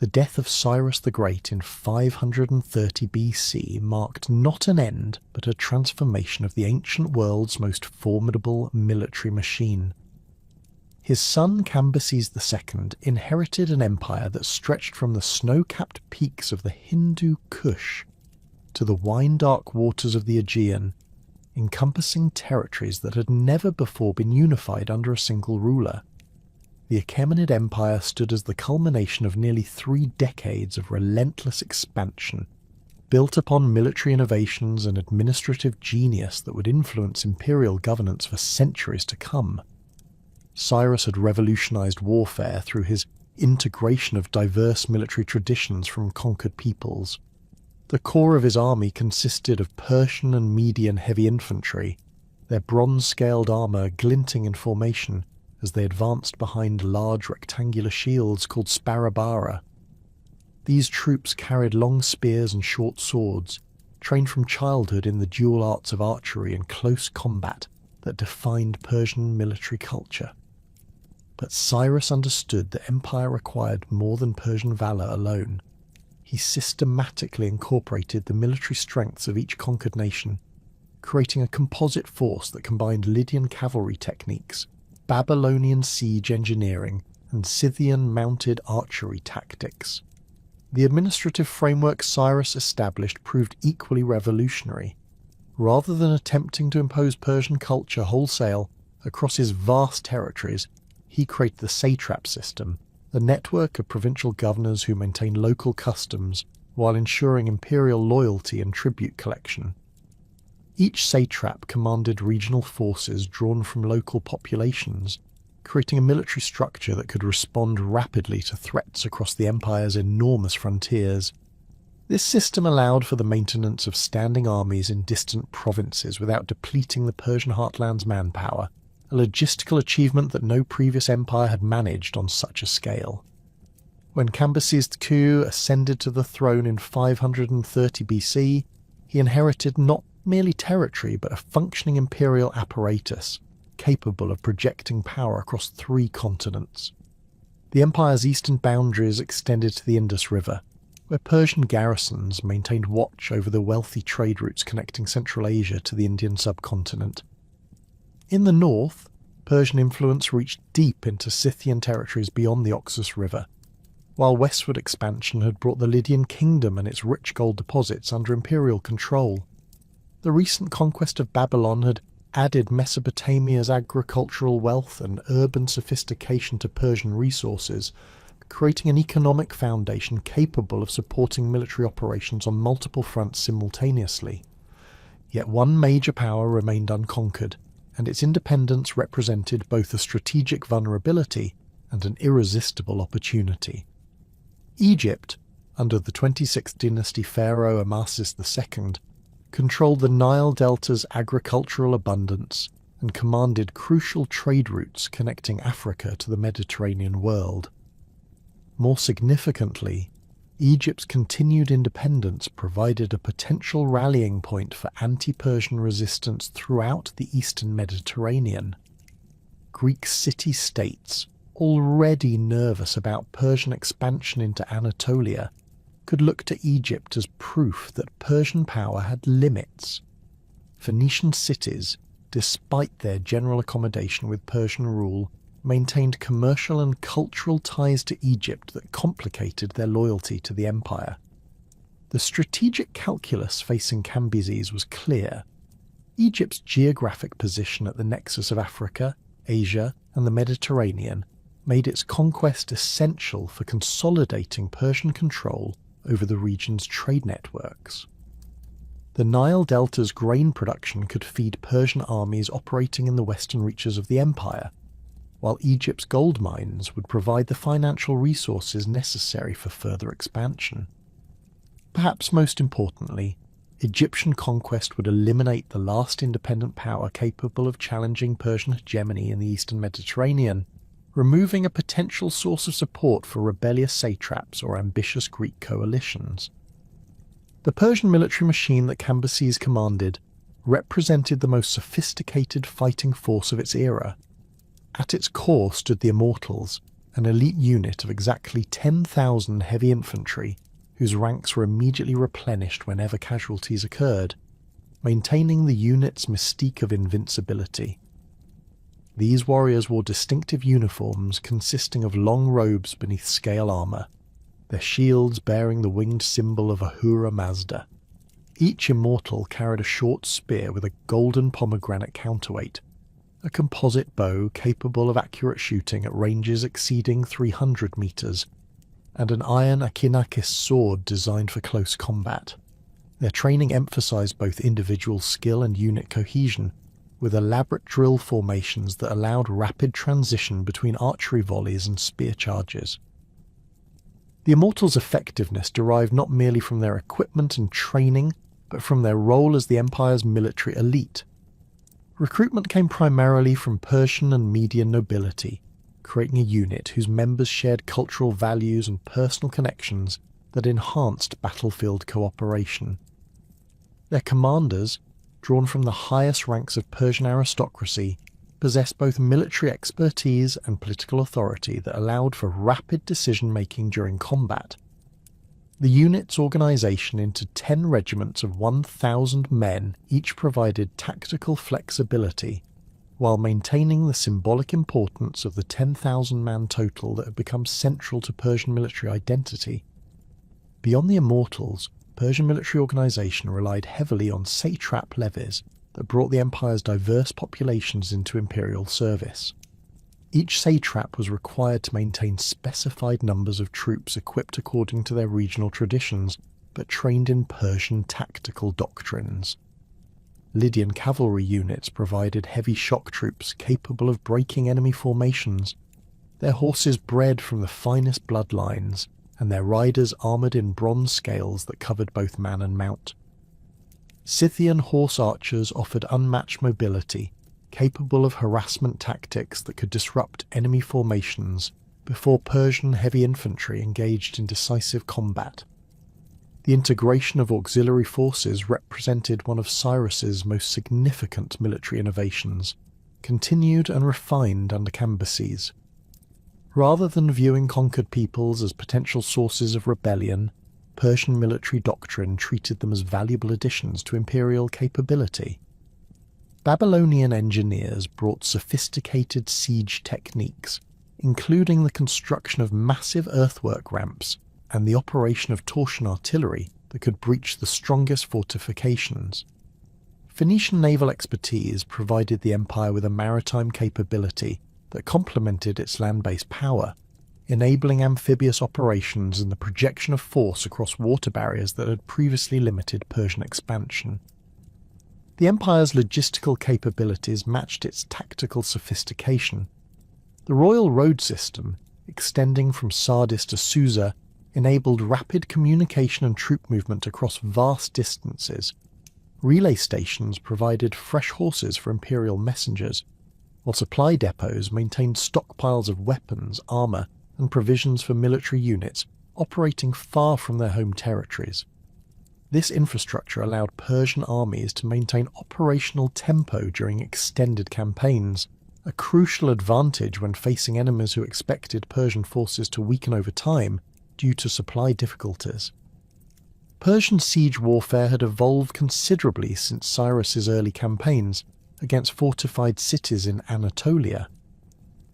The death of Cyrus the Great in 530 BC marked not an end, but a transformation of the ancient world's most formidable military machine. His son Cambyses II inherited an empire that stretched from the snow-capped peaks of the Hindu Kush to the wine-dark waters of the Aegean, encompassing territories that had never before been unified under a single ruler. The Achaemenid Empire stood as the culmination of nearly 3 decades of relentless expansion, built upon military innovations and administrative genius that would influence imperial governance for centuries to come. Cyrus had revolutionized warfare through his integration of diverse military traditions from conquered peoples. The core of his army consisted of Persian and Median heavy infantry, their bronze-scaled armour glinting in formation as they advanced behind large rectangular shields called sparabara. These troops carried long spears and short swords, trained from childhood in the dual arts of archery and close combat that defined Persian military culture. But Cyrus understood that empire required more than Persian valour alone. He systematically incorporated the military strengths of each conquered nation, creating a composite force that combined Lydian cavalry techniques, Babylonian siege engineering, and Scythian mounted archery tactics. The administrative framework Cyrus established proved equally revolutionary. Rather than attempting to impose Persian culture wholesale across his vast territories, he created the satrap system, a network of provincial governors who maintained local customs while ensuring imperial loyalty and tribute collection. Each satrap commanded regional forces drawn from local populations, creating a military structure that could respond rapidly to threats across the empire's enormous frontiers. This system allowed for the maintenance of standing armies in distant provinces without depleting the Persian heartland's manpower, a logistical achievement that no previous empire had managed on such a scale. When Cambyses II ascended to the throne in 530 BC, he inherited not merely territory but a functioning imperial apparatus, capable of projecting power across 3 continents. The empire's eastern boundaries extended to the Indus River, where Persian garrisons maintained watch over the wealthy trade routes connecting Central Asia to the Indian subcontinent. In the north, Persian influence reached deep into Scythian territories beyond the Oxus River, while westward expansion had brought the Lydian kingdom and its rich gold deposits under imperial control. The recent conquest of Babylon had added Mesopotamia's agricultural wealth and urban sophistication to Persian resources, creating an economic foundation capable of supporting military operations on multiple fronts simultaneously. Yet one major power remained unconquered, and its independence represented both a strategic vulnerability and an irresistible opportunity. Egypt, under the 26th dynasty pharaoh Amasis II, controlled the Nile Delta's agricultural abundance and commanded crucial trade routes connecting Africa to the Mediterranean world. More significantly, Egypt's continued independence provided a potential rallying point for anti-Persian resistance throughout the eastern Mediterranean. Greek city-states, already nervous about Persian expansion into Anatolia, could look to Egypt as proof that Persian power had limits. Phoenician cities, despite their general accommodation with Persian rule, maintained commercial and cultural ties to Egypt that complicated their loyalty to the empire. The strategic calculus facing Cambyses was clear. Egypt's geographic position at the nexus of Africa, Asia, and the Mediterranean made its conquest essential for consolidating Persian control over the region's trade networks. The Nile Delta's grain production could feed Persian armies operating in the western reaches of the empire, while Egypt's gold mines would provide the financial resources necessary for further expansion. Perhaps most importantly, Egyptian conquest would eliminate the last independent power capable of challenging Persian hegemony in the eastern Mediterranean, removing a potential source of support for rebellious satraps or ambitious Greek coalitions. The Persian military machine that Cambyses commanded represented the most sophisticated fighting force of its era. At its core stood the Immortals, an elite unit of exactly 10,000 heavy infantry whose ranks were immediately replenished whenever casualties occurred, maintaining the unit's mystique of invincibility. These warriors wore distinctive uniforms consisting of long robes beneath scale armour, their shields bearing the winged symbol of Ahura Mazda. Each immortal carried a short spear with a golden pomegranate counterweight, a composite bow capable of accurate shooting at ranges exceeding 300 metres, and an iron Akinakis sword designed for close combat. Their training emphasised both individual skill and unit cohesion, with elaborate drill formations that allowed rapid transition between archery volleys and spear charges. The Immortals' effectiveness derived not merely from their equipment and training, but from their role as the Empire's military elite. Recruitment came primarily from Persian and Median nobility, creating a unit whose members shared cultural values and personal connections that enhanced battlefield cooperation. Their commanders, drawn from the highest ranks of Persian aristocracy, possessed both military expertise and political authority that allowed for rapid decision-making during combat. The unit's organisation into 10 regiments of 1,000 men each provided tactical flexibility, while maintaining the symbolic importance of the 10,000-man total that had become central to Persian military identity. Beyond the Immortals, Persian military organisation relied heavily on satrap levies that brought the empire's diverse populations into imperial service. Each satrap was required to maintain specified numbers of troops equipped according to their regional traditions, but trained in Persian tactical doctrines. Lydian cavalry units provided heavy shock troops capable of breaking enemy formations, their horses bred from the finest bloodlines, and their riders armoured in bronze scales that covered both man and mount. Scythian horse archers offered unmatched mobility, capable of harassment tactics that could disrupt enemy formations before Persian heavy infantry engaged in decisive combat. The integration of auxiliary forces represented one of Cyrus's most significant military innovations, continued and refined under Cambyses. Rather than viewing conquered peoples as potential sources of rebellion, Persian military doctrine treated them as valuable additions to imperial capability. Babylonian engineers brought sophisticated siege techniques, including the construction of massive earthwork ramps and the operation of torsion artillery that could breach the strongest fortifications. Phoenician naval expertise provided the empire with a maritime capability that complemented its land-based power, enabling amphibious operations and the projection of force across water barriers that had previously limited Persian expansion. The empire's logistical capabilities matched its tactical sophistication. The royal road system, extending from Sardis to Susa, enabled rapid communication and troop movement across vast distances. Relay stations provided fresh horses for imperial messengers, while supply depots maintained stockpiles of weapons, armour, and provisions for military units operating far from their home territories. This infrastructure allowed Persian armies to maintain operational tempo during extended campaigns, a crucial advantage when facing enemies who expected Persian forces to weaken over time due to supply difficulties. Persian siege warfare had evolved considerably since Cyrus's early campaigns against fortified cities in Anatolia.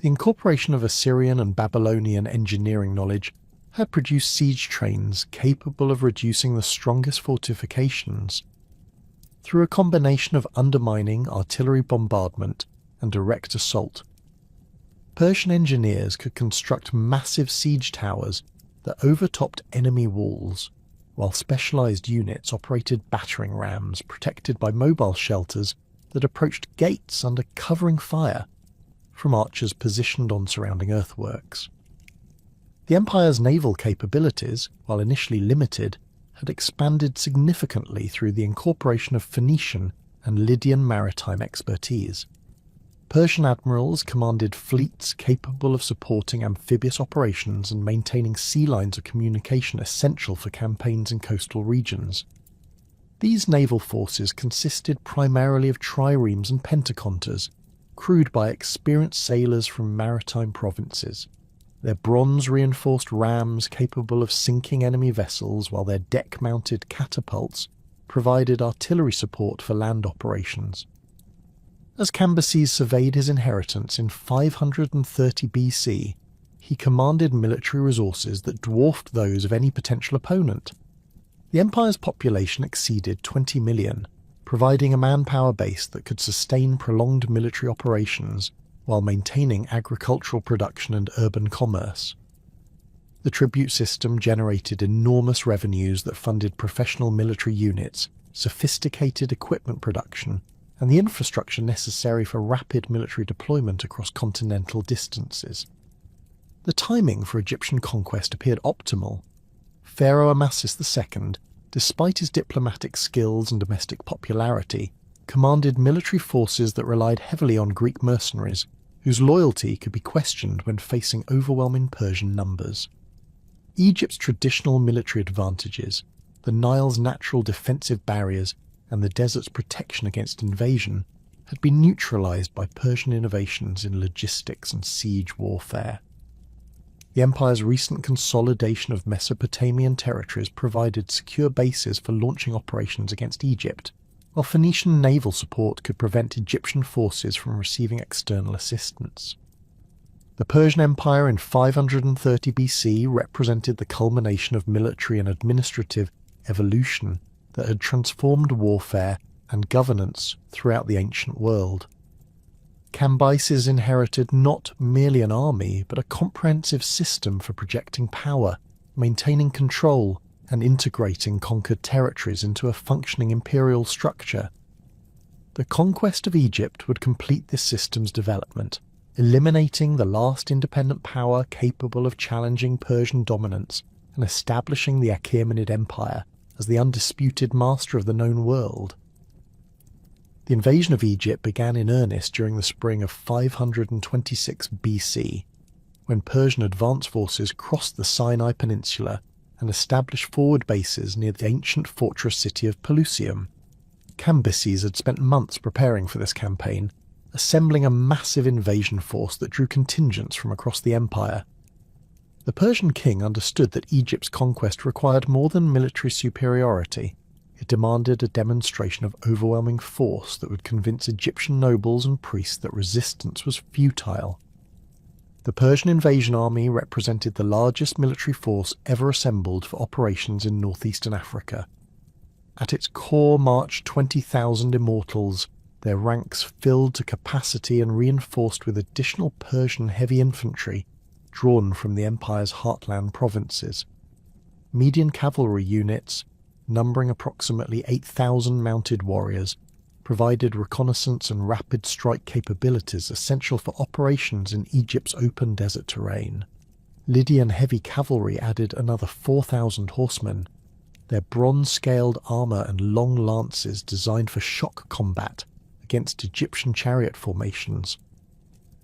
The incorporation of Assyrian and Babylonian engineering knowledge had produced siege trains capable of reducing the strongest fortifications. Through a combination of undermining, artillery bombardment, and direct assault, Persian engineers could construct massive siege towers that overtopped enemy walls, while specialised units operated battering rams protected by mobile shelters that approached gates under covering fire from archers positioned on surrounding earthworks. The empire's naval capabilities, while initially limited, had expanded significantly through the incorporation of Phoenician and Lydian maritime expertise. Persian admirals commanded fleets capable of supporting amphibious operations and maintaining sea lines of communication essential for campaigns in coastal regions. These naval forces consisted primarily of triremes and pentaconters, crewed by experienced sailors from maritime provinces. Their bronze-reinforced rams capable of sinking enemy vessels, while their deck-mounted catapults provided artillery support for land operations. As Cambyses surveyed his inheritance in 530 BC, he commanded military resources that dwarfed those of any potential opponent. The empire's population exceeded 20 million, providing a manpower base that could sustain prolonged military operations while maintaining agricultural production and urban commerce. The tribute system generated enormous revenues that funded professional military units, sophisticated equipment production, and the infrastructure necessary for rapid military deployment across continental distances. The timing for Egyptian conquest appeared optimal. Pharaoh Amasis II, despite his diplomatic skills and domestic popularity, commanded military forces that relied heavily on Greek mercenaries, whose loyalty could be questioned when facing overwhelming Persian numbers. Egypt's traditional military advantages, the Nile's natural defensive barriers, and the desert's protection against invasion had been neutralized by Persian innovations in logistics and siege warfare. The empire's recent consolidation of Mesopotamian territories provided secure bases for launching operations against Egypt, while Phoenician naval support could prevent Egyptian forces from receiving external assistance. The Persian Empire in 530 BC represented the culmination of military and administrative evolution that had transformed warfare and governance throughout the ancient world. Cambyses inherited not merely an army, but a comprehensive system for projecting power, maintaining control, and integrating conquered territories into a functioning imperial structure. The conquest of Egypt would complete this system's development, eliminating the last independent power capable of challenging Persian dominance and establishing the Achaemenid Empire as the undisputed master of the known world. The invasion of Egypt began in earnest during the spring of 526 BC, when Persian advance forces crossed the Sinai Peninsula and established forward bases near the ancient fortress city of Pelusium. Cambyses had spent months preparing for this campaign, assembling a massive invasion force that drew contingents from across the empire. The Persian king understood that Egypt's conquest required more than military superiority. It demanded a demonstration of overwhelming force that would convince Egyptian nobles and priests that resistance was futile. The Persian invasion army represented the largest military force ever assembled for operations in northeastern Africa. At its core marched 20,000 immortals, their ranks filled to capacity and reinforced with additional Persian heavy infantry drawn from the empire's heartland provinces. Median cavalry units, numbering approximately 8,000 mounted warriors, provided reconnaissance and rapid strike capabilities essential for operations in Egypt's open desert terrain. Lydian heavy cavalry added another 4,000 horsemen, their bronze-scaled armour and long lances designed for shock combat against Egyptian chariot formations.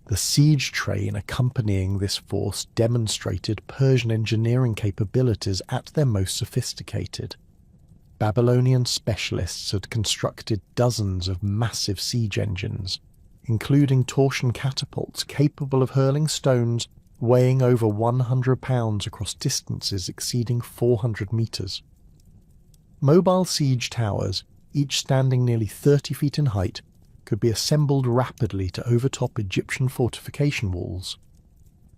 The siege train accompanying this force demonstrated Persian engineering capabilities at their most sophisticated. Babylonian specialists had constructed dozens of massive siege engines, including torsion catapults capable of hurling stones weighing over 100 pounds across distances exceeding 400 metres. Mobile siege towers, each standing nearly 30 feet in height, could be assembled rapidly to overtop Egyptian fortification walls.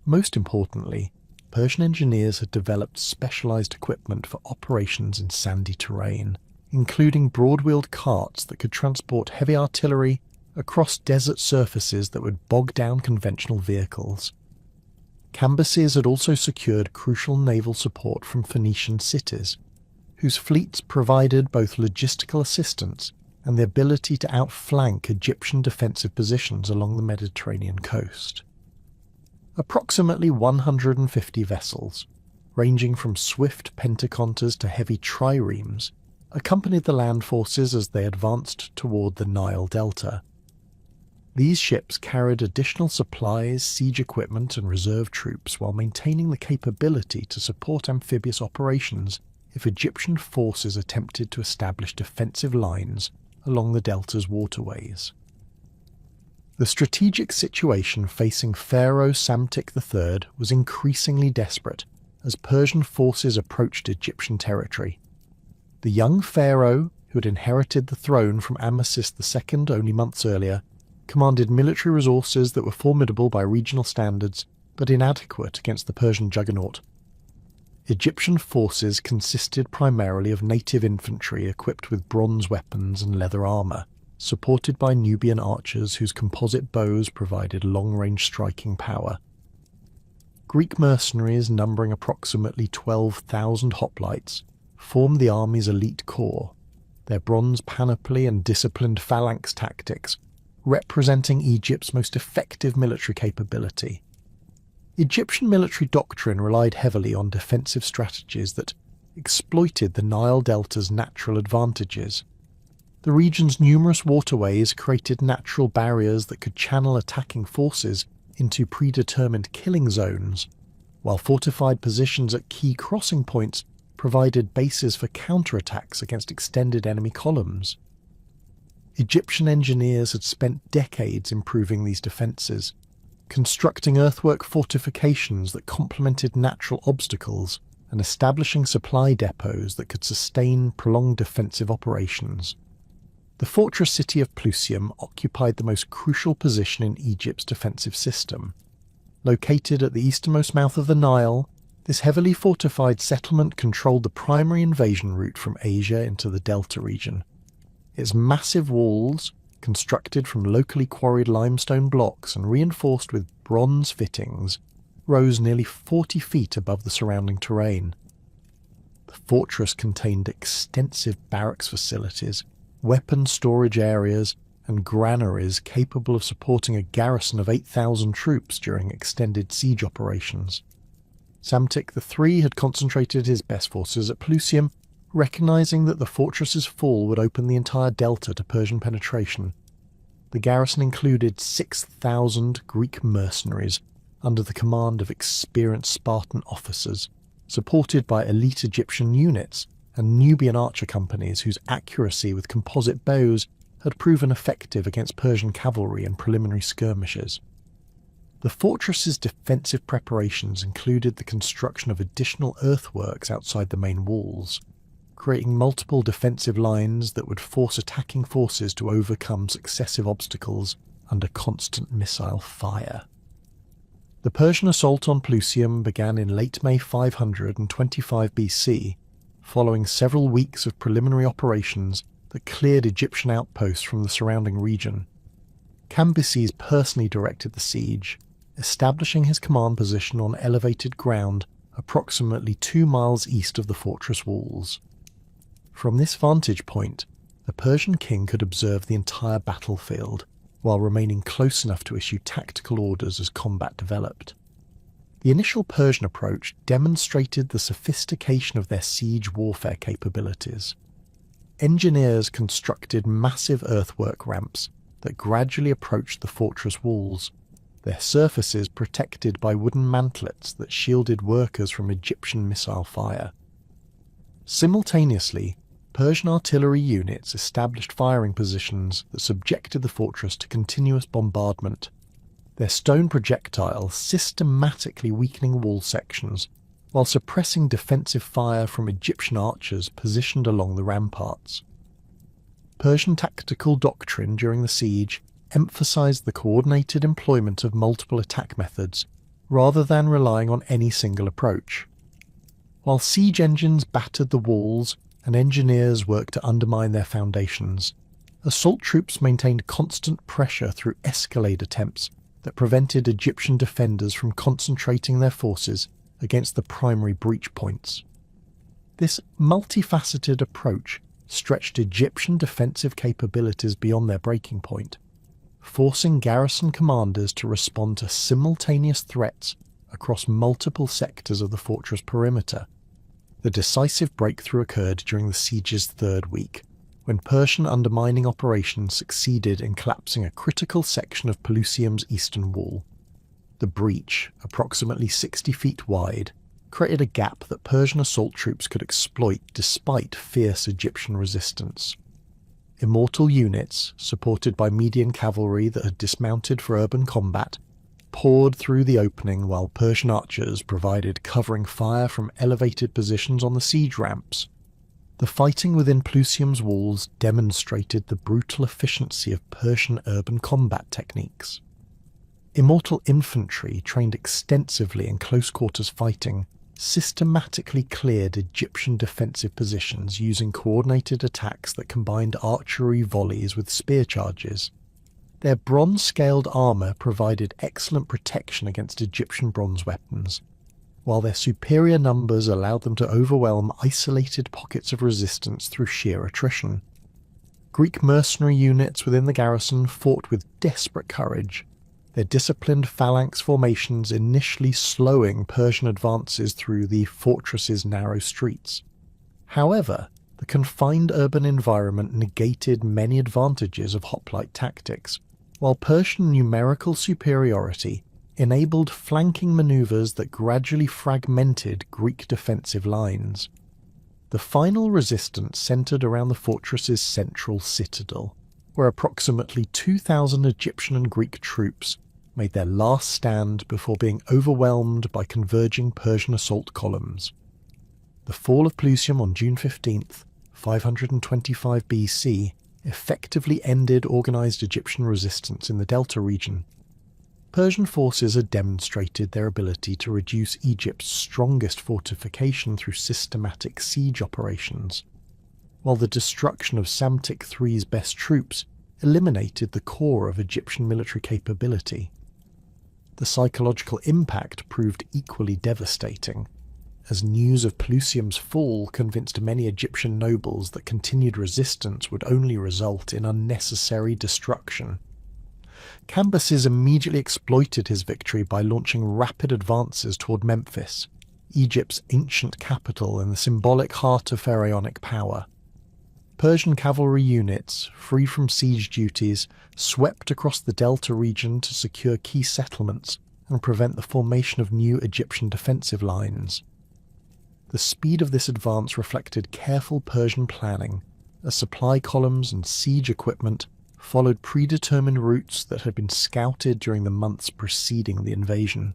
Most importantly, Persian engineers had developed specialized equipment for operations in sandy terrain, including broad-wheeled carts that could transport heavy artillery across desert surfaces that would bog down conventional vehicles. Cambyses had also secured crucial naval support from Phoenician cities, whose fleets provided both logistical assistance and the ability to outflank Egyptian defensive positions along the Mediterranean coast. Approximately 150 vessels, ranging from swift pentaconters to heavy triremes, accompanied the land forces as they advanced toward the Nile Delta. These ships carried additional supplies, siege equipment, and reserve troops while maintaining the capability to support amphibious operations if Egyptian forces attempted to establish defensive lines along the delta's waterways. The strategic situation facing Pharaoh Psamtik III was increasingly desperate as Persian forces approached Egyptian territory. The young pharaoh, who had inherited the throne from Cambyses II only months earlier, commanded military resources that were formidable by regional standards, but inadequate against the Persian juggernaut. Egyptian forces consisted primarily of native infantry equipped with bronze weapons and leather armour, supported by Nubian archers whose composite bows provided long-range striking power. Greek mercenaries numbering approximately 12,000 hoplites formed the army's elite corps, their bronze panoply and disciplined phalanx tactics representing Egypt's most effective military capability. Egyptian military doctrine relied heavily on defensive strategies that exploited the Nile Delta's natural advantages. The region's numerous waterways created natural barriers that could channel attacking forces into predetermined killing zones, while fortified positions at key crossing points provided bases for counterattacks against extended enemy columns. Egyptian engineers had spent decades improving these defences, constructing earthwork fortifications that complemented natural obstacles and establishing supply depots that could sustain prolonged defensive operations. The fortress city of Pelusium occupied the most crucial position in Egypt's defensive system. Located at the easternmost mouth of the Nile, this heavily fortified settlement controlled the primary invasion route from Asia into the Delta region. Its massive walls, constructed from locally quarried limestone blocks and reinforced with bronze fittings, rose nearly 40 feet above the surrounding terrain. The fortress contained extensive barracks facilities, weapon storage areas, and granaries capable of supporting a garrison of 8,000 troops during extended siege operations. Psamtik III had concentrated his best forces at Pelusium, recognizing that the fortress's fall would open the entire delta to Persian penetration. The garrison included 6,000 Greek mercenaries under the command of experienced Spartan officers, supported by elite Egyptian units and Nubian archer companies whose accuracy with composite bows had proven effective against Persian cavalry in preliminary skirmishes. The fortress's defensive preparations included the construction of additional earthworks outside the main walls, creating multiple defensive lines that would force attacking forces to overcome successive obstacles under constant missile fire. The Persian assault on Pelusium began in late May 525 BC, following several weeks of preliminary operations that cleared Egyptian outposts from the surrounding region. Cambyses personally directed the siege, establishing his command position on elevated ground approximately 2 miles east of the fortress walls. From this vantage point, the Persian king could observe the entire battlefield, while remaining close enough to issue tactical orders as combat developed. The initial Persian approach demonstrated the sophistication of their siege warfare capabilities. Engineers constructed massive earthwork ramps that gradually approached the fortress walls, their surfaces protected by wooden mantlets that shielded workers from Egyptian missile fire. Simultaneously, Persian artillery units established firing positions that subjected the fortress to continuous bombardment, their stone projectiles systematically weakening wall sections while suppressing defensive fire from Egyptian archers positioned along the ramparts. Persian tactical doctrine during the siege emphasized the coordinated employment of multiple attack methods rather than relying on any single approach. While siege engines battered the walls and engineers worked to undermine their foundations, assault troops maintained constant pressure through escalade attempts that prevented Egyptian defenders from concentrating their forces against the primary breach points. This multifaceted approach stretched Egyptian defensive capabilities beyond their breaking point, forcing garrison commanders to respond to simultaneous threats across multiple sectors of the fortress perimeter. The decisive breakthrough occurred during the siege's third week, when Persian undermining operations succeeded in collapsing a critical section of Pelusium's eastern wall. The breach, approximately 60 feet wide, created a gap that Persian assault troops could exploit despite fierce Egyptian resistance. Immortal units, supported by Median cavalry that had dismounted for urban combat, poured through the opening while Persian archers provided covering fire from elevated positions on the siege ramps. The fighting within Plusium's walls demonstrated the brutal efficiency of Persian urban combat techniques. Immortal infantry, trained extensively in close-quarters fighting, systematically cleared Egyptian defensive positions using coordinated attacks that combined archery volleys with spear charges. Their bronze-scaled armour provided excellent protection against Egyptian bronze weapons, while their superior numbers allowed them to overwhelm isolated pockets of resistance through sheer attrition. Greek mercenary units within the garrison fought with desperate courage, their disciplined phalanx formations initially slowing Persian advances through the fortress's narrow streets. However, the confined urban environment negated many advantages of hoplite tactics, while Persian numerical superiority enabled flanking maneuvers that gradually fragmented Greek defensive lines. The final resistance centered around the fortress's central citadel, where approximately 2,000 Egyptian and Greek troops made their last stand before being overwhelmed by converging Persian assault columns. The fall of Plusium on June 15th, 525 BC, effectively ended organised Egyptian resistance in the Delta region. Persian forces had demonstrated their ability to reduce Egypt's strongest fortification through systematic siege operations, while the destruction of Psamtik III's best troops eliminated the core of Egyptian military capability. The psychological impact proved equally devastating, as news of Plusium's fall convinced many Egyptian nobles that continued resistance would only result in unnecessary destruction. Cambyses immediately exploited his victory by launching rapid advances toward Memphis, Egypt's ancient capital and the symbolic heart of pharaonic power. Persian cavalry units, free from siege duties, swept across the Delta region to secure key settlements and prevent the formation of new Egyptian defensive lines. The speed of this advance reflected careful Persian planning, as supply columns and siege equipment followed predetermined routes that had been scouted during the months preceding the invasion.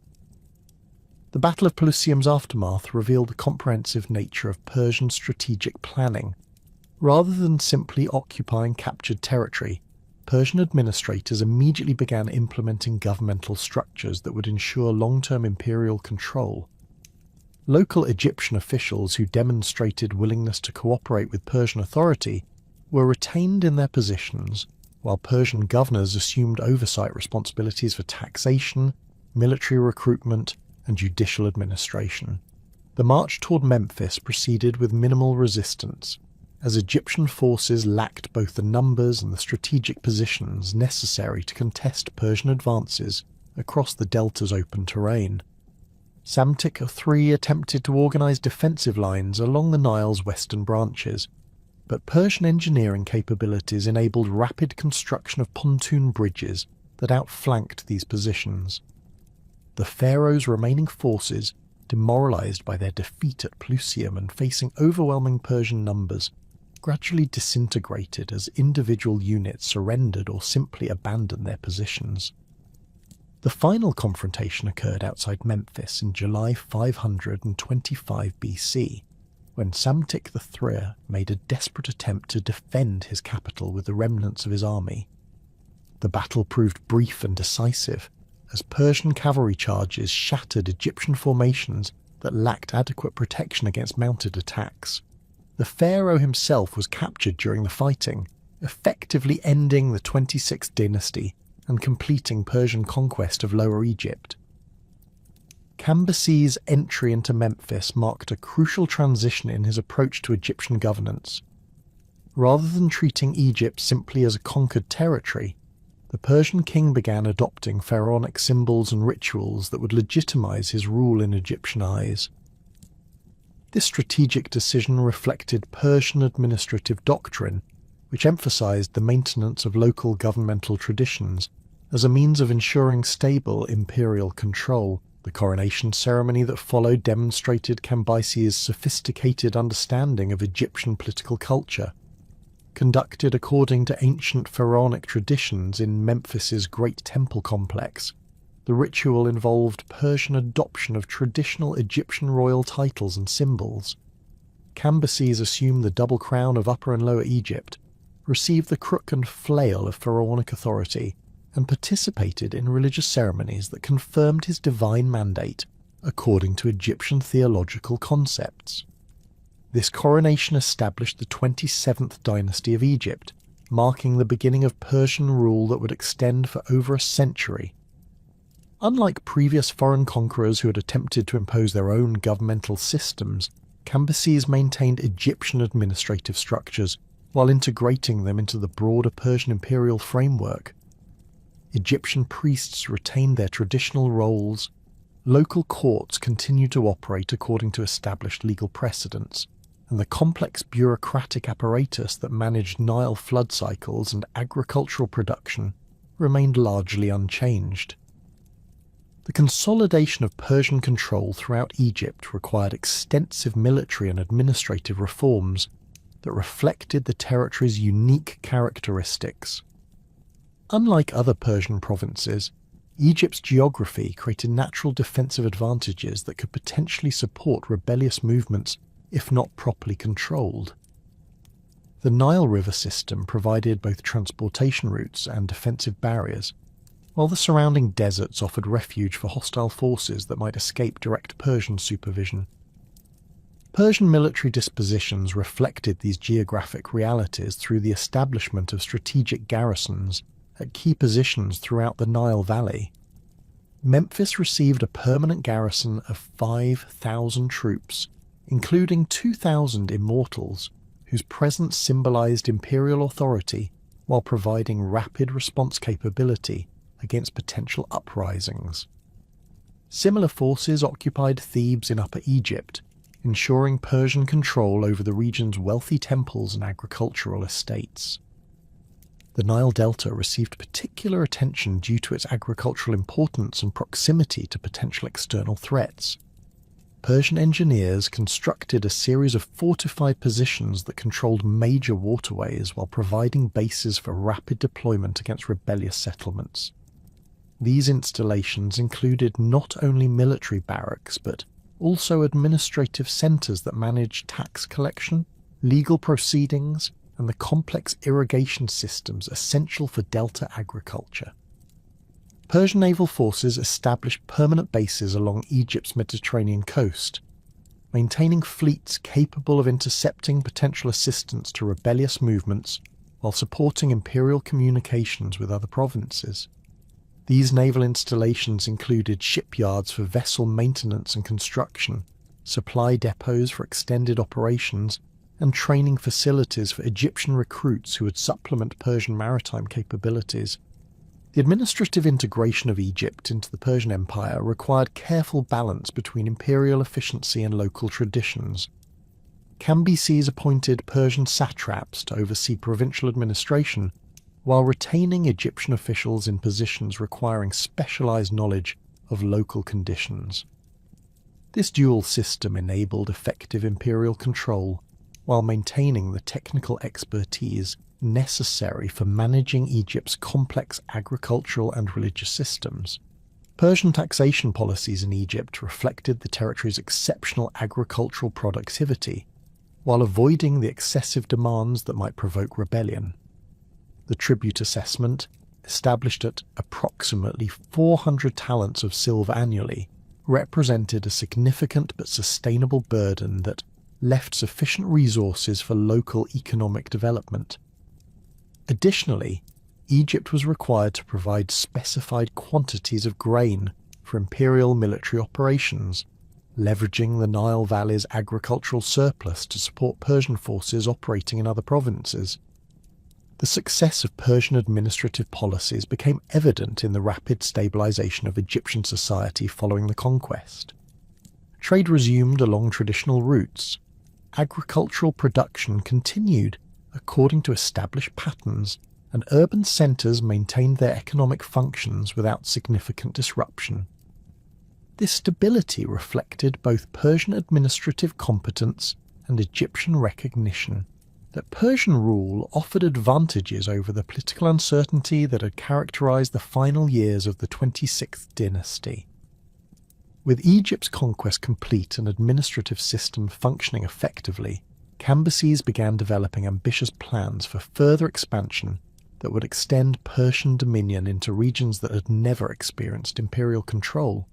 The Battle of Pelusium's aftermath revealed the comprehensive nature of Persian strategic planning. Rather than simply occupying captured territory, Persian administrators immediately began implementing governmental structures that would ensure long-term imperial control. Local Egyptian officials who demonstrated willingness to cooperate with Persian authority were retained in their positions, while Persian governors assumed oversight responsibilities for taxation, military recruitment, and judicial administration. The march toward Memphis proceeded with minimal resistance, as Egyptian forces lacked both the numbers and the strategic positions necessary to contest Persian advances across the Delta's open terrain. Psamtik III attempted to organise defensive lines along the Nile's western branches, but Persian engineering capabilities enabled rapid construction of pontoon bridges that outflanked these positions. The pharaoh's remaining forces, demoralised by their defeat at Pelusium and facing overwhelming Persian numbers, gradually disintegrated as individual units surrendered or simply abandoned their positions. The final confrontation occurred outside Memphis in July 525 BC, when Psamtik III made a desperate attempt to defend his capital with the remnants of his army. The battle proved brief and decisive, as Persian cavalry charges shattered Egyptian formations that lacked adequate protection against mounted attacks. The pharaoh himself was captured during the fighting, effectively ending the 26th dynasty and completing Persian conquest of Lower Egypt. Cambyses' entry into Memphis marked a crucial transition in his approach to Egyptian governance. Rather than treating Egypt simply as a conquered territory, the Persian king began adopting pharaonic symbols and rituals that would legitimize his rule in Egyptian eyes. This strategic decision reflected Persian administrative doctrine, which emphasized the maintenance of local governmental traditions as a means of ensuring stable imperial control. The coronation ceremony that followed demonstrated Cambyses' sophisticated understanding of Egyptian political culture. conducted according to ancient pharaonic traditions in Memphis's Great Temple Complex. The ritual involved Persian adoption of traditional Egyptian royal titles and symbols. Cambyses assumed the double crown of Upper and Lower Egypt, received the crook and flail of pharaonic authority, and participated in religious ceremonies that confirmed his divine mandate according to Egyptian theological concepts. This coronation established the 27th dynasty of Egypt, marking the beginning of Persian rule that would extend for over a century. Unlike previous foreign conquerors who had attempted to impose their own governmental systems, Cambyses maintained Egyptian administrative structures while integrating them into the broader Persian imperial framework. Egyptian priests retained their traditional roles. Local courts continued to operate according to established legal precedents, and the complex bureaucratic apparatus that managed Nile flood cycles and agricultural production remained largely unchanged. The consolidation of Persian control throughout Egypt required extensive military and administrative reforms that reflected the territory's unique characteristics. Unlike other Persian provinces, Egypt's geography created natural defensive advantages that could potentially support rebellious movements if not properly controlled. The Nile River system provided both transportation routes and defensive barriers, while the surrounding deserts offered refuge for hostile forces that might escape direct Persian supervision. Persian military dispositions reflected these geographic realities through the establishment of strategic garrisons at key positions throughout the Nile Valley. Memphis received a permanent garrison of 5,000 troops, including 2,000 immortals, whose presence symbolized imperial authority while providing rapid response capability against potential uprisings. Similar forces occupied Thebes in Upper Egypt, ensuring Persian control over the region's wealthy temples and agricultural estates. The Nile Delta received particular attention due to its agricultural importance and proximity to potential external threats. Persian engineers constructed a series of fortified positions that controlled major waterways while providing bases for rapid deployment against rebellious settlements. These installations included not only military barracks but also administrative centres that managed tax collection, legal proceedings, and the complex irrigation systems essential for delta agriculture. Persian naval forces established permanent bases along Egypt's Mediterranean coast, maintaining fleets capable of intercepting potential assistance to rebellious movements while supporting imperial communications with other provinces. These naval installations included shipyards for vessel maintenance and construction, supply depots for extended operations, and training facilities for Egyptian recruits who would supplement Persian maritime capabilities. The administrative integration of Egypt into the Persian Empire required careful balance between imperial efficiency and local traditions. Cambyses appointed Persian satraps to oversee provincial administration, while retaining Egyptian officials in positions requiring specialized knowledge of local conditions. This dual system enabled effective imperial control, while maintaining the technical expertise necessary for managing Egypt's complex agricultural and religious systems. Persian taxation policies in Egypt reflected the territory's exceptional agricultural productivity, while avoiding the excessive demands that might provoke rebellion. The tribute assessment, established at approximately 400 talents of silver annually, represented a significant but sustainable burden that left sufficient resources for local economic development. Additionally, Egypt was required to provide specified quantities of grain for imperial military operations, leveraging the Nile Valley's agricultural surplus to support Persian forces operating in other provinces. The success of Persian administrative policies became evident in the rapid stabilization of Egyptian society following the conquest. Trade resumed along traditional routes. Agricultural production continued according to established patterns, and urban centres maintained their economic functions without significant disruption. This stability reflected both Persian administrative competence and Egyptian recognition. that Persian rule offered advantages over the political uncertainty that had characterized the final years of the 26th dynasty. With Egypt's conquest complete and administrative system functioning effectively, Cambyses began developing ambitious plans for further expansion that would extend Persian dominion into regions that had never experienced imperial control.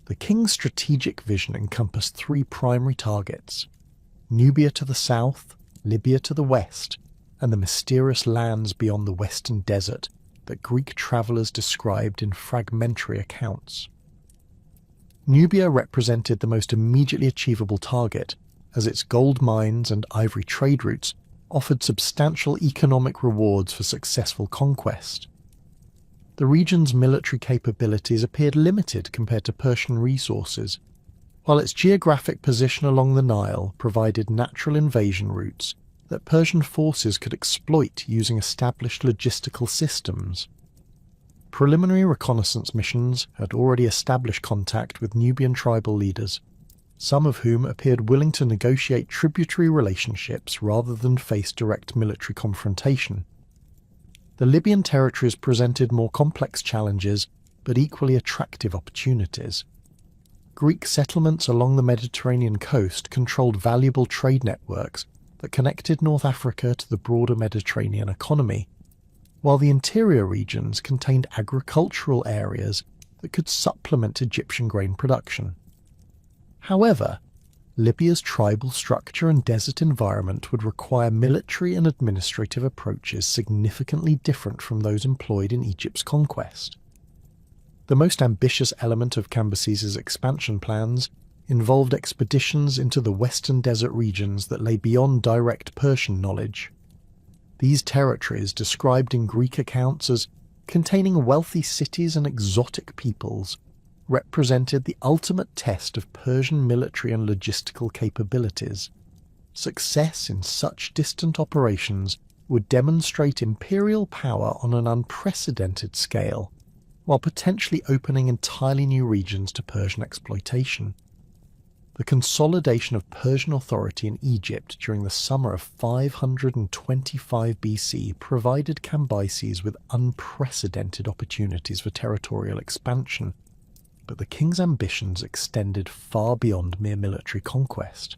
The king's strategic vision encompassed three primary targets: Nubia to the south, Libya to the west, and the mysterious lands beyond the Western Desert that Greek travellers described in fragmentary accounts. Nubia represented the most immediately achievable target, as its gold mines and ivory trade routes offered substantial economic rewards for successful conquest. The region's military capabilities appeared limited compared to Persian resources, while its geographic position along the Nile provided natural invasion routes that Persian forces could exploit using established logistical systems. Preliminary reconnaissance missions had already established contact with Nubian tribal leaders, some of whom appeared willing to negotiate tributary relationships rather than face direct military confrontation. The Libyan territories presented more complex challenges, but equally attractive opportunities. Greek settlements along the Mediterranean coast controlled valuable trade networks that connected North Africa to the broader Mediterranean economy, while the interior regions contained agricultural areas that could supplement Egyptian grain production. However, Libya's tribal structure and desert environment would require military and administrative approaches significantly different from those employed in Egypt's conquest. The most ambitious element of Cambyses' expansion plans involved expeditions into the western desert regions that lay beyond direct Persian knowledge. These territories, described in Greek accounts as containing wealthy cities and exotic peoples, represented the ultimate test of Persian military and logistical capabilities. Success in such distant operations would demonstrate imperial power on an unprecedented scale, while potentially opening entirely new regions to Persian exploitation. The consolidation of Persian authority in Egypt during the summer of 525 BC provided Cambyses with unprecedented opportunities for territorial expansion, but the king's ambitions extended far beyond mere military conquest.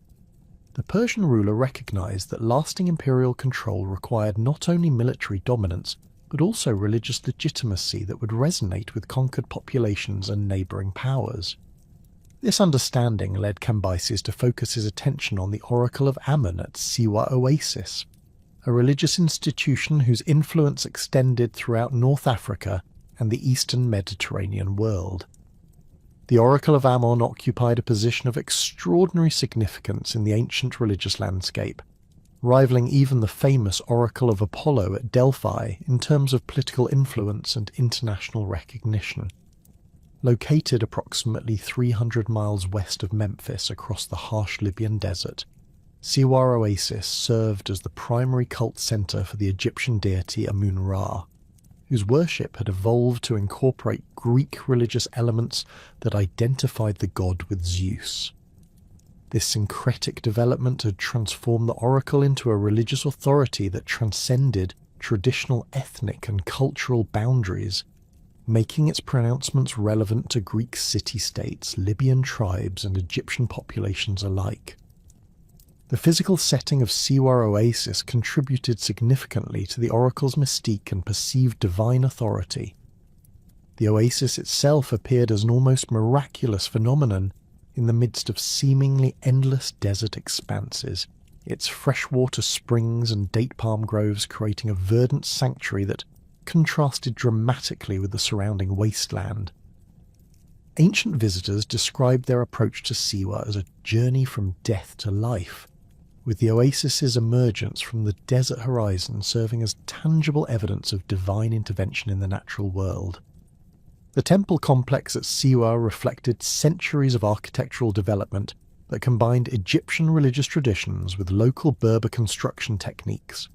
The Persian ruler recognized that lasting imperial control required not only military dominance, but also religious legitimacy that would resonate with conquered populations and neighbouring powers. This understanding led Cambyses to focus his attention on the Oracle of Ammon at Siwa Oasis, a religious institution whose influence extended throughout North Africa and the eastern Mediterranean world. The Oracle of Ammon occupied a position of extraordinary significance in the ancient religious landscape, rivaling even the famous Oracle of Apollo at Delphi in terms of political influence and international recognition. Located approximately 300 miles west of Memphis across the harsh Libyan desert, Siwa Oasis served as the primary cult center for the Egyptian deity Amun-Ra, whose worship had evolved to incorporate Greek religious elements that identified the god with Zeus. This syncretic development had transformed the oracle into a religious authority that transcended traditional ethnic and cultural boundaries, making its pronouncements relevant to Greek city-states, Libyan tribes, and Egyptian populations alike. The physical setting of Siwa Oasis contributed significantly to the oracle's mystique and perceived divine authority. The oasis itself appeared as an almost miraculous phenomenon in the midst of seemingly endless desert expanses, its freshwater springs and date palm groves creating a verdant sanctuary that contrasted dramatically with the surrounding wasteland. Ancient visitors described their approach to Siwa as a journey from death to life, with the oasis's emergence from the desert horizon serving as tangible evidence of divine intervention in the natural world. The temple complex at Siwa reflected centuries of architectural development that combined Egyptian religious traditions with local Berber construction techniques.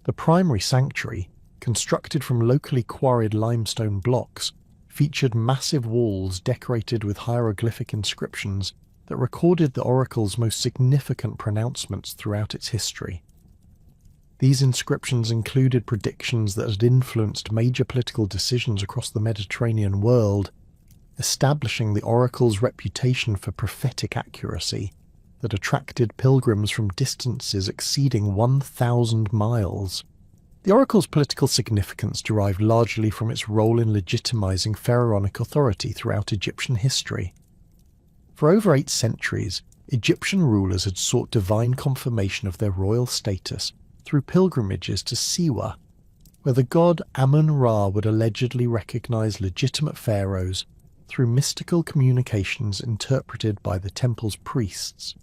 The primary sanctuary, constructed from locally quarried limestone blocks, featured massive walls decorated with hieroglyphic inscriptions that recorded the oracle's most significant pronouncements throughout its history. These inscriptions included predictions that had influenced major political decisions across the Mediterranean world, establishing the oracle's reputation for prophetic accuracy that attracted pilgrims from distances exceeding 1,000 miles. The oracle's political significance derived largely from its role in legitimizing pharaonic authority throughout Egyptian history. For over 8 centuries, Egyptian rulers had sought divine confirmation of their royal status through pilgrimages to Siwa, where the god Amun-Ra would allegedly recognize legitimate pharaohs through mystical communications interpreted by the temple's priests.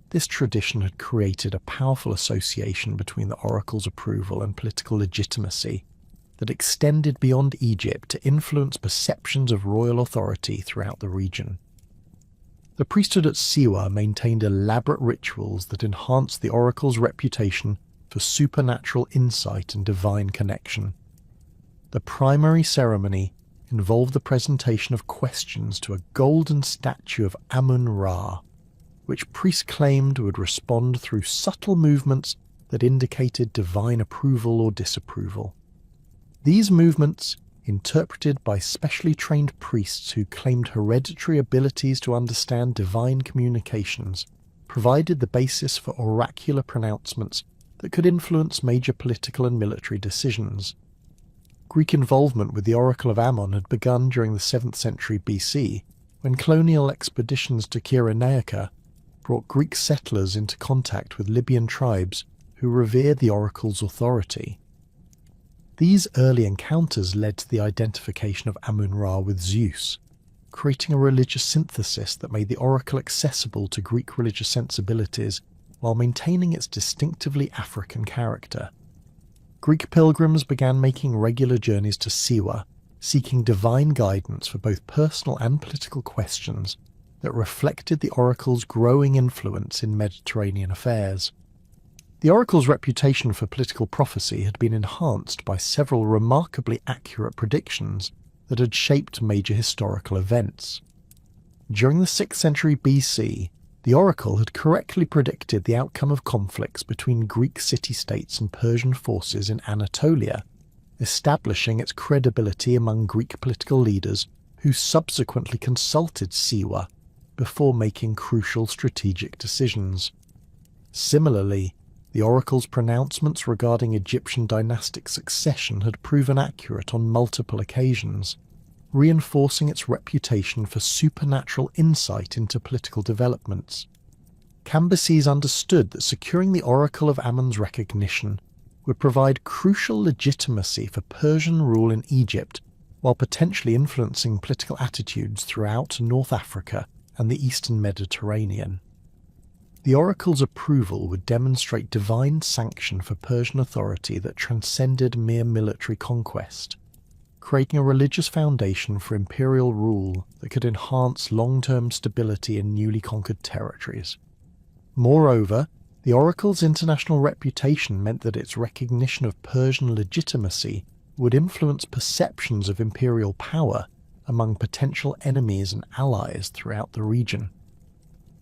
This tradition had created a powerful association between the oracle's approval and political legitimacy that extended beyond Egypt to influence perceptions of royal authority throughout the region. The priesthood at Siwa maintained elaborate rituals that enhanced the oracle's reputation for supernatural insight and divine connection. The primary ceremony involved the presentation of questions to a golden statue of Amun-Ra, which priests claimed would respond through subtle movements that indicated divine approval or disapproval. These movements, interpreted by specially trained priests who claimed hereditary abilities to understand divine communications, provided the basis for oracular pronouncements that could influence major political and military decisions. Greek involvement with the Oracle of Ammon had begun during the 7th century BC, when colonial expeditions to Cyrenaica brought Greek settlers into contact with Libyan tribes who revered the oracle's authority. These early encounters led to the identification of Amun-Ra with Zeus, creating a religious synthesis that made the oracle accessible to Greek religious sensibilities while maintaining its distinctively African character. Greek pilgrims began making regular journeys to Siwa, seeking divine guidance for both personal and political questions that reflected the oracle's growing influence in Mediterranean affairs. The oracle's reputation for political prophecy had been enhanced by several remarkably accurate predictions that had shaped major historical events. During the 6th century BC, the oracle had correctly predicted the outcome of conflicts between Greek city-states and Persian forces in Anatolia, establishing its credibility among Greek political leaders who subsequently consulted Siwa before making crucial strategic decisions. Similarly, the oracle's pronouncements regarding Egyptian dynastic succession had proven accurate on multiple occasions, reinforcing its reputation for supernatural insight into political developments. Cambyses understood that securing the Oracle of Ammon's recognition would provide crucial legitimacy for Persian rule in Egypt, while potentially influencing political attitudes throughout North Africa and the Eastern Mediterranean. The oracle's approval would demonstrate divine sanction for Persian authority that transcended mere military conquest, creating a religious foundation for imperial rule that could enhance long-term stability in newly conquered territories. Moreover, the oracle's international reputation meant that its recognition of Persian legitimacy would influence perceptions of imperial power among potential enemies and allies throughout the region.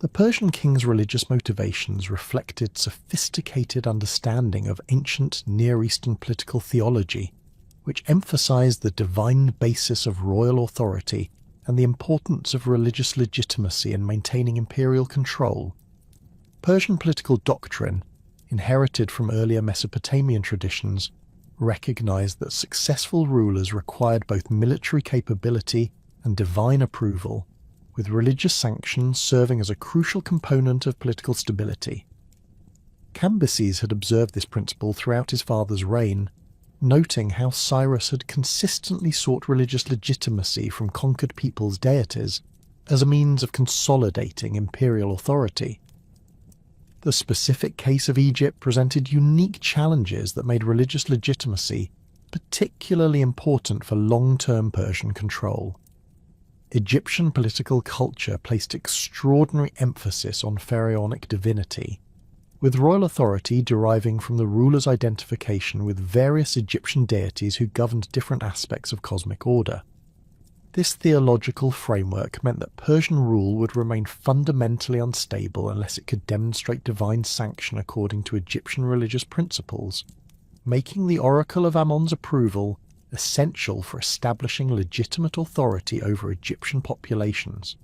The Persian king's religious motivations reflected sophisticated understanding of ancient Near Eastern political theology, which emphasized the divine basis of royal authority and the importance of religious legitimacy in maintaining imperial control. Persian political doctrine, inherited from earlier Mesopotamian traditions, recognized that successful rulers required both military capability and divine approval, with religious sanction serving as a crucial component of political stability. Cambyses had observed this principle throughout his father's reign, noting how Cyrus had consistently sought religious legitimacy from conquered peoples' deities as a means of consolidating imperial authority. The specific case of Egypt presented unique challenges that made religious legitimacy particularly important for long-term Persian control. Egyptian political culture placed extraordinary emphasis on pharaonic divinity, with royal authority deriving from the ruler's identification with various Egyptian deities who governed different aspects of cosmic order. This theological framework meant that Persian rule would remain fundamentally unstable unless it could demonstrate divine sanction according to Egyptian religious principles, making the Oracle of Ammon's approval essential for establishing legitimate authority over Egyptian populations.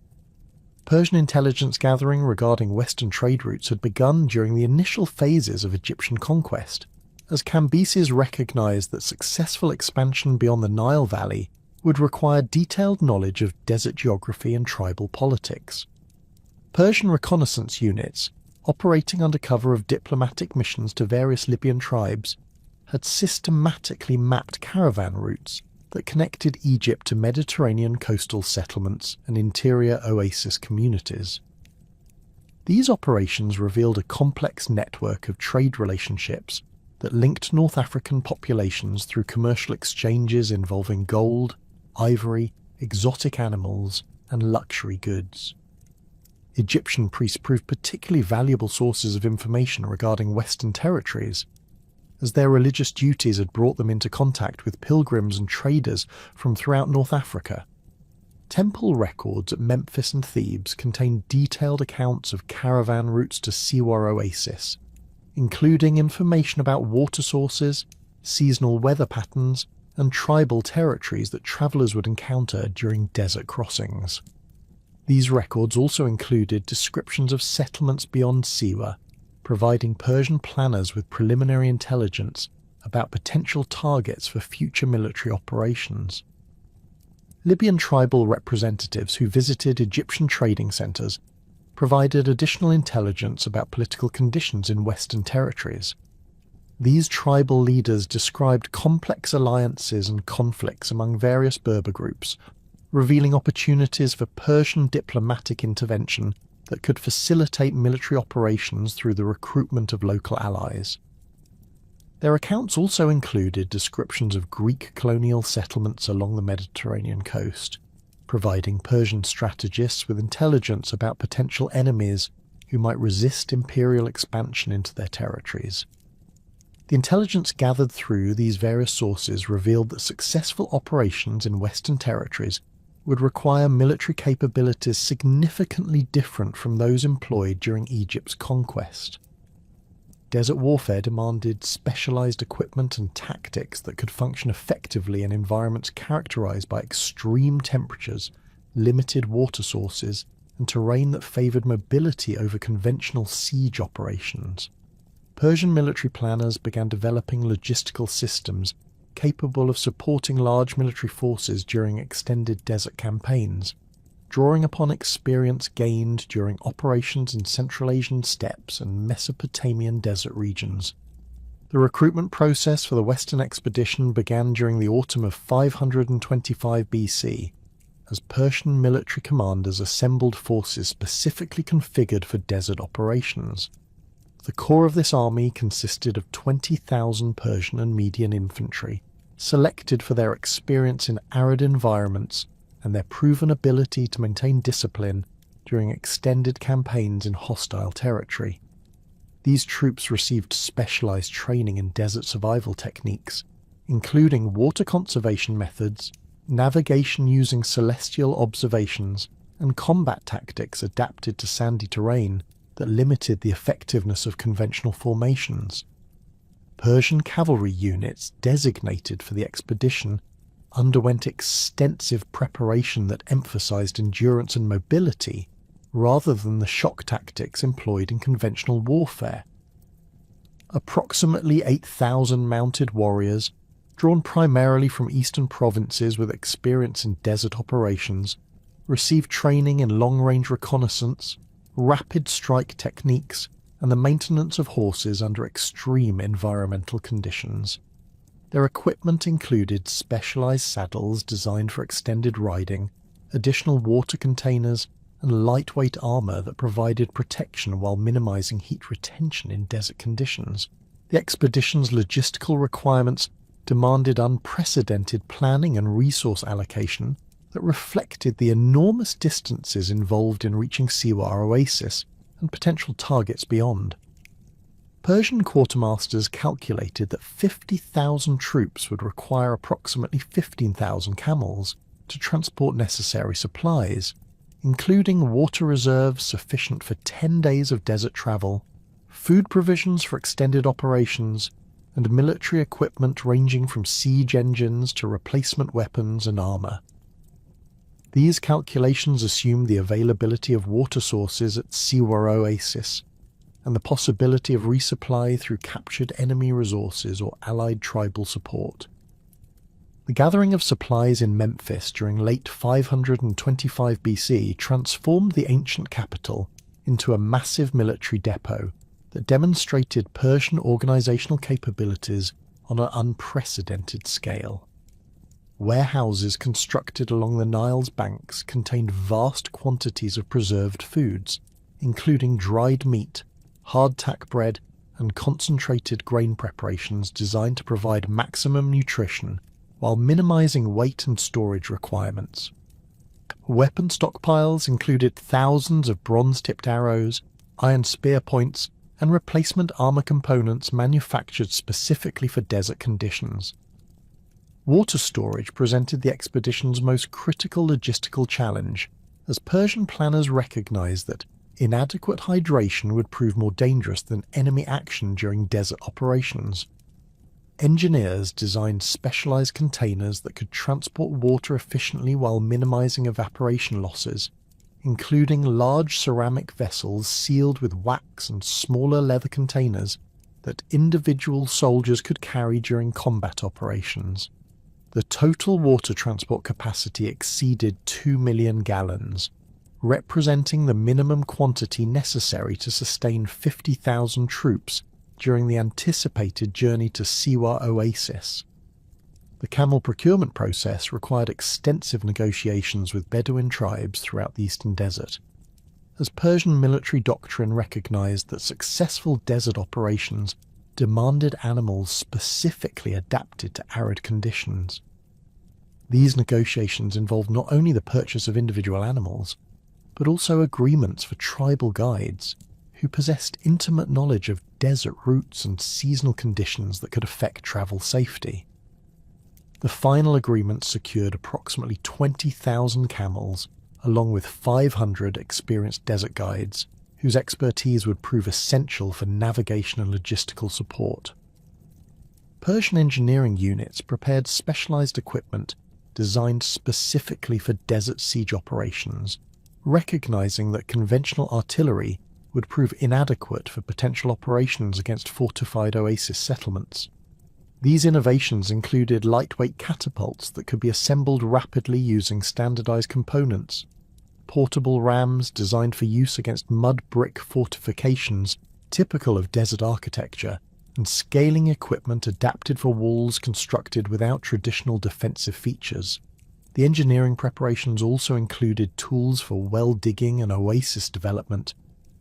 Persian intelligence gathering regarding Western trade routes had begun during the initial phases of Egyptian conquest, as Cambyses recognized that successful expansion beyond the Nile Valley would require detailed knowledge of desert geography and tribal politics. Persian reconnaissance units, operating under cover of diplomatic missions to various Libyan tribes, had systematically mapped caravan routes that connected Egypt to Mediterranean coastal settlements and interior oasis communities. These operations revealed a complex network of trade relationships that linked North African populations through commercial exchanges involving gold, ivory, exotic animals, and luxury goods. Egyptian priests proved particularly valuable sources of information regarding Western territories, as their religious duties had brought them into contact with pilgrims and traders from throughout North Africa. Temple records at Memphis and Thebes contain detailed accounts of caravan routes to Siwa Oasis, including information about water sources, seasonal weather patterns, and tribal territories that travellers would encounter during desert crossings. These records also included descriptions of settlements beyond Siwa, providing Persian planners with preliminary intelligence about potential targets for future military operations. Libyan tribal representatives who visited Egyptian trading centres provided additional intelligence about political conditions in Western territories. These tribal leaders described complex alliances and conflicts among various Berber groups, revealing opportunities for Persian diplomatic intervention that could facilitate military operations through the recruitment of local allies. Their accounts also included descriptions of Greek colonial settlements along the Mediterranean coast, providing Persian strategists with intelligence about potential enemies who might resist imperial expansion into their territories. The intelligence gathered through these various sources revealed that successful operations in Western territories would require military capabilities significantly different from those employed during Egypt's conquest. Desert warfare demanded specialized equipment and tactics that could function effectively in environments characterized by extreme temperatures, limited water sources, and terrain that favored mobility over conventional siege operations. Persian military planners began developing logistical systems capable of supporting large military forces during extended desert campaigns, drawing upon experience gained during operations in Central Asian steppes and Mesopotamian desert regions. The recruitment process for the Western expedition began during the autumn of 525 BC, as Persian military commanders assembled forces specifically configured for desert operations. The core of this army consisted of 20,000 Persian and Median infantry, selected for their experience in arid environments and their proven ability to maintain discipline during extended campaigns in hostile territory. These troops received specialized training in desert survival techniques, including water conservation methods, navigation using celestial observations, and combat tactics adapted to sandy terrain that limited the effectiveness of conventional formations. Persian cavalry units designated for the expedition underwent extensive preparation that emphasized endurance and mobility rather than the shock tactics employed in conventional warfare. Approximately 8,000 mounted warriors, drawn primarily from eastern provinces with experience in desert operations, received training in long-range reconnaissance, rapid strike techniques, and the maintenance of horses under extreme environmental conditions. Their equipment included specialized saddles designed for extended riding, additional water containers, and lightweight armor that provided protection while minimizing heat retention in desert conditions. The expedition's logistical requirements demanded unprecedented planning and resource allocation that reflected the enormous distances involved in reaching Siwa Oasis and potential targets beyond. Persian quartermasters calculated that 50,000 troops would require approximately 15,000 camels, to transport necessary supplies, including water reserves sufficient for 10 days of desert travel, food provisions for extended operations, and military equipment ranging from siege engines to replacement weapons and armour. These calculations assumed the availability of water sources at Siwa Oasis, and the possibility of resupply through captured enemy resources or allied tribal support. The gathering of supplies in Memphis during late 525 BC transformed the ancient capital into a massive military depot that demonstrated Persian organizational capabilities on an unprecedented scale. Warehouses constructed along the Nile's banks contained vast quantities of preserved foods, including dried meat, hardtack bread, and concentrated grain preparations designed to provide maximum nutrition while minimizing weight and storage requirements. Weapon stockpiles included thousands of bronze-tipped arrows, iron spear points, and replacement armor components manufactured specifically for desert conditions. Water storage presented the expedition's most critical logistical challenge, as Persian planners recognized that inadequate hydration would prove more dangerous than enemy action during desert operations. Engineers designed specialized containers that could transport water efficiently while minimizing evaporation losses, including large ceramic vessels sealed with wax and smaller leather containers that individual soldiers could carry during combat operations. The total water transport capacity exceeded 2 million gallons, representing the minimum quantity necessary to sustain 50,000 troops during the anticipated journey to Siwa Oasis. The camel procurement process required extensive negotiations with Bedouin tribes throughout the eastern desert, as Persian military doctrine recognized that successful desert operations demanded animals specifically adapted to arid conditions. These negotiations involved not only the purchase of individual animals, but also agreements for tribal guides who possessed intimate knowledge of desert routes and seasonal conditions that could affect travel safety. The final agreement secured approximately 20,000 camels, along with 500 experienced desert guides, whose expertise would prove essential for navigation and logistical support. Persian engineering units prepared specialized equipment designed specifically for desert siege operations, recognizing that conventional artillery would prove inadequate for potential operations against fortified oasis settlements. These innovations included lightweight catapults that could be assembled rapidly using standardized components, portable rams designed for use against mud brick fortifications typical of desert architecture, and scaling equipment adapted for walls constructed without traditional defensive features. The engineering preparations also included tools for well digging and oasis development,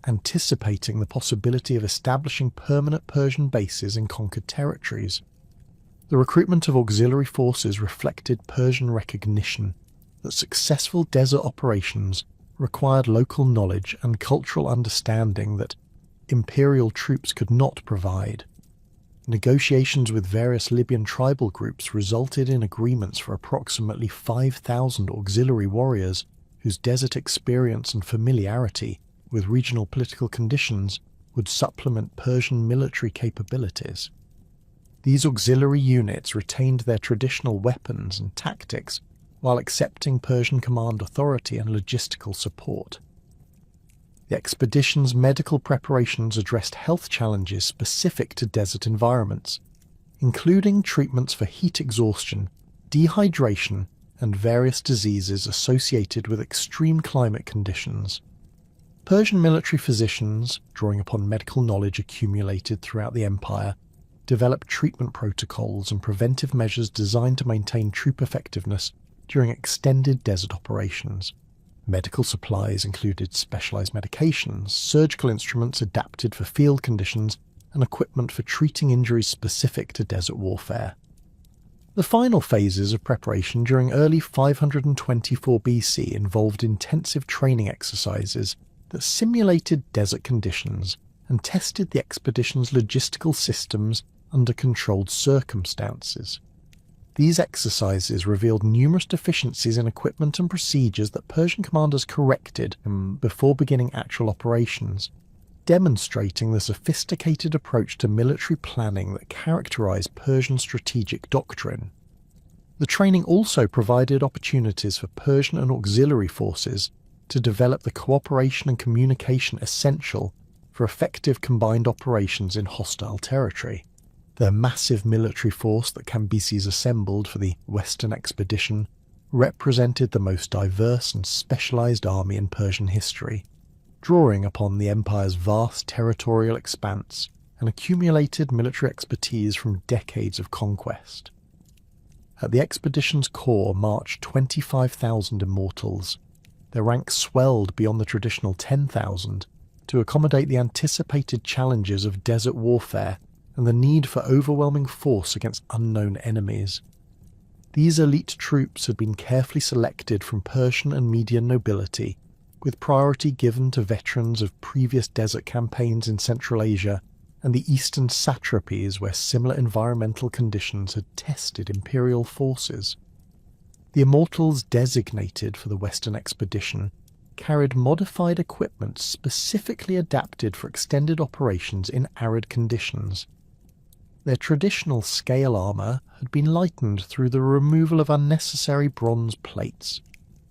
anticipating the possibility of establishing permanent Persian bases in conquered territories. The recruitment of auxiliary forces reflected Persian recognition that successful desert operations required local knowledge and cultural understanding that imperial troops could not provide. Negotiations with various Libyan tribal groups resulted in agreements for approximately 5,000 auxiliary warriors whose desert experience and familiarity with regional political conditions would supplement Persian military capabilities. These auxiliary units retained their traditional weapons and tactics while accepting Persian command authority and logistical support. The expedition's medical preparations addressed health challenges specific to desert environments, including treatments for heat exhaustion, dehydration, and various diseases associated with extreme climate conditions. Persian military physicians, drawing upon medical knowledge accumulated throughout the empire, developed treatment protocols and preventive measures designed to maintain troop effectiveness during extended desert operations. Medical supplies included specialized medications, surgical instruments adapted for field conditions, and equipment for treating injuries specific to desert warfare. The final phases of preparation during early 524 BC involved intensive training exercises that simulated desert conditions and tested the expedition's logistical systems under controlled circumstances. These exercises revealed numerous deficiencies in equipment and procedures that Persian commanders corrected before beginning actual operations, demonstrating the sophisticated approach to military planning that characterized Persian strategic doctrine. The training also provided opportunities for Persian and auxiliary forces to develop the cooperation and communication essential for effective combined operations in hostile territory. The massive military force that Cambyses assembled for the Western expedition represented the most diverse and specialized army in Persian history, drawing upon the empire's vast territorial expanse and accumulated military expertise from decades of conquest. At the expedition's core marched 25,000 immortals. Their ranks swelled beyond the traditional 10,000 to accommodate the anticipated challenges of desert warfare and the need for overwhelming force against unknown enemies. These elite troops had been carefully selected from Persian and Median nobility, with priority given to veterans of previous desert campaigns in Central Asia and the eastern satrapies where similar environmental conditions had tested imperial forces. The immortals designated for the Western expedition carried modified equipment specifically adapted for extended operations in arid conditions. Their traditional scale armour had been lightened through the removal of unnecessary bronze plates,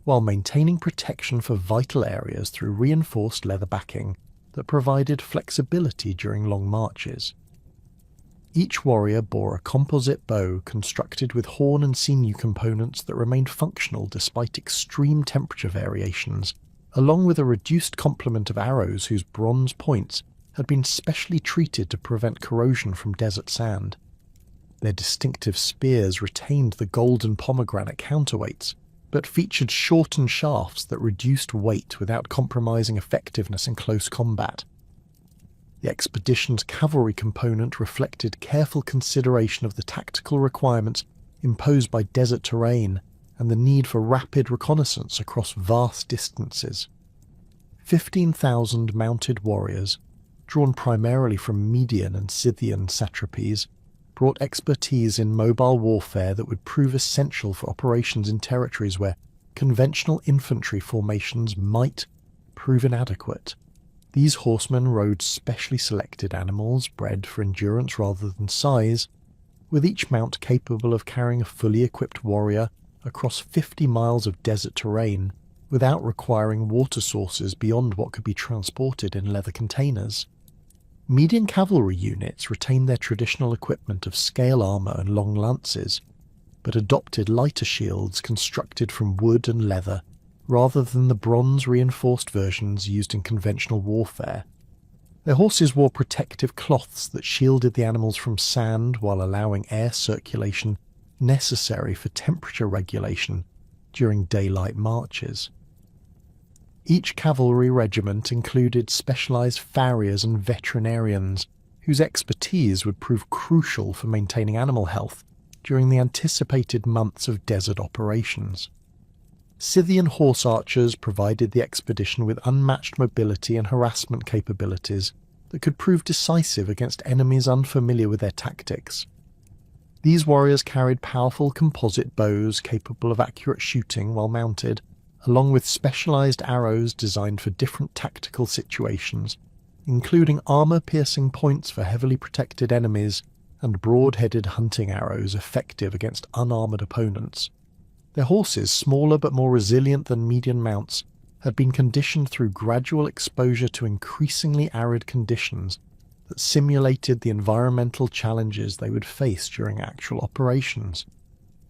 while maintaining protection for vital areas through reinforced leather backing that provided flexibility during long marches. Each warrior bore a composite bow constructed with horn and sinew components that remained functional despite extreme temperature variations, along with a reduced complement of arrows whose bronze points had been specially treated to prevent corrosion from desert sand. Their distinctive spears retained the golden pomegranate counterweights, but featured shortened shafts that reduced weight without compromising effectiveness in close combat. The expedition's cavalry component reflected careful consideration of the tactical requirements imposed by desert terrain and the need for rapid reconnaissance across vast distances. 15,000 mounted warriors, drawn primarily from Median and Scythian satrapies, brought expertise in mobile warfare that would prove essential for operations in territories where conventional infantry formations might prove inadequate. These horsemen rode specially selected animals bred for endurance rather than size, with each mount capable of carrying a fully equipped warrior across 50 miles of desert terrain without requiring water sources beyond what could be transported in leather containers. Median cavalry units retained their traditional equipment of scale armour and long lances, but adopted lighter shields constructed from wood and leather rather than the bronze-reinforced versions used in conventional warfare. Their horses wore protective cloths that shielded the animals from sand while allowing air circulation necessary for temperature regulation during daylight marches. Each cavalry regiment included specialised farriers and veterinarians whose expertise would prove crucial for maintaining animal health during the anticipated months of desert operations. Scythian horse archers provided the expedition with unmatched mobility and harassment capabilities that could prove decisive against enemies unfamiliar with their tactics. These warriors carried powerful composite bows capable of accurate shooting while mounted, along with specialised arrows designed for different tactical situations, including armour-piercing points for heavily protected enemies and broad-headed hunting arrows effective against unarmoured opponents. Their horses, smaller but more resilient than median mounts, had been conditioned through gradual exposure to increasingly arid conditions that simulated the environmental challenges they would face during actual operations.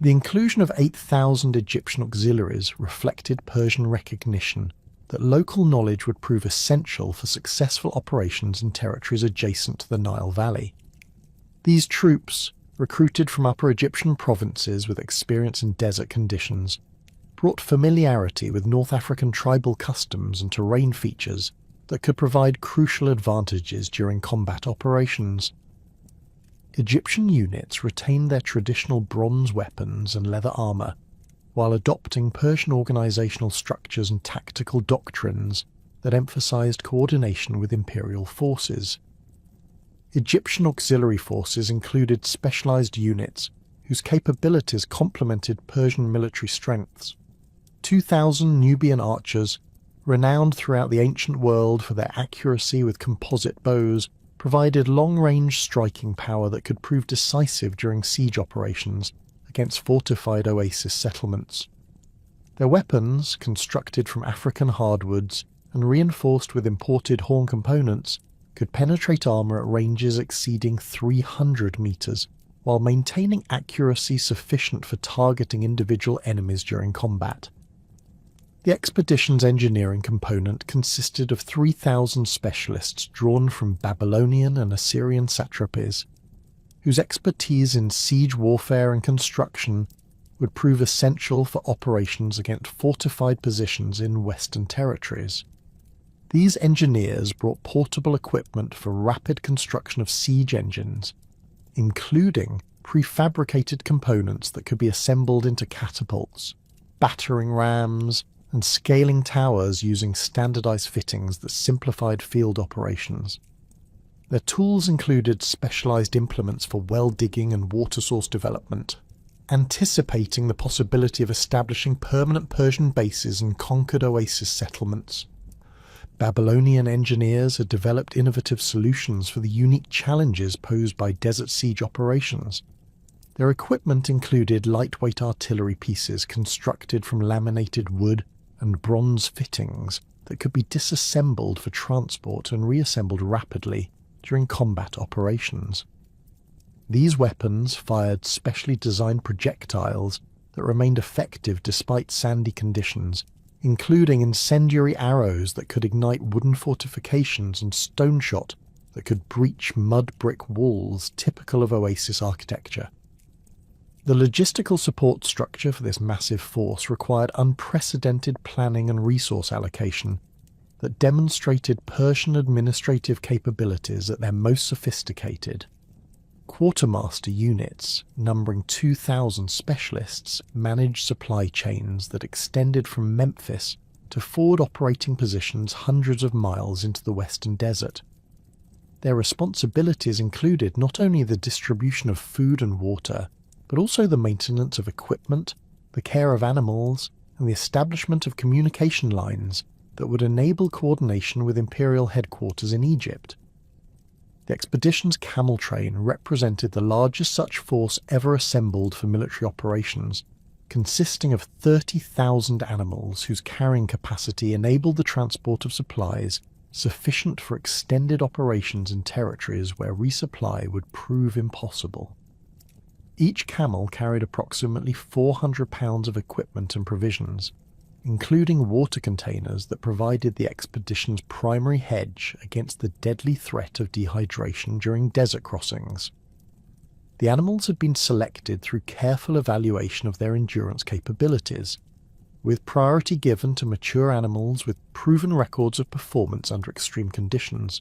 The inclusion of 8,000 Egyptian auxiliaries reflected Persian recognition that local knowledge would prove essential for successful operations in territories adjacent to the Nile Valley. These troops, recruited from upper Egyptian provinces with experience in desert conditions, brought familiarity with North African tribal customs and terrain features that could provide crucial advantages during combat operations. Egyptian units retained their traditional bronze weapons and leather armour, while adopting Persian organisational structures and tactical doctrines that emphasised coordination with imperial forces. Egyptian auxiliary forces included specialised units whose capabilities complemented Persian military strengths. 2,000 Nubian archers, renowned throughout the ancient world for their accuracy with composite bows, provided long-range striking power that could prove decisive during siege operations against fortified oasis settlements. Their weapons, constructed from African hardwoods and reinforced with imported horn components, could penetrate armour at ranges exceeding 300 metres, while maintaining accuracy sufficient for targeting individual enemies during combat. The expedition's engineering component consisted of 3,000 specialists drawn from Babylonian and Assyrian satrapies, whose expertise in siege warfare and construction would prove essential for operations against fortified positions in Western territories. These engineers brought portable equipment for rapid construction of siege engines, including prefabricated components that could be assembled into catapults, battering rams, and scaling towers using standardized fittings that simplified field operations. Their tools included specialized implements for well digging and water source development, anticipating the possibility of establishing permanent Persian bases and conquered oasis settlements. Babylonian engineers had developed innovative solutions for the unique challenges posed by desert siege operations. Their equipment included lightweight artillery pieces constructed from laminated wood and bronze fittings that could be disassembled for transport and reassembled rapidly during combat operations. These weapons fired specially designed projectiles that remained effective despite sandy conditions, including incendiary arrows that could ignite wooden fortifications and stone shot that could breach mud brick walls typical of oasis architecture. The logistical support structure for this massive force required unprecedented planning and resource allocation that demonstrated Persian administrative capabilities at their most sophisticated. Quartermaster units, numbering 2,000 specialists, managed supply chains that extended from Memphis to forward operating positions hundreds of miles into the western desert. Their responsibilities included not only the distribution of food and water, but also the maintenance of equipment, the care of animals, and the establishment of communication lines that would enable coordination with imperial headquarters in Egypt. The expedition's camel train represented the largest such force ever assembled for military operations, consisting of 30,000 animals whose carrying capacity enabled the transport of supplies sufficient for extended operations in territories where resupply would prove impossible. Each camel carried approximately 400 pounds of equipment and provisions, including water containers that provided the expedition's primary hedge against the deadly threat of dehydration during desert crossings. The animals had been selected through careful evaluation of their endurance capabilities, with priority given to mature animals with proven records of performance under extreme conditions.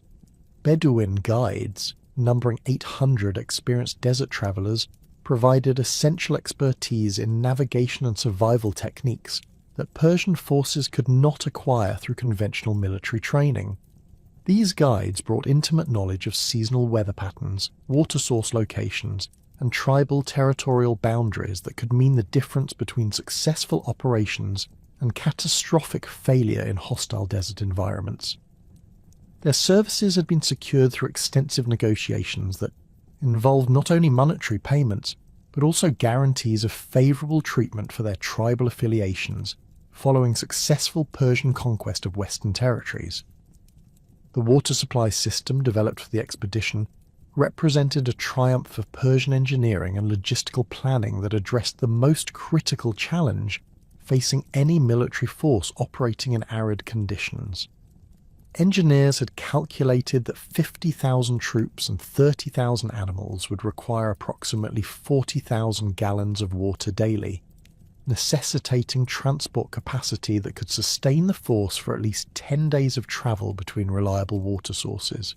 Bedouin guides, numbering 800 experienced desert travelers, provided essential expertise in navigation and survival techniques that Persian forces could not acquire through conventional military training. These guides brought intimate knowledge of seasonal weather patterns, water source locations, and tribal territorial boundaries that could mean the difference between successful operations and catastrophic failure in hostile desert environments. Their services had been secured through extensive negotiations that involved not only monetary payments, but also guarantees of favourable treatment for their tribal affiliations following successful Persian conquest of Western territories. The water supply system developed for the expedition represented a triumph of Persian engineering and logistical planning that addressed the most critical challenge facing any military force operating in arid conditions. Engineers had calculated that 50,000 troops and 30,000 animals would require approximately 40,000 gallons of water daily, necessitating transport capacity that could sustain the force for at least 10 days of travel between reliable water sources.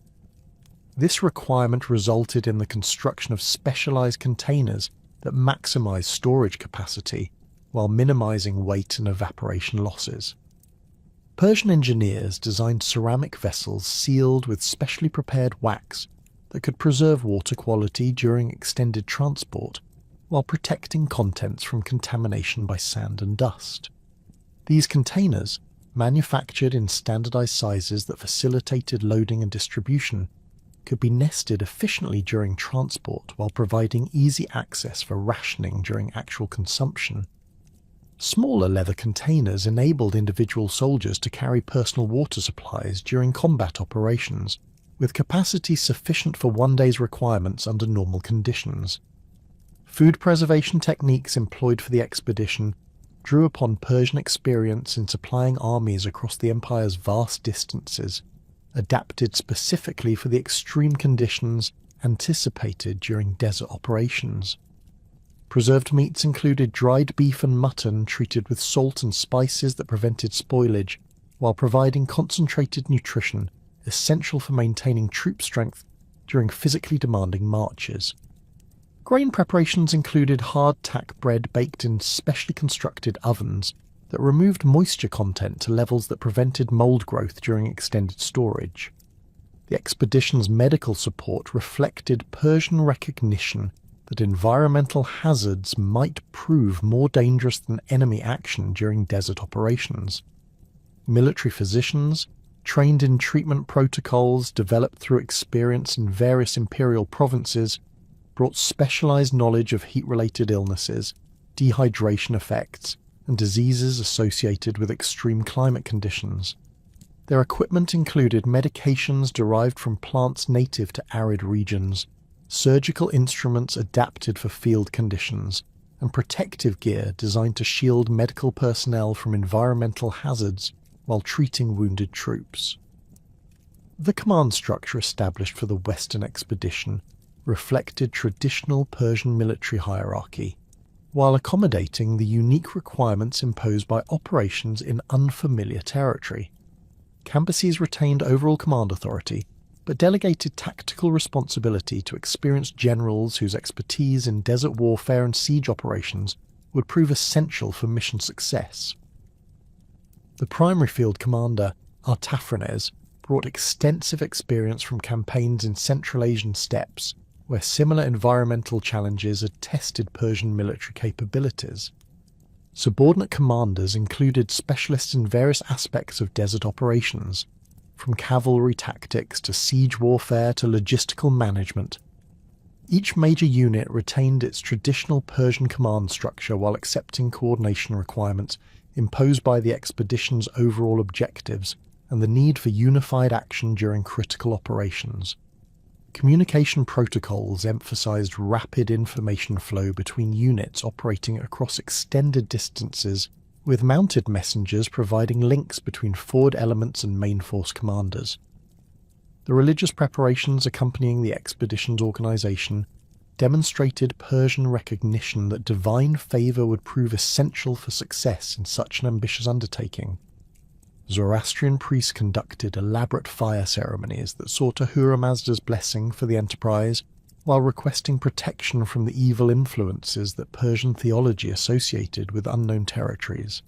This requirement resulted in the construction of specialized containers that maximize storage capacity while minimizing weight and evaporation losses. Persian engineers designed ceramic vessels sealed with specially prepared wax that could preserve water quality during extended transport, while protecting contents from contamination by sand and dust. These containers, manufactured in standardized sizes that facilitated loading and distribution, could be nested efficiently during transport while providing easy access for rationing during actual consumption. Smaller leather containers enabled individual soldiers to carry personal water supplies during combat operations, with capacity sufficient for one day's requirements under normal conditions. Food preservation techniques employed for the expedition drew upon Persian experience in supplying armies across the empire's vast distances, adapted specifically for the extreme conditions anticipated during desert operations. Preserved meats included dried beef and mutton treated with salt and spices that prevented spoilage, while providing concentrated nutrition essential for maintaining troop strength during physically demanding marches. Grain preparations included hard-tack bread baked in specially constructed ovens that removed moisture content to levels that prevented mold growth during extended storage. The expedition's medical support reflected Persian recognition that environmental hazards might prove more dangerous than enemy action during desert operations. Military physicians, trained in treatment protocols developed through experience in various imperial provinces, brought specialized knowledge of heat-related illnesses, dehydration effects, and diseases associated with extreme climate conditions. Their equipment included medications derived from plants native to arid regions, surgical instruments adapted for field conditions, and protective gear designed to shield medical personnel from environmental hazards while treating wounded troops. The command structure established for the Western expedition reflected traditional Persian military hierarchy, while accommodating the unique requirements imposed by operations in unfamiliar territory. Cambyses retained overall command authority, but delegated tactical responsibility to experienced generals whose expertise in desert warfare and siege operations would prove essential for mission success. The primary field commander, Artaphernes, brought extensive experience from campaigns in Central Asian steppes, where similar environmental challenges had tested Persian military capabilities. Subordinate commanders included specialists in various aspects of desert operations, from cavalry tactics to siege warfare to logistical management. Each major unit retained its traditional Persian command structure while accepting coordination requirements imposed by the expedition's overall objectives and the need for unified action during critical operations. Communication protocols emphasized rapid information flow between units operating across extended distances, with mounted messengers providing links between forward elements and main force commanders. The religious preparations accompanying the expedition's organization demonstrated Persian recognition that divine favor would prove essential for success in such an ambitious undertaking. Zoroastrian priests conducted elaborate fire ceremonies that sought Ahura Mazda's blessing for the enterprise, while requesting protection from the evil influences that Persian theology associated with unknown territories.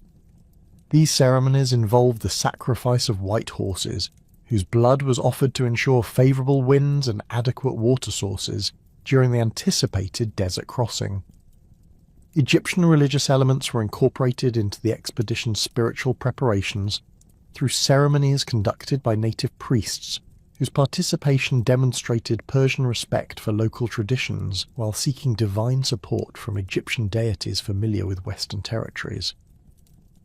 These ceremonies involved the sacrifice of white horses, whose blood was offered to ensure favorable winds and adequate water sources during the anticipated desert crossing. Egyptian religious elements were incorporated into the expedition's spiritual preparations through ceremonies conducted by native priests, whose participation demonstrated Persian respect for local traditions while seeking divine support from Egyptian deities familiar with Western territories.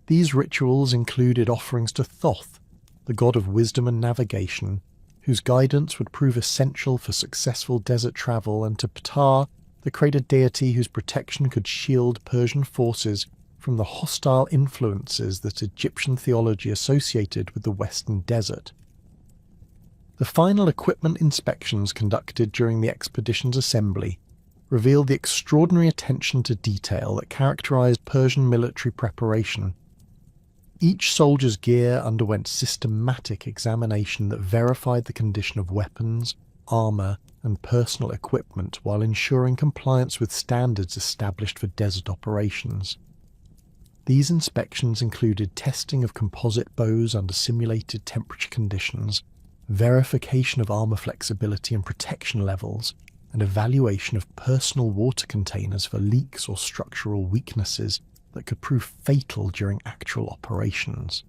These rituals included offerings to Thoth, the god of wisdom and navigation, whose guidance would prove essential for successful desert travel, and to Ptah, the crater deity whose protection could shield Persian forces from the hostile influences that Egyptian theology associated with the Western desert. The final equipment inspections conducted during the expedition's assembly revealed the extraordinary attention to detail that characterized Persian military preparation. Each soldier's gear underwent systematic examination that verified the condition of weapons, armor, and personal equipment while ensuring compliance with standards established for desert operations. These inspections included testing of composite bows under simulated temperature conditions, verification of armor flexibility and protection levels, and evaluation of personal water containers for leaks or structural weaknesses that could prove fatal during actual operations.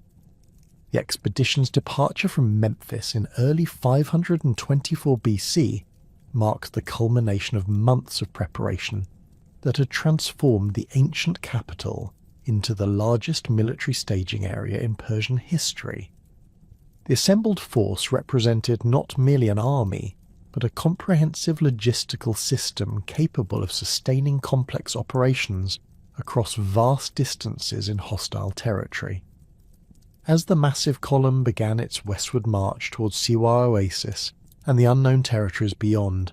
The expedition's departure from Memphis in early 524 BC marked the culmination of months of preparation that had transformed the ancient capital into the largest military staging area in Persian history. The assembled force represented not merely an army, but a comprehensive logistical system capable of sustaining complex operations across vast distances in hostile territory. As the massive column began its westward march towards Siwa Oasis and the unknown territories beyond,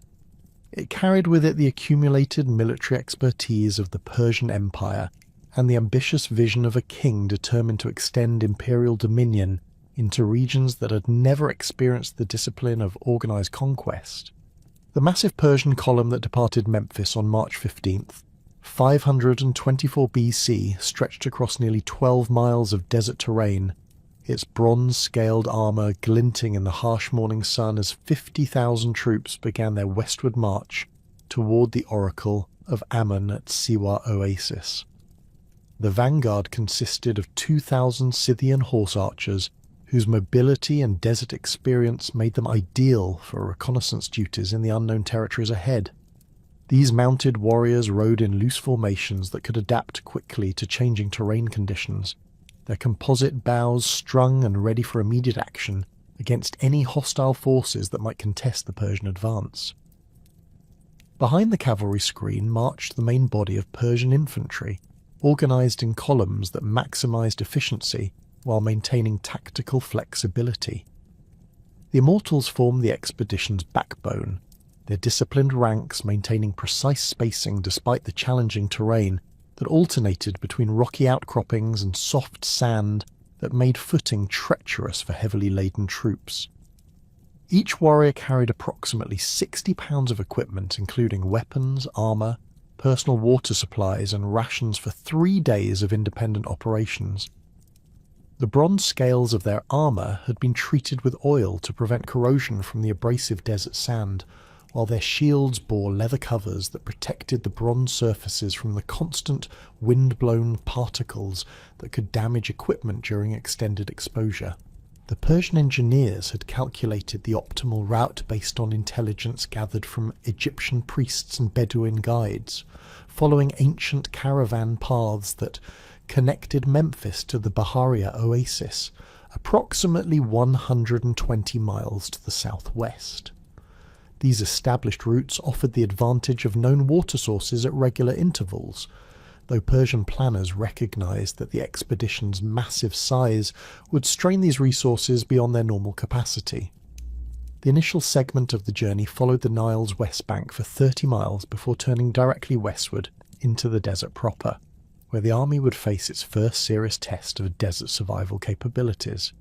it carried with it the accumulated military expertise of the Persian Empire and the ambitious vision of a king determined to extend imperial dominion into regions that had never experienced the discipline of organized conquest. The massive Persian column that departed Memphis on March 15th, 524 BC, stretched across nearly 12 miles of desert terrain, its bronze-scaled armour glinting in the harsh morning sun as 50,000 troops began their westward march toward the oracle of Ammon at Siwa Oasis. The vanguard consisted of 2,000 Scythian horse archers whose mobility and desert experience made them ideal for reconnaissance duties in the unknown territories ahead. These mounted warriors rode in loose formations that could adapt quickly to changing terrain conditions, their composite bows strung and ready for immediate action against any hostile forces that might contest the Persian advance. Behind the cavalry screen marched the main body of Persian infantry, organised in columns that maximised efficiency while maintaining tactical flexibility. The Immortals formed the expedition's backbone, their disciplined ranks maintaining precise spacing despite the challenging terrain that alternated between rocky outcroppings and soft sand that made footing treacherous for heavily laden troops. Each warrior carried approximately 60 pounds of equipment, including weapons, armour, personal water supplies and rations for 3 days of independent operations. The bronze scales of their armour had been treated with oil to prevent corrosion from the abrasive desert sand, while their shields bore leather covers that protected the bronze surfaces from the constant wind-blown particles that could damage equipment during extended exposure. The Persian engineers had calculated the optimal route based on intelligence gathered from Egyptian priests and Bedouin guides, following ancient caravan paths that connected Memphis to the Baharia Oasis, approximately 120 miles to the southwest. These established routes offered the advantage of known water sources at regular intervals, though Persian planners recognized that the expedition's massive size would strain these resources beyond their normal capacity. The initial segment of the journey followed the Nile's west bank for 30 miles before turning directly westward into the desert proper, where the army would face its first serious test of desert survival capabilities.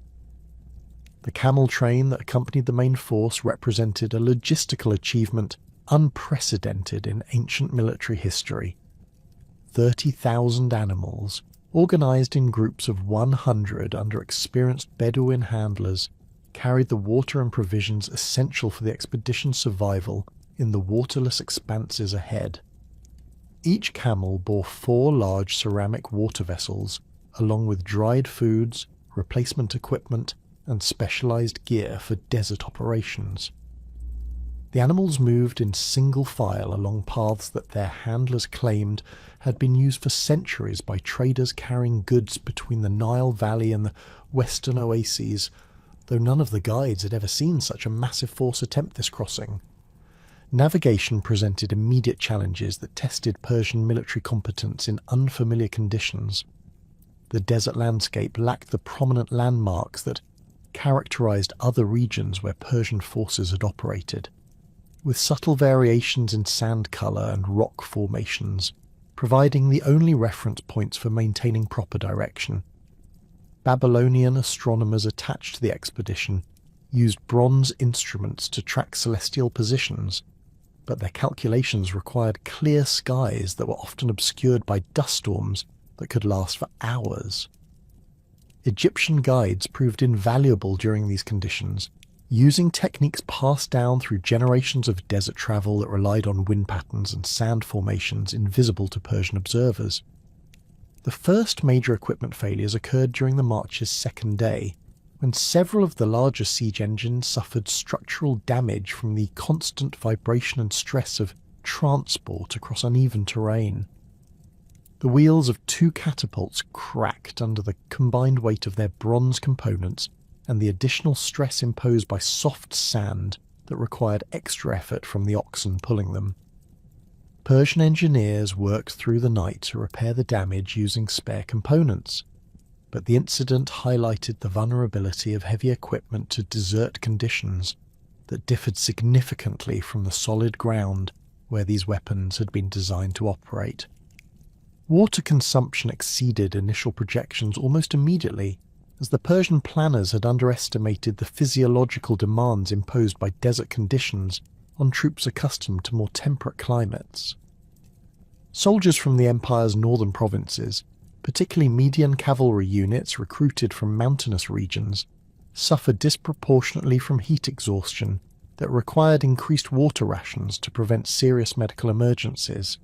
The camel train that accompanied the main force represented a logistical achievement unprecedented in ancient military history. 30,000 animals, organised in groups of 100 under experienced Bedouin handlers, carried the water and provisions essential for the expedition's survival in the waterless expanses ahead. Each camel bore 4 large ceramic water vessels, along with dried foods, replacement equipment, and specialised gear for desert operations. The animals moved in single file along paths that their handlers claimed had been used for centuries by traders carrying goods between the Nile Valley and the western oases, though none of the guides had ever seen such a massive force attempt this crossing. Navigation presented immediate challenges that tested Persian military competence in unfamiliar conditions. The desert landscape lacked the prominent landmarks that characterized other regions where Persian forces had operated, with subtle variations in sand color and rock formations, providing the only reference points for maintaining proper direction. Babylonian astronomers attached to the expedition used bronze instruments to track celestial positions, but their calculations required clear skies that were often obscured by dust storms that could last for hours. Egyptian guides proved invaluable during these conditions, Using techniques passed down through generations of desert travel that relied on wind patterns and sand formations invisible to Persian observers. The first major equipment failures occurred during the march's second day, when several of the larger siege engines suffered structural damage from the constant vibration and stress of transport across uneven terrain. The wheels of 2 catapults cracked under the combined weight of their bronze components and the additional stress imposed by soft sand that required extra effort from the oxen pulling them. Persian engineers worked through the night to repair the damage using spare components, but the incident highlighted the vulnerability of heavy equipment to desert conditions that differed significantly from the solid ground where these weapons had been designed to operate. Water consumption exceeded initial projections almost immediately, as the Persian planners had underestimated the physiological demands imposed by desert conditions on troops accustomed to more temperate climates. Soldiers from the empire's northern provinces, particularly Median cavalry units recruited from mountainous regions, suffered disproportionately from heat exhaustion that required increased water rations to prevent serious medical emergencies.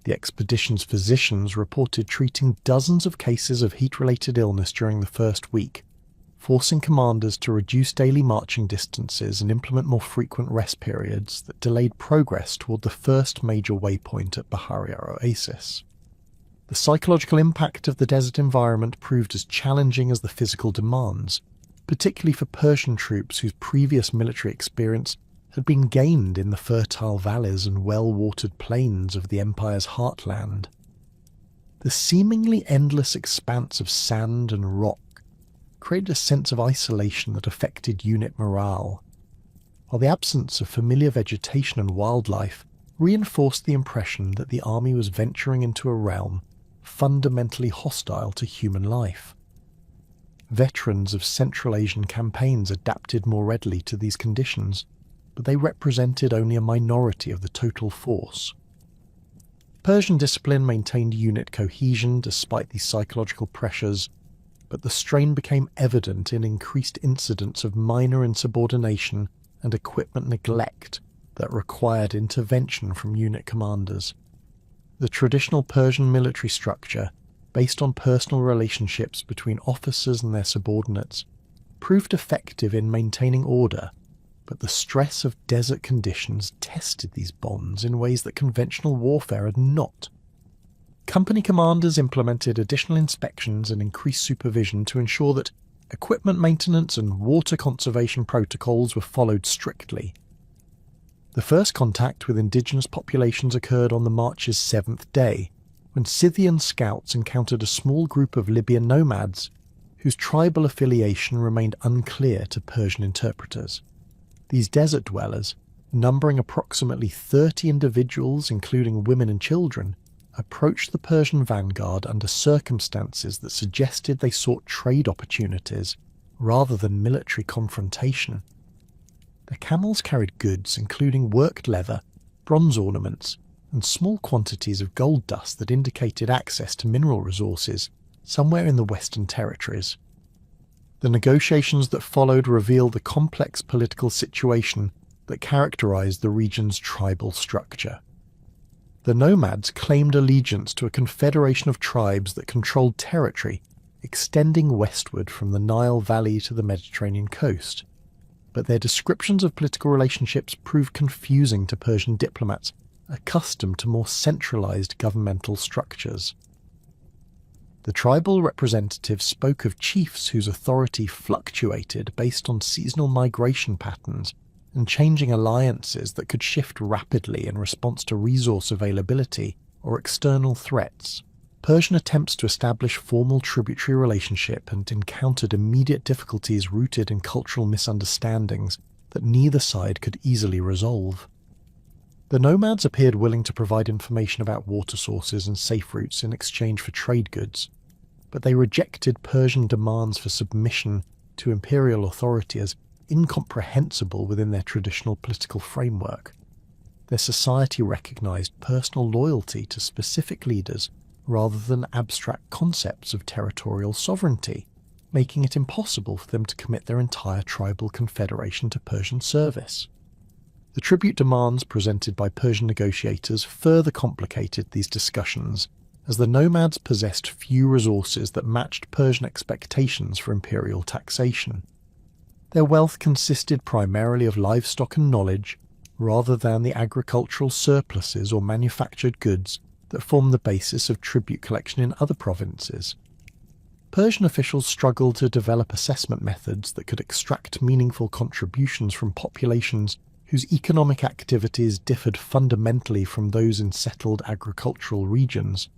The expedition's physicians reported treating dozens of cases of heat-related illness during the first week, forcing commanders to reduce daily marching distances and implement more frequent rest periods that delayed progress toward the first major waypoint at Baharia Oasis. The psychological impact of the desert environment proved as challenging as the physical demands, particularly for Persian troops whose previous military experience had been gained in the fertile valleys and well-watered plains of the empire's heartland. The seemingly endless expanse of sand and rock created a sense of isolation that affected unit morale, while the absence of familiar vegetation and wildlife reinforced the impression that the army was venturing into a realm fundamentally hostile to human life. Veterans of Central Asian campaigns adapted more readily to these conditions, but they represented only a minority of the total force. Persian discipline maintained unit cohesion despite these psychological pressures, but the strain became evident in increased incidents of minor insubordination and equipment neglect that required intervention from unit commanders. The traditional Persian military structure, based on personal relationships between officers and their subordinates, proved effective in maintaining order, but the stress of desert conditions tested these bonds in ways that conventional warfare had not. Company commanders implemented additional inspections and increased supervision to ensure that equipment maintenance and water conservation protocols were followed strictly. The first contact with indigenous populations occurred on the march's 7th day, when Scythian scouts encountered a small group of Libyan nomads whose tribal affiliation remained unclear to Persian interpreters. These desert dwellers, numbering approximately 30 individuals including women and children, approached the Persian vanguard under circumstances that suggested they sought trade opportunities rather than military confrontation. Their camels carried goods including worked leather, bronze ornaments, and small quantities of gold dust that indicated access to mineral resources somewhere in the Western Territories. The negotiations that followed revealed the complex political situation that characterized the region's tribal structure. The nomads claimed allegiance to a confederation of tribes that controlled territory extending westward from the Nile Valley to the Mediterranean coast, but their descriptions of political relationships proved confusing to Persian diplomats accustomed to more centralized governmental structures. The tribal representatives spoke of chiefs whose authority fluctuated based on seasonal migration patterns and changing alliances that could shift rapidly in response to resource availability or external threats. Persian attempts to establish formal tributary relationship and encountered immediate difficulties rooted in cultural misunderstandings that neither side could easily resolve. The nomads appeared willing to provide information about water sources and safe routes in exchange for trade goods, but they rejected Persian demands for submission to imperial authority as incomprehensible within their traditional political framework. Their society recognized personal loyalty to specific leaders rather than abstract concepts of territorial sovereignty, making it impossible for them to commit their entire tribal confederation to Persian service. The tribute demands presented by Persian negotiators further complicated these discussions, as the nomads possessed few resources that matched Persian expectations for imperial taxation. Their wealth consisted primarily of livestock and knowledge, rather than the agricultural surpluses or manufactured goods that formed the basis of tribute collection in other provinces. Persian officials struggled to develop assessment methods that could extract meaningful contributions from populations whose economic activities differed fundamentally from those in settled agricultural regions.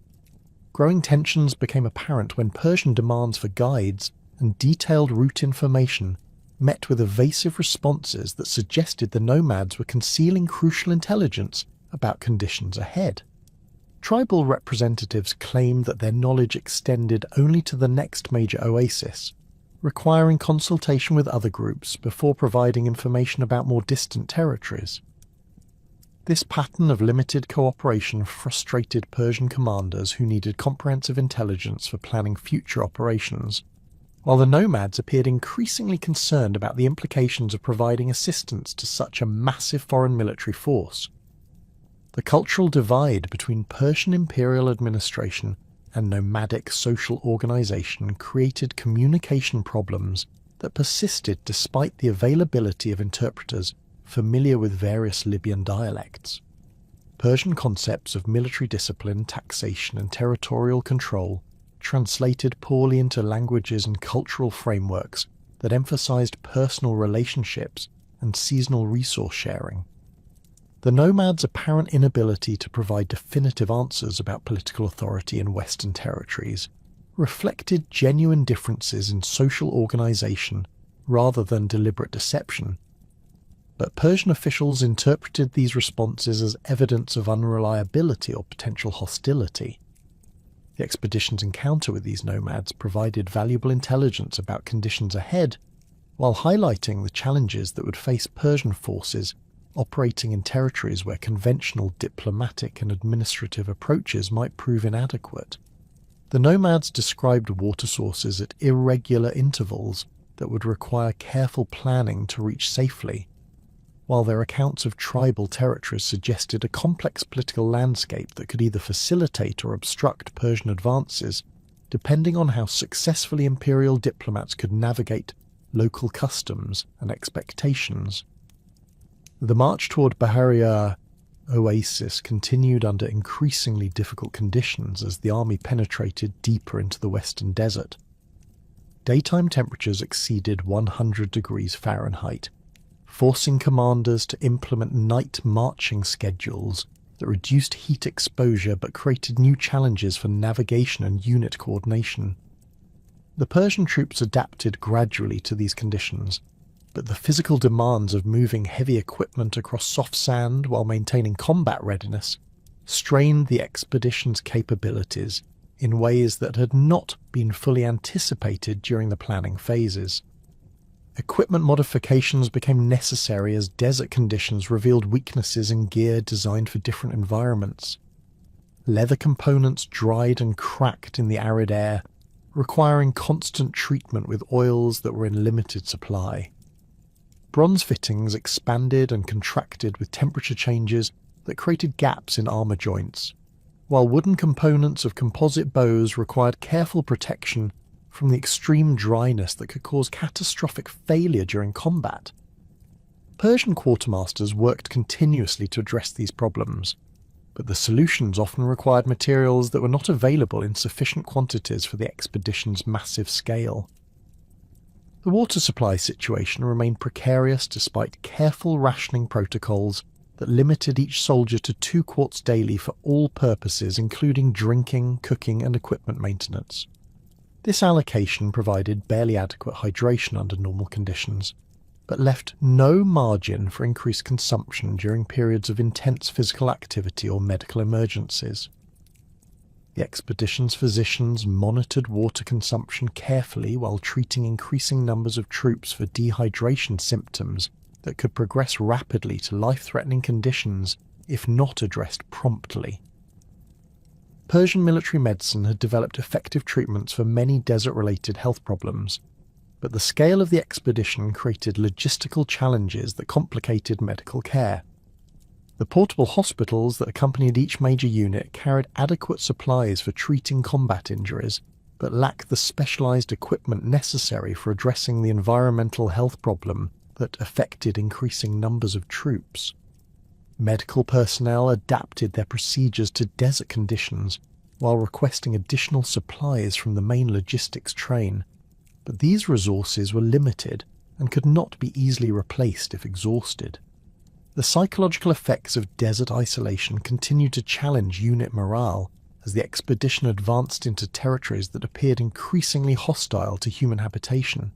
Growing tensions became apparent when Persian demands for guides and detailed route information met with evasive responses that suggested the nomads were concealing crucial intelligence about conditions ahead. Tribal representatives claimed that their knowledge extended only to the next major oasis, requiring consultation with other groups before providing information about more distant territories. This pattern of limited cooperation frustrated Persian commanders who needed comprehensive intelligence for planning future operations, while the nomads appeared increasingly concerned about the implications of providing assistance to such a massive foreign military force. The cultural divide between Persian imperial administration and nomadic social organization created communication problems that persisted despite the availability of interpreters familiar with various Libyan dialects. Persian concepts of military discipline, taxation, and territorial control translated poorly into languages and cultural frameworks that emphasized personal relationships and seasonal resource sharing. The nomads' apparent inability to provide definitive answers about political authority in Western territories reflected genuine differences in social organization rather than deliberate deception. But Persian officials interpreted these responses as evidence of unreliability or potential hostility. The expedition's encounter with these nomads provided valuable intelligence about conditions ahead, while highlighting the challenges that would face Persian forces operating in territories where conventional diplomatic and administrative approaches might prove inadequate. The nomads described water sources at irregular intervals that would require careful planning to reach safely, while their accounts of tribal territories suggested a complex political landscape that could either facilitate or obstruct Persian advances, depending on how successfully imperial diplomats could navigate local customs and expectations. The march toward Bahariya oasis continued under increasingly difficult conditions as the army penetrated deeper into the western desert. Daytime temperatures exceeded 100 degrees Fahrenheit, forcing commanders to implement night marching schedules that reduced heat exposure but created new challenges for navigation and unit coordination. The Persian troops adapted gradually to these conditions, but the physical demands of moving heavy equipment across soft sand while maintaining combat readiness strained the expedition's capabilities in ways that had not been fully anticipated during the planning phases. Equipment modifications became necessary as desert conditions revealed weaknesses in gear designed for different environments. Leather components dried and cracked in the arid air, requiring constant treatment with oils that were in limited supply. Bronze fittings expanded and contracted with temperature changes that created gaps in armor joints, while wooden components of composite bows required careful protection from the extreme dryness that could cause catastrophic failure during combat. Persian quartermasters worked continuously to address these problems, but the solutions often required materials that were not available in sufficient quantities for the expedition's massive scale. The water supply situation remained precarious despite careful rationing protocols that limited each soldier to 2 quarts daily for all purposes, including drinking, cooking, and equipment maintenance. This allocation provided barely adequate hydration under normal conditions, but left no margin for increased consumption during periods of intense physical activity or medical emergencies. The expedition's physicians monitored water consumption carefully while treating increasing numbers of troops for dehydration symptoms that could progress rapidly to life-threatening conditions if not addressed promptly. Persian military medicine had developed effective treatments for many desert-related health problems, but the scale of the expedition created logistical challenges that complicated medical care. The portable hospitals that accompanied each major unit carried adequate supplies for treating combat injuries, but lacked the specialized equipment necessary for addressing the environmental health problem that affected increasing numbers of troops. Medical personnel adapted their procedures to desert conditions while requesting additional supplies from the main logistics train, but these resources were limited and could not be easily replaced if exhausted. The psychological effects of desert isolation continued to challenge unit morale as the expedition advanced into territories that appeared increasingly hostile to human habitation.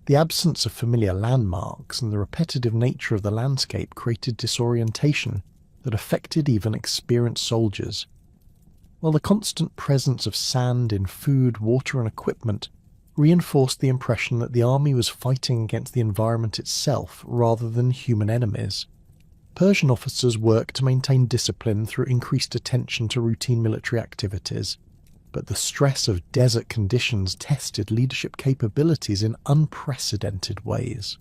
The absence of familiar landmarks and the repetitive nature of the landscape created disorientation that affected even experienced soldiers, while the constant presence of sand in food, water and equipment reinforced the impression that the army was fighting against the environment itself rather than human enemies. Persian officers worked to maintain discipline through increased attention to routine military activities, but the stress of desert conditions tested leadership capabilities in unprecedented ways.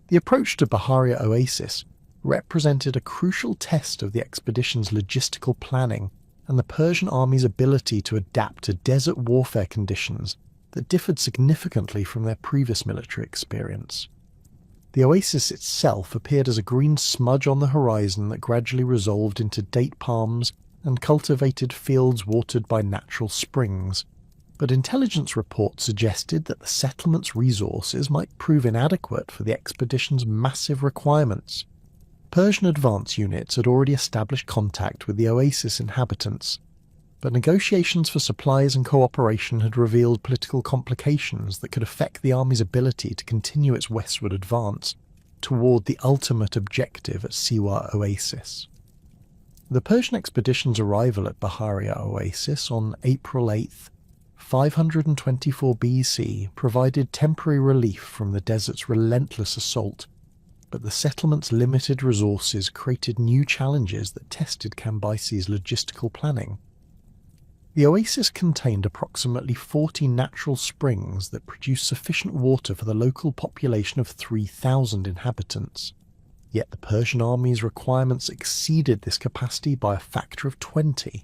The approach to Baharia Oasis represented a crucial test of the expedition's logistical planning and the Persian army's ability to adapt to desert warfare conditions that differed significantly from their previous military experience. The oasis itself appeared as a green smudge on the horizon that gradually resolved into date palms and cultivated fields watered by natural springs, but intelligence reports suggested that the settlement's resources might prove inadequate for the expedition's massive requirements. Persian advance units had already established contact with the oasis inhabitants, but negotiations for supplies and cooperation had revealed political complications that could affect the army's ability to continue its westward advance toward the ultimate objective at Siwa Oasis. The Persian expedition's arrival at Baharia Oasis on April 8, 524 BC provided temporary relief from the desert's relentless assault, but the settlement's limited resources created new challenges that tested Cambyses' logistical planning. The oasis contained approximately 40 natural springs that produced sufficient water for the local population of 3,000 inhabitants. Yet the Persian army's requirements exceeded this capacity by a factor of 20.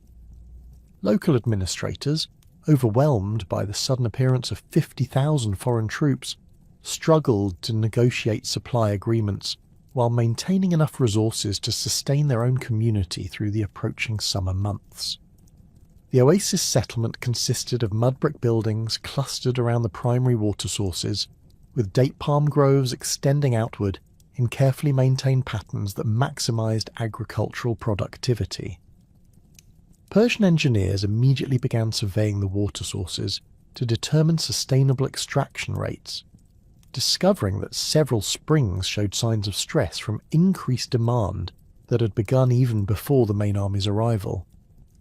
Local administrators, overwhelmed by the sudden appearance of 50,000 foreign troops, struggled to negotiate supply agreements while maintaining enough resources to sustain their own community through the approaching summer months. The oasis settlement consisted of mud brick buildings clustered around the primary water sources, with date palm groves extending outward in carefully maintained patterns that maximised agricultural productivity. Persian engineers immediately began surveying the water sources to determine sustainable extraction rates, discovering that several springs showed signs of stress from increased demand that had begun even before the main army's arrival.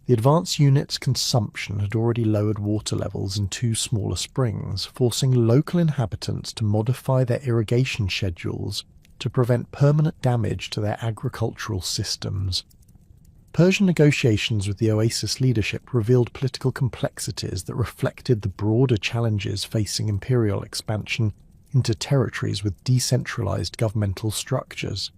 The advance unit's consumption had already lowered water levels in 2 smaller springs, forcing local inhabitants to modify their irrigation schedules to prevent permanent damage to their agricultural systems. Persian negotiations with the oasis leadership revealed political complexities that reflected the broader challenges facing imperial expansion into territories with decentralized governmental structures.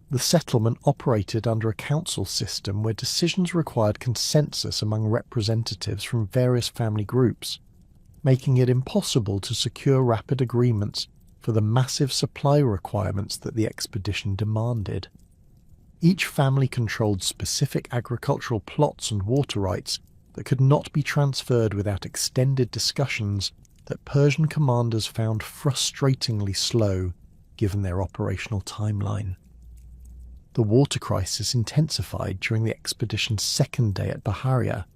The settlement operated under a council system where decisions required consensus among representatives from various family groups, making it impossible to secure rapid agreements for the massive supply requirements that the expedition demanded. Each family controlled specific agricultural plots and water rights that could not be transferred without extended discussions that Persian commanders found frustratingly slow given their operational timeline. The water crisis intensified during the expedition's second day at Baharia,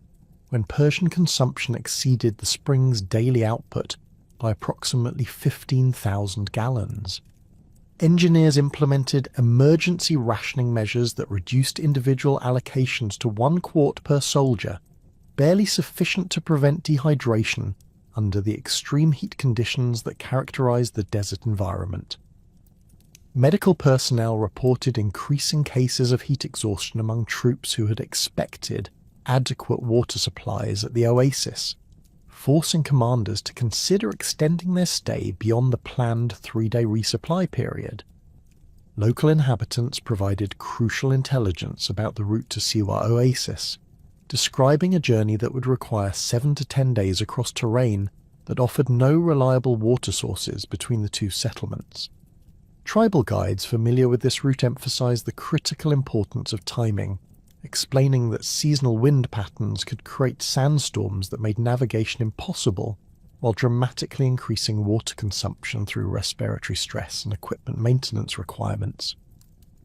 when Persian consumption exceeded the spring's daily output by approximately 15,000 gallons. Engineers implemented emergency rationing measures that reduced individual allocations to 1 quart per soldier, barely sufficient to prevent dehydration under the extreme heat conditions that characterized the desert environment. Medical personnel reported increasing cases of heat exhaustion among troops who had expected adequate water supplies at the oasis, forcing commanders to consider extending their stay beyond the planned 3-day resupply period. Local inhabitants provided crucial intelligence about the route to Siwa Oasis, describing a journey that would require 7 to 10 days across terrain that offered no reliable water sources between the two settlements. Tribal guides familiar with this route emphasized the critical importance of timing, explaining that seasonal wind patterns could create sandstorms that made navigation impossible, while dramatically increasing water consumption through respiratory stress and equipment maintenance requirements.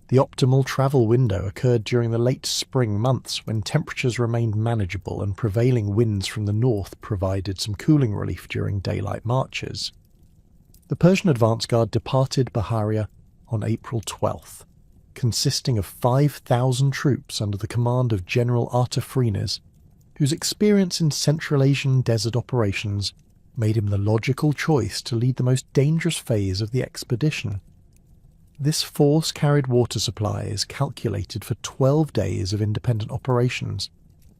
The optimal travel window occurred during the late spring months when temperatures remained manageable and prevailing winds from the north provided some cooling relief during daylight marches. The Persian advance guard departed Baharia on April 12th, consisting of 5,000 troops under the command of General Artafrinas, whose experience in Central Asian desert operations made him the logical choice to lead the most dangerous phase of the expedition. This force carried water supplies calculated for 12 days of independent operations,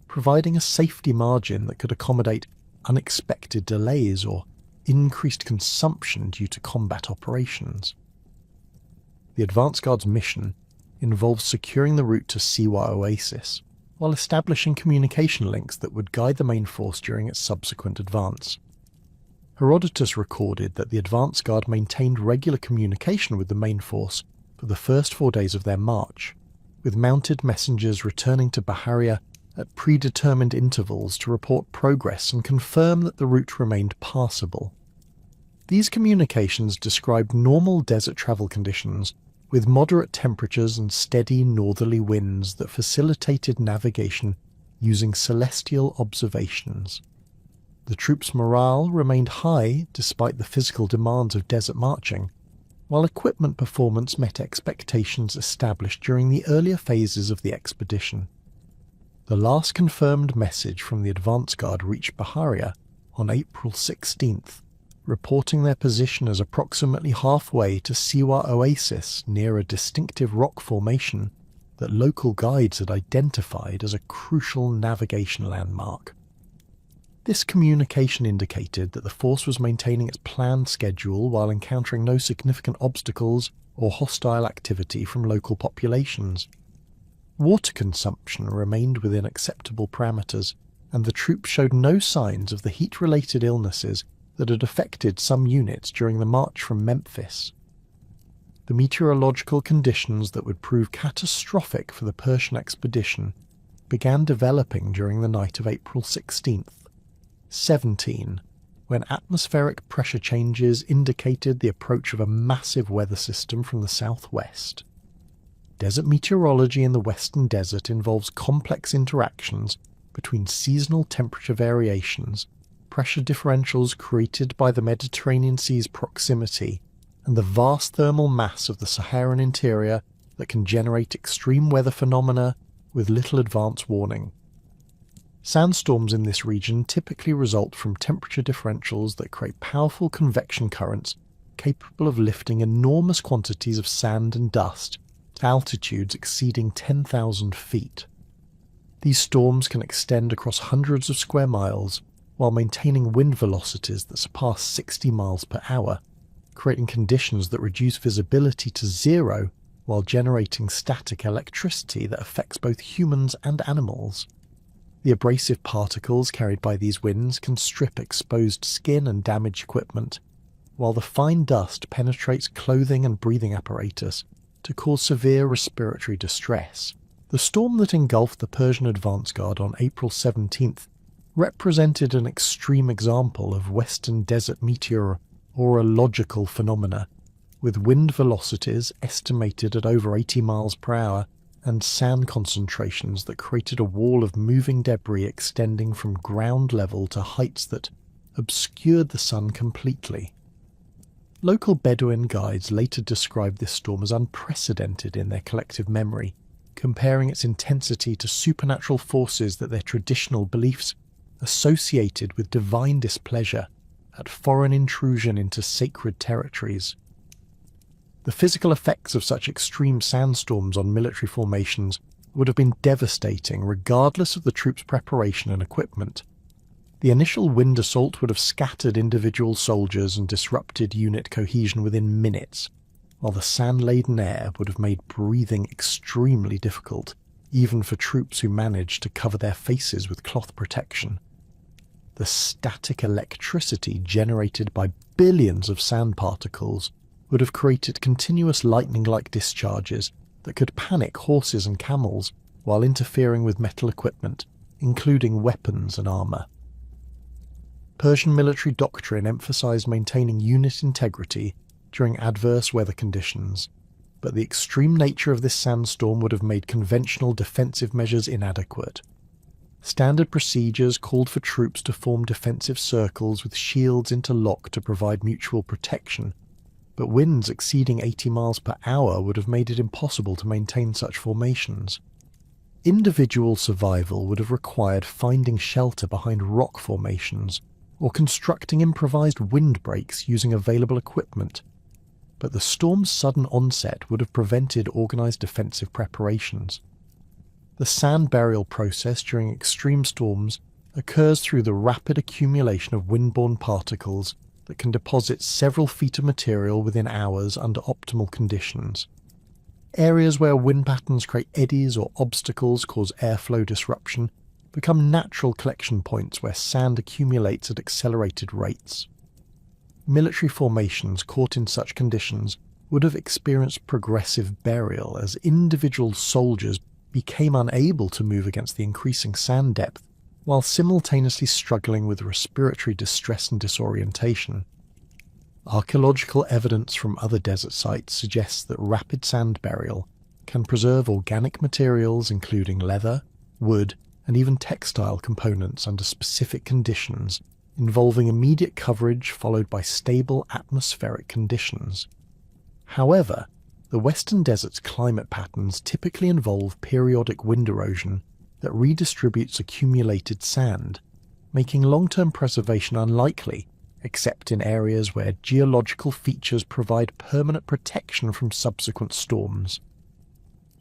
providing a safety margin that could accommodate unexpected delays or increased consumption due to combat operations. The advance guard's mission involved securing the route to Siwa Oasis, while establishing communication links that would guide the main force during its subsequent advance. Herodotus recorded that the advance guard maintained regular communication with the main force for the first 4 days of their march, with mounted messengers returning to Baharia at predetermined intervals to report progress and confirm that the route remained passable. These communications described normal desert travel conditions with moderate temperatures and steady northerly winds that facilitated navigation using celestial observations. The troops' morale remained high despite the physical demands of desert marching, while equipment performance met expectations established during the earlier phases of the expedition. The last confirmed message from the advance guard reached Baharia on April 16th, reporting their position as approximately halfway to Siwa Oasis near a distinctive rock formation that local guides had identified as a crucial navigation landmark. This communication indicated that the force was maintaining its planned schedule while encountering no significant obstacles or hostile activity from local populations. Water consumption remained within acceptable parameters, and the troops showed no signs of the heat-related illnesses that had affected some units during the march from Memphis. The meteorological conditions that would prove catastrophic for the Persian expedition began developing during the night of April 16th. 17, when atmospheric pressure changes indicated the approach of a massive weather system from the southwest. Desert meteorology in the western desert involves complex interactions between seasonal temperature variations, pressure differentials created by the Mediterranean Sea's proximity, and the vast thermal mass of the Saharan interior that can generate extreme weather phenomena with little advance warning. Sandstorms in this region typically result from temperature differentials that create powerful convection currents capable of lifting enormous quantities of sand and dust to altitudes exceeding 10,000 feet. These storms can extend across hundreds of square miles while maintaining wind velocities that surpass 60 miles per hour, creating conditions that reduce visibility to zero while generating static electricity that affects both humans and animals. The abrasive particles carried by these winds can strip exposed skin and damage equipment, while the fine dust penetrates clothing and breathing apparatus to cause severe respiratory distress. The storm that engulfed the Persian advance guard on April 17th represented an extreme example of western desert meteorological phenomena, with wind velocities estimated at over 80 miles per hour and sand concentrations that created a wall of moving debris extending from ground level to heights that obscured the sun completely. Local Bedouin guides later described this storm as unprecedented in their collective memory, comparing its intensity to supernatural forces that their traditional beliefs associated with divine displeasure at foreign intrusion into sacred territories. The physical effects of such extreme sandstorms on military formations would have been devastating regardless of the troops' preparation and equipment. The initial wind assault would have scattered individual soldiers and disrupted unit cohesion within minutes, while the sand-laden air would have made breathing extremely difficult, even for troops who managed to cover their faces with cloth protection. The static electricity generated by billions of sand particles would have created continuous lightning-like discharges that could panic horses and camels while interfering with metal equipment, including weapons and armour. Persian military doctrine emphasised maintaining unit integrity during adverse weather conditions, but the extreme nature of this sandstorm would have made conventional defensive measures inadequate. Standard procedures called for troops to form defensive circles with shields interlocked to provide mutual protection, but winds exceeding 80 miles per hour would have made it impossible to maintain such formations. Individual survival would have required finding shelter behind rock formations or constructing improvised windbreaks using available equipment, but the storm's sudden onset would have prevented organised defensive preparations. The sand burial process during extreme storms occurs through the rapid accumulation of windborne particles that can deposit several feet of material within hours under optimal conditions. Areas where wind patterns create eddies or obstacles cause airflow disruption become natural collection points where sand accumulates at accelerated rates. Military formations caught in such conditions would have experienced progressive burial as individual soldiers became unable to move against the increasing sand depth, while simultaneously struggling with respiratory distress and disorientation. Archaeological evidence from other desert sites suggests that rapid sand burial can preserve organic materials including leather, wood, and even textile components under specific conditions, involving immediate coverage followed by stable atmospheric conditions. However, the western desert's climate patterns typically involve periodic wind erosion that redistributes accumulated sand, making long-term preservation unlikely, except in areas where geological features provide permanent protection from subsequent storms.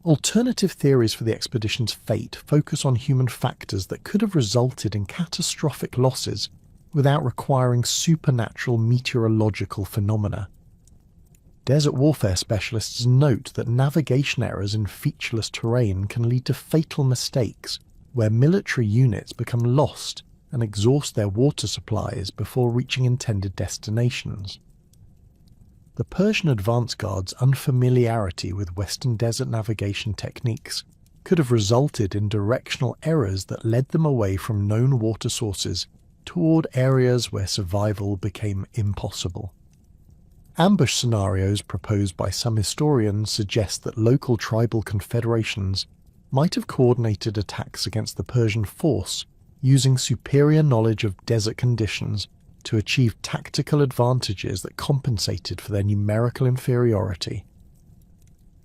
Alternative theories for the expedition's fate focus on human factors that could have resulted in catastrophic losses without requiring supernatural meteorological phenomena. Desert warfare specialists note that navigation errors in featureless terrain can lead to fatal mistakes, where military units become lost and exhaust their water supplies before reaching intended destinations. The Persian advance guard's unfamiliarity with Western desert navigation techniques could have resulted in directional errors that led them away from known water sources toward areas where survival became impossible. Ambush scenarios proposed by some historians suggest that local tribal confederations might have coordinated attacks against the Persian force using superior knowledge of desert conditions to achieve tactical advantages that compensated for their numerical inferiority.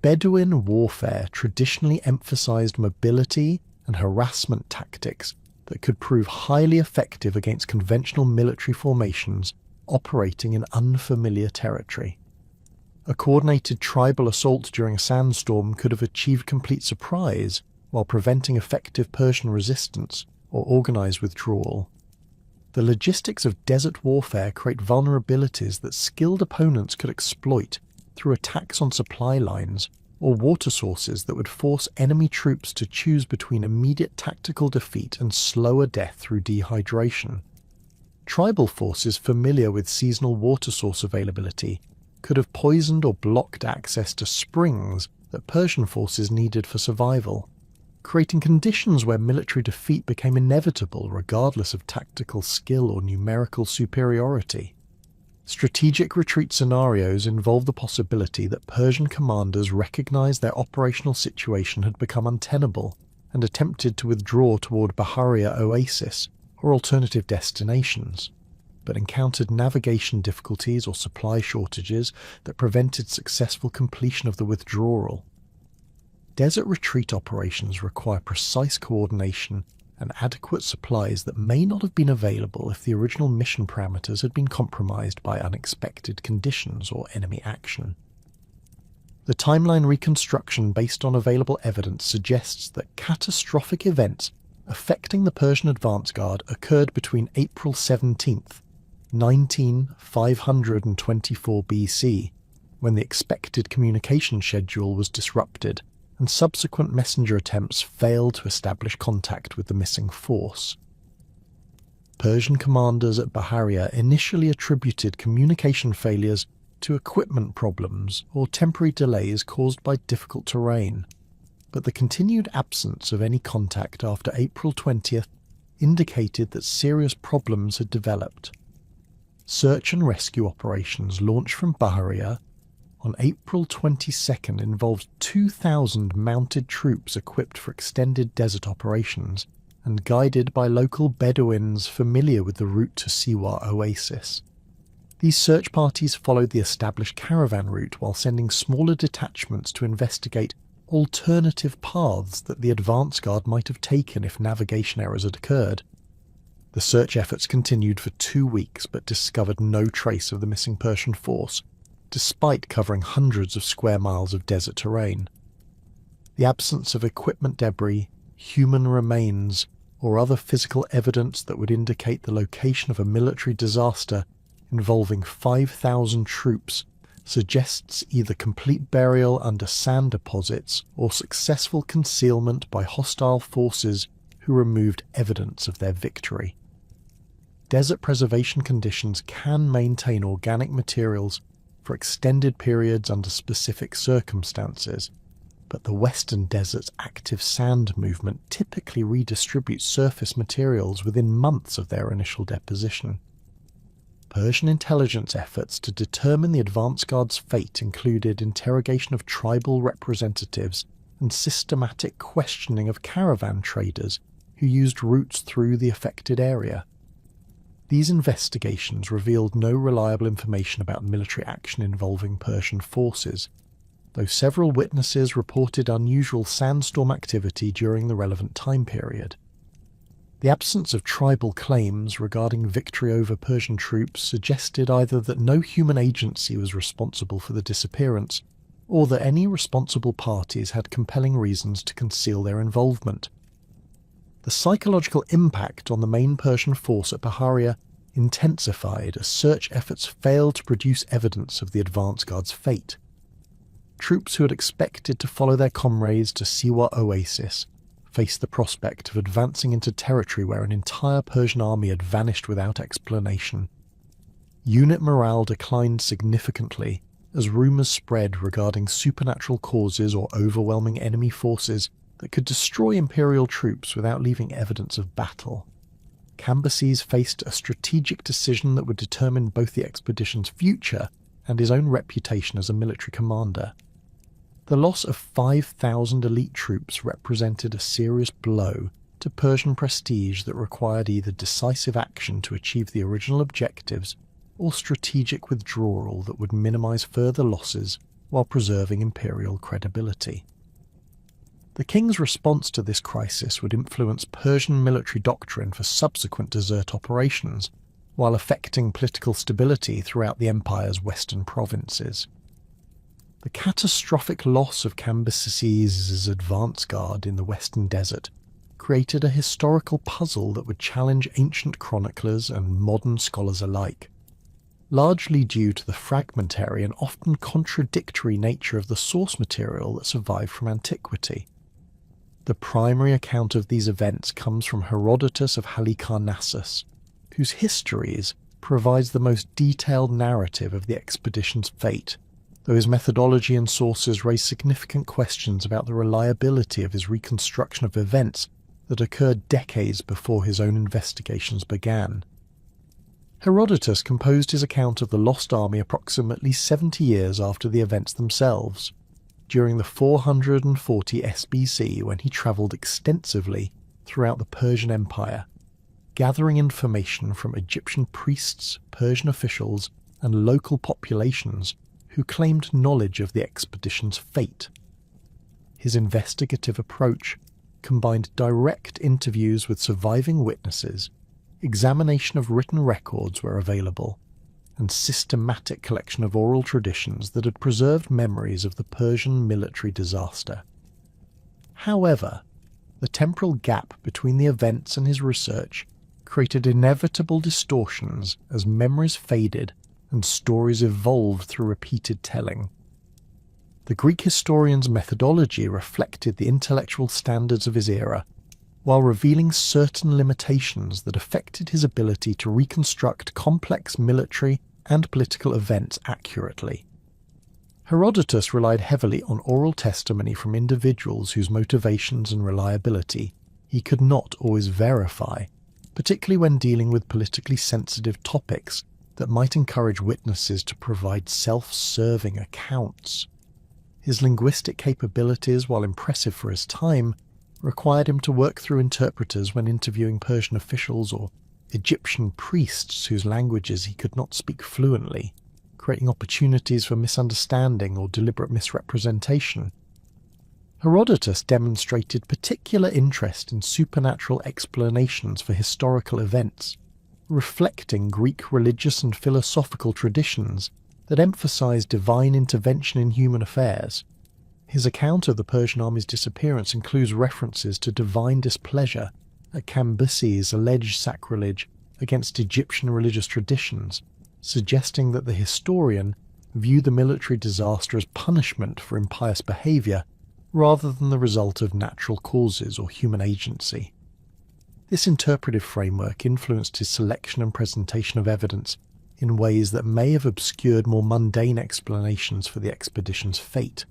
Bedouin warfare traditionally emphasized mobility and harassment tactics that could prove highly effective against conventional military formations operating in unfamiliar territory. A coordinated tribal assault during a sandstorm could have achieved complete surprise while preventing effective Persian resistance or organized withdrawal. The logistics of desert warfare create vulnerabilities that skilled opponents could exploit through attacks on supply lines or water sources that would force enemy troops to choose between immediate tactical defeat and slower death through dehydration. Tribal forces familiar with seasonal water source availability could have poisoned or blocked access to springs that Persian forces needed for survival, creating conditions where military defeat became inevitable regardless of tactical skill or numerical superiority. Strategic retreat scenarios involve the possibility that Persian commanders recognized their operational situation had become untenable and attempted to withdraw toward Bahariya Oasis or alternative destinations, but encountered navigation difficulties or supply shortages that prevented successful completion of the withdrawal. Desert retreat operations require precise coordination and adequate supplies that may not have been available if the original mission parameters had been compromised by unexpected conditions or enemy action. The timeline reconstruction based on available evidence suggests that catastrophic events affecting the Persian advance guard occurred between April 17th, 524 BC, when the expected communication schedule was disrupted and subsequent messenger attempts failed to establish contact with the missing force. Persian commanders at Bahariya initially attributed communication failures to equipment problems or temporary delays caused by difficult terrain, but the continued absence of any contact after April 20th indicated that serious problems had developed. Search and rescue operations launched from Bahariya on April 22nd involved 2,000 mounted troops equipped for extended desert operations and guided by local Bedouins familiar with the route to Siwa Oasis. These search parties followed the established caravan route while sending smaller detachments to investigate alternative paths that the advance guard might have taken if navigation errors had occurred. The search efforts continued for 2 weeks but discovered no trace of the missing Persian force, despite covering hundreds of square miles of desert terrain. The absence of equipment debris, human remains, or other physical evidence that would indicate the location of a military disaster involving 5,000 troops suggests either complete burial under sand deposits or successful concealment by hostile forces who removed evidence of their victory. Desert preservation conditions can maintain organic materials for extended periods under specific circumstances, but the Western Desert's active sand movement typically redistributes surface materials within months of their initial deposition. Persian intelligence efforts to determine the advance guard's fate included interrogation of tribal representatives and systematic questioning of caravan traders who used routes through the affected area. These investigations revealed no reliable information about military action involving Persian forces, though several witnesses reported unusual sandstorm activity during the relevant time period. The absence of tribal claims regarding victory over Persian troops suggested either that no human agency was responsible for the disappearance, or that any responsible parties had compelling reasons to conceal their involvement. The psychological impact on the main Persian force at Bahariya intensified as search efforts failed to produce evidence of the advance guard's fate. Troops who had expected to follow their comrades to Siwa Oasis faced the prospect of advancing into territory where an entire Persian army had vanished without explanation. Unit morale declined significantly as rumours spread regarding supernatural causes or overwhelming enemy forces that could destroy Imperial troops without leaving evidence of battle. Cambyses faced a strategic decision that would determine both the expedition's future and his own reputation as a military commander. The loss of 5,000 elite troops represented a serious blow to Persian prestige that required either decisive action to achieve the original objectives or strategic withdrawal that would minimize further losses while preserving imperial credibility. The king's response to this crisis would influence Persian military doctrine for subsequent desert operations, while affecting political stability throughout the empire's western provinces. The catastrophic loss of Cambyses' advance guard in the western desert created a historical puzzle that would challenge ancient chroniclers and modern scholars alike, largely due to the fragmentary and often contradictory nature of the source material that survived from antiquity. The primary account of these events comes from Herodotus of Halicarnassus, whose histories provides the most detailed narrative of the expedition's fate, though his methodology and sources raise significant questions about the reliability of his reconstruction of events that occurred decades before his own investigations began. Herodotus composed his account of the lost army approximately 70 years after the events themselves, during the 440 SBC, when he travelled extensively throughout the Persian Empire, gathering information from Egyptian priests, Persian officials, and local populations who claimed knowledge of the expedition's fate. His investigative approach combined direct interviews with surviving witnesses, examination of written records where available, and systematic collection of oral traditions that had preserved memories of the Persian military disaster. However, the temporal gap between the events and his research created inevitable distortions as memories faded and stories evolved through repeated telling. The Greek historian's methodology reflected the intellectual standards of his era, while revealing certain limitations that affected his ability to reconstruct complex military and political events accurately. Herodotus relied heavily on oral testimony from individuals whose motivations and reliability he could not always verify, particularly when dealing with politically sensitive topics that might encourage witnesses to provide self-serving accounts. His linguistic capabilities, while impressive for his time, required him to work through interpreters when interviewing Persian officials or Egyptian priests whose languages he could not speak fluently, creating opportunities for misunderstanding or deliberate misrepresentation. Herodotus demonstrated particular interest in supernatural explanations for historical events, reflecting Greek religious and philosophical traditions that emphasized divine intervention in human affairs. His account of the Persian army's disappearance includes references to divine displeasure at Cambyses' alleged sacrilege against Egyptian religious traditions, suggesting that the historian viewed the military disaster as punishment for impious behaviour rather than the result of natural causes or human agency. This interpretive framework influenced his selection and presentation of evidence in ways that may have obscured more mundane explanations for the expedition's fate.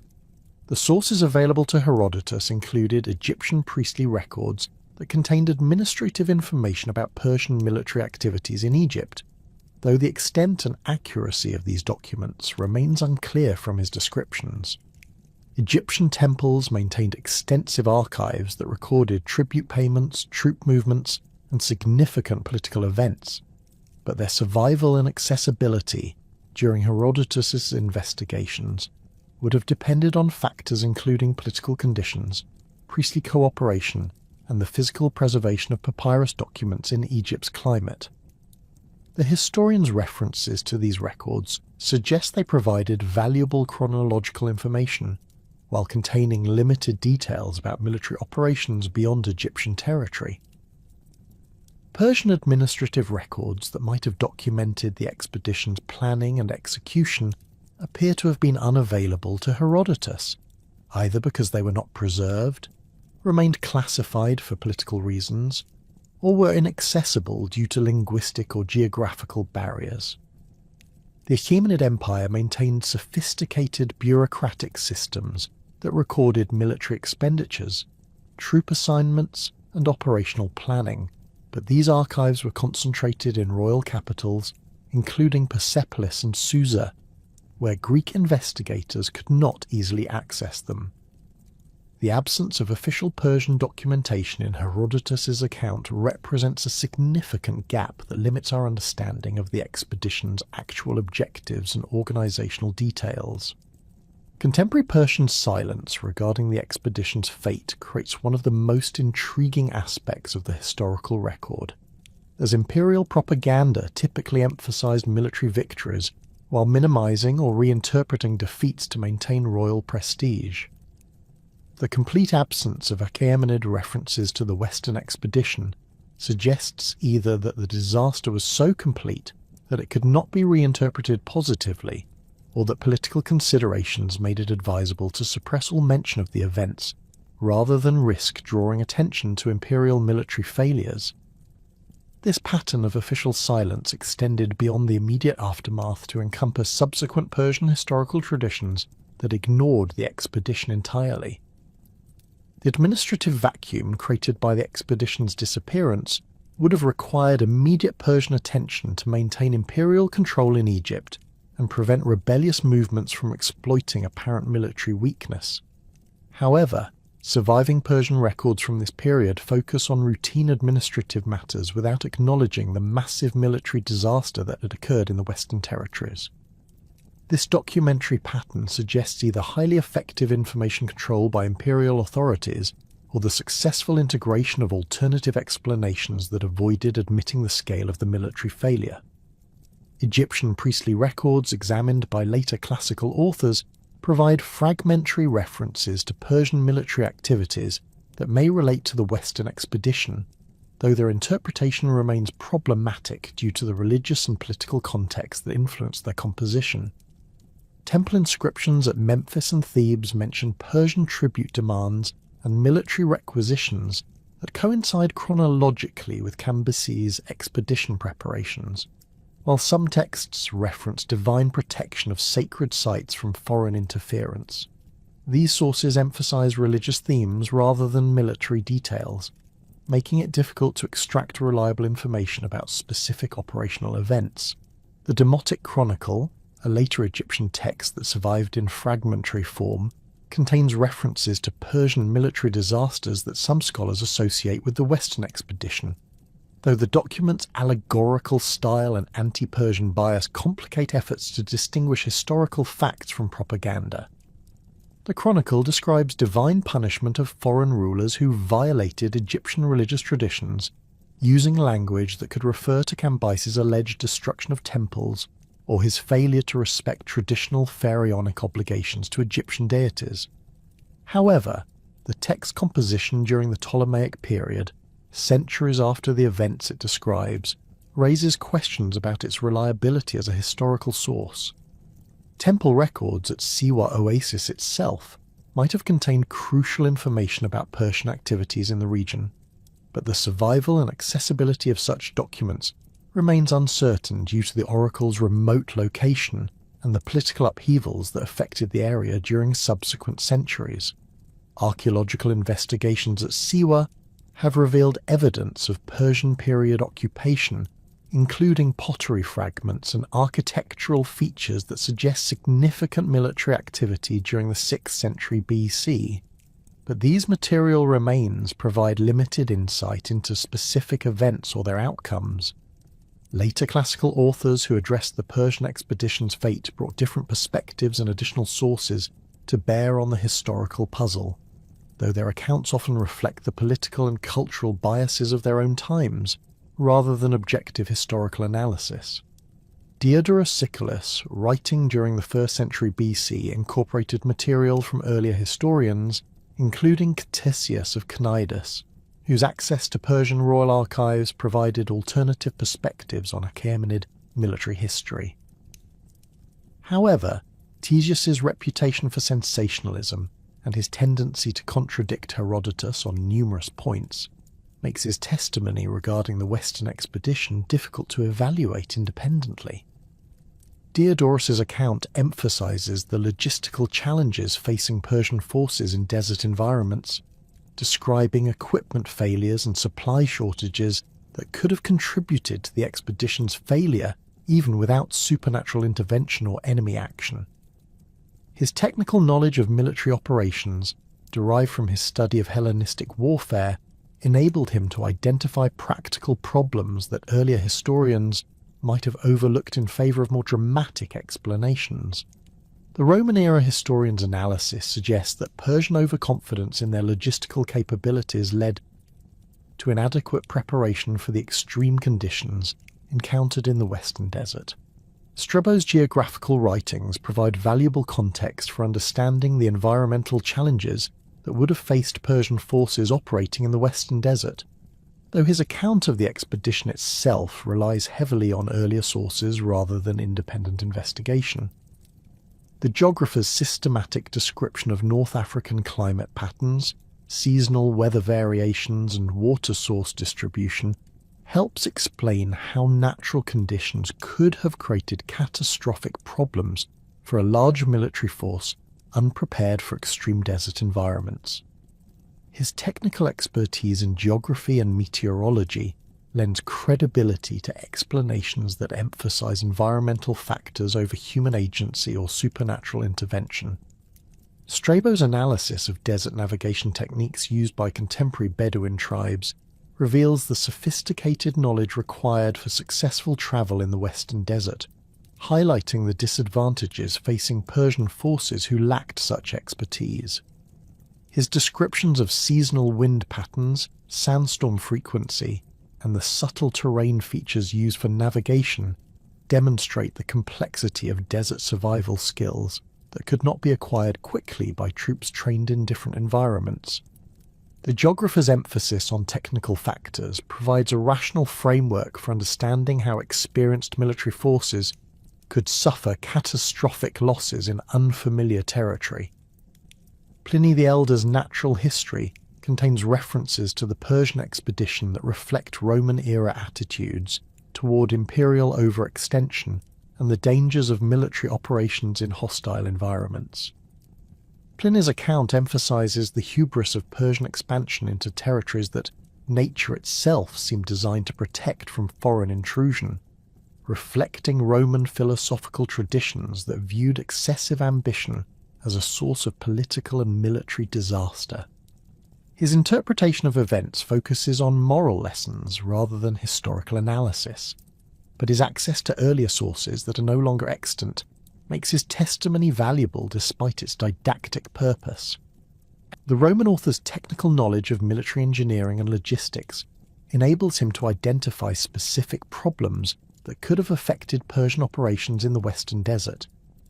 The sources available to Herodotus included Egyptian priestly records that contained administrative information about Persian military activities in Egypt, though the extent and accuracy of these documents remains unclear from his descriptions. Egyptian temples maintained extensive archives that recorded tribute payments, troop movements, and significant political events, but their survival and accessibility during Herodotus's investigations would have depended on factors including political conditions, priestly cooperation, and the physical preservation of papyrus documents in Egypt's climate. The historian's references to these records suggest they provided valuable chronological information, while containing limited details about military operations beyond Egyptian territory. Persian administrative records that might have documented the expedition's planning and execution appear to have been unavailable to Herodotus, either because they were not preserved, remained classified for political reasons, or were inaccessible due to linguistic or geographical barriers. The Achaemenid Empire maintained sophisticated bureaucratic systems that recorded military expenditures, troop assignments, and operational planning, but these archives were concentrated in royal capitals, including Persepolis and Susa, where Greek investigators could not easily access them. The absence of official Persian documentation in Herodotus's account represents a significant gap that limits our understanding of the expedition's actual objectives and organizational details. Contemporary Persian silence regarding the expedition's fate creates one of the most intriguing aspects of the historical record, as imperial propaganda typically emphasized military victories while minimizing or reinterpreting defeats to maintain royal prestige. The complete absence of Achaemenid references to the Western expedition suggests either that the disaster was so complete that it could not be reinterpreted positively, or that political considerations made it advisable to suppress all mention of the events, rather than risk drawing attention to imperial military failures. This pattern of official silence extended beyond the immediate aftermath to encompass subsequent Persian historical traditions that ignored the expedition entirely. The administrative vacuum created by the expedition's disappearance would have required immediate Persian attention to maintain imperial control in Egypt and prevent rebellious movements from exploiting apparent military weakness. However, surviving Persian records from this period focus on routine administrative matters without acknowledging the massive military disaster that had occurred in the Western territories. This documentary pattern suggests either highly effective information control by imperial authorities or the successful integration of alternative explanations that avoided admitting the scale of the military failure. Egyptian priestly records examined by later classical authors provide fragmentary references to Persian military activities that may relate to the Western expedition, though their interpretation remains problematic due to the religious and political context that influenced their composition. Temple inscriptions at Memphis and Thebes mention Persian tribute demands and military requisitions that coincide chronologically with Cambyses' expedition preparations, while some texts reference divine protection of sacred sites from foreign interference. These sources emphasize religious themes rather than military details, making it difficult to extract reliable information about specific operational events. The Demotic Chronicle, a later Egyptian text that survived in fragmentary form, contains references to Persian military disasters that some scholars associate with the Western expedition, though the document's allegorical style and anti-Persian bias complicate efforts to distinguish historical facts from propaganda. The Chronicle describes divine punishment of foreign rulers who violated Egyptian religious traditions, using language that could refer to Cambyses' alleged destruction of temples or his failure to respect traditional pharaonic obligations to Egyptian deities. However, the text composition during the Ptolemaic period, centuries after the events it describes, raises questions about its reliability as a historical source. Temple records at Siwa Oasis itself might have contained crucial information about Persian activities in the region, but the survival and accessibility of such documents remains uncertain due to the oracle's remote location and the political upheavals that affected the area during subsequent centuries. Archaeological investigations at Siwa have revealed evidence of Persian period occupation, including pottery fragments and architectural features that suggest significant military activity during the 6th century BC. But these material remains provide limited insight into specific events or their outcomes. Later classical authors who addressed the Persian expedition's fate brought different perspectives and additional sources to bear on the historical puzzle, though their accounts often reflect the political and cultural biases of their own times, rather than objective historical analysis. Diodorus Siculus, writing during the 1st century BC, incorporated material from earlier historians, including Ctesias of Cnidus, whose access to Persian royal archives provided alternative perspectives on Achaemenid military history. However, Ctesias's reputation for sensationalism and his tendency to contradict Herodotus on numerous points makes his testimony regarding the Western expedition difficult to evaluate independently. Diodorus's account emphasizes the logistical challenges facing Persian forces in desert environments, describing equipment failures and supply shortages that could have contributed to the expedition's failure even without supernatural intervention or enemy action. His technical knowledge of military operations, derived from his study of Hellenistic warfare, enabled him to identify practical problems that earlier historians might have overlooked in favour of more dramatic explanations. The Roman-era historians' analysis suggests that Persian overconfidence in their logistical capabilities led to inadequate preparation for the extreme conditions encountered in the Western Desert. Strabo's geographical writings provide valuable context for understanding the environmental challenges that would have faced Persian forces operating in the Western Desert, though his account of the expedition itself relies heavily on earlier sources rather than independent investigation. The geographer's systematic description of North African climate patterns, seasonal weather variations, and water source distribution helps explain how natural conditions could have created catastrophic problems for a large military force unprepared for extreme desert environments. His technical expertise in geography and meteorology lends credibility to explanations that emphasize environmental factors over human agency or supernatural intervention. Strabo's analysis of desert navigation techniques used by contemporary Bedouin tribes reveals the sophisticated knowledge required for successful travel in the Western Desert, highlighting the disadvantages facing Persian forces who lacked such expertise. His descriptions of seasonal wind patterns, sandstorm frequency, and the subtle terrain features used for navigation demonstrate the complexity of desert survival skills that could not be acquired quickly by troops trained in different environments. The geographer's emphasis on technical factors provides a rational framework for understanding how experienced military forces could suffer catastrophic losses in unfamiliar territory. Pliny the Elder's Natural History contains references to the Persian expedition that reflect Roman-era attitudes toward imperial overextension and the dangers of military operations in hostile environments. Pliny's account emphasizes the hubris of Persian expansion into territories that nature itself seemed designed to protect from foreign intrusion, reflecting Roman philosophical traditions that viewed excessive ambition as a source of political and military disaster. His interpretation of events focuses on moral lessons rather than historical analysis, but his access to earlier sources that are no longer extant makes his testimony valuable despite its didactic purpose. The Roman author's technical knowledge of military engineering and logistics enables him to identify specific problems that could have affected Persian operations in the Western Desert,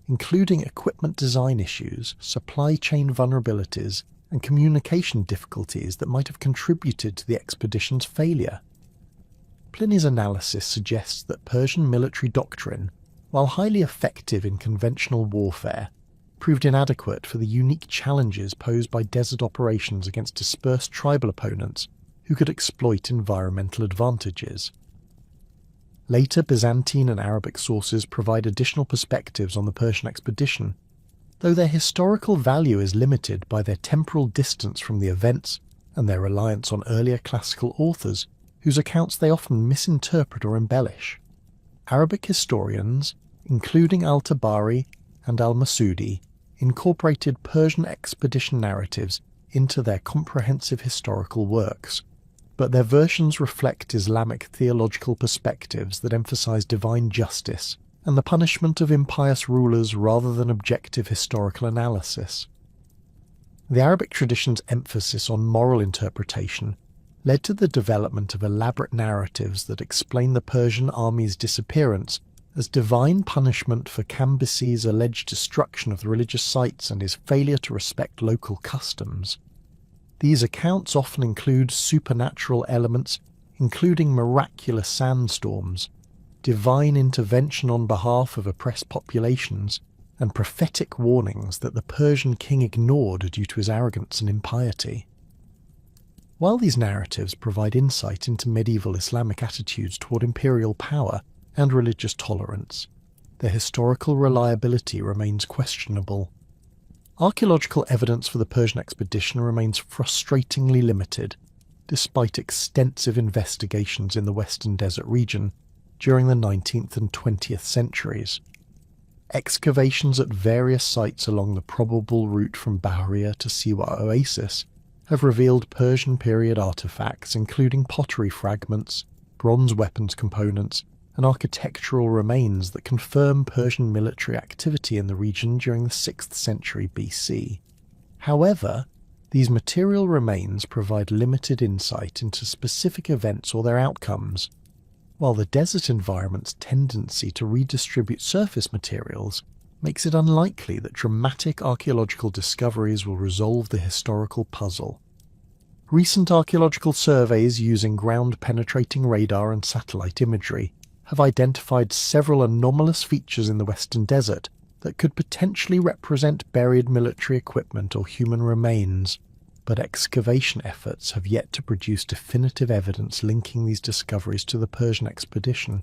including equipment design issues, supply chain vulnerabilities, and communication difficulties that might have contributed to the expedition's failure. Pliny's analysis suggests that Persian military doctrine, while highly effective in conventional warfare, proved inadequate for the unique challenges posed by desert operations against dispersed tribal opponents who could exploit environmental advantages. Later Byzantine and Arabic sources provide additional perspectives on the Persian expedition, though their historical value is limited by their temporal distance from the events and their reliance on earlier classical authors whose accounts they often misinterpret or embellish. Arabic historians, including al-Tabari and al-Masudi, incorporated Persian expedition narratives into their comprehensive historical works, but their versions reflect Islamic theological perspectives that emphasize divine justice and the punishment of impious rulers rather than objective historical analysis. The Arabic tradition's emphasis on moral interpretation led to the development of elaborate narratives that explain the Persian army's disappearance as divine punishment for Cambyses' alleged destruction of the religious sites and his failure to respect local customs. These accounts often include supernatural elements, including miraculous sandstorms, divine intervention on behalf of oppressed populations, and prophetic warnings that the Persian king ignored due to his arrogance and impiety. While these narratives provide insight into medieval Islamic attitudes toward imperial power and religious tolerance, their historical reliability remains questionable. Archaeological evidence for the Persian expedition remains frustratingly limited, despite extensive investigations in the Western Desert region during the 19th and 20th centuries. Excavations at various sites along the probable route from Bahriya to Siwa Oasis have revealed Persian period artifacts including pottery fragments, bronze weapons components, and architectural remains that confirm Persian military activity in the region during the 6th century BC. However, these material remains provide limited insight into specific events or their outcomes, while the desert environment's tendency to redistribute surface materials makes it unlikely that dramatic archaeological discoveries will resolve the historical puzzle. Recent archaeological surveys using ground-penetrating radar and satellite imagery have identified several anomalous features in the Western Desert that could potentially represent buried military equipment or human remains, but excavation efforts have yet to produce definitive evidence linking these discoveries to the Persian expedition.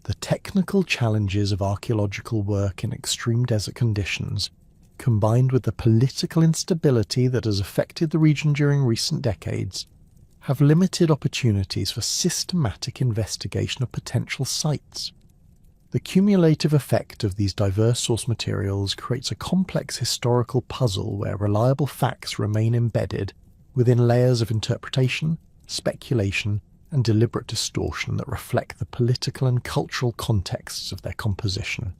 The technical challenges of archaeological work in extreme desert conditions, combined with the political instability that has affected the region during recent decades, have limited opportunities for systematic investigation of potential sites. The cumulative effect of these diverse source materials creates a complex historical puzzle where reliable facts remain embedded within layers of interpretation, speculation, and deliberate distortion that reflect the political and cultural contexts of their composition.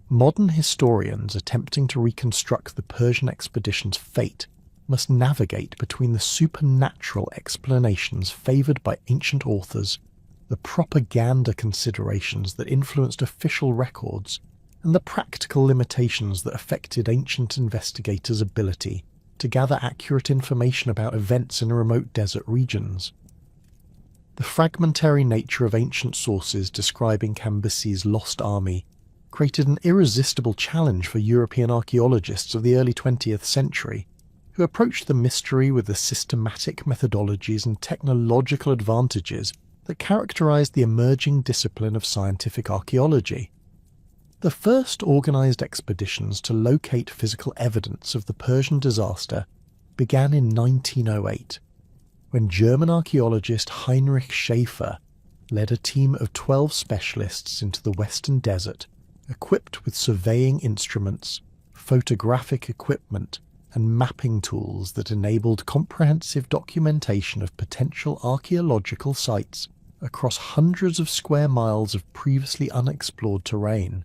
Modern historians attempting to reconstruct the Persian expedition's fate must navigate between the supernatural explanations favoured by ancient authors the propaganda considerations that influenced official records, and the practical limitations that affected ancient investigators' ability to gather accurate information about events in remote desert regions. The fragmentary nature of ancient sources describing Cambyses' lost army created an irresistible challenge for European archaeologists of the early 20th century, who approached the mystery with the systematic methodologies and technological advantages that characterized the emerging discipline of scientific archaeology. The first organized expeditions to locate physical evidence of the Persian disaster began in 1908, when German archaeologist Heinrich Schäfer led a team of 12 specialists into the Western Desert, equipped with surveying instruments, photographic equipment, and mapping tools that enabled comprehensive documentation of potential archaeological sites across hundreds of square miles of previously unexplored terrain.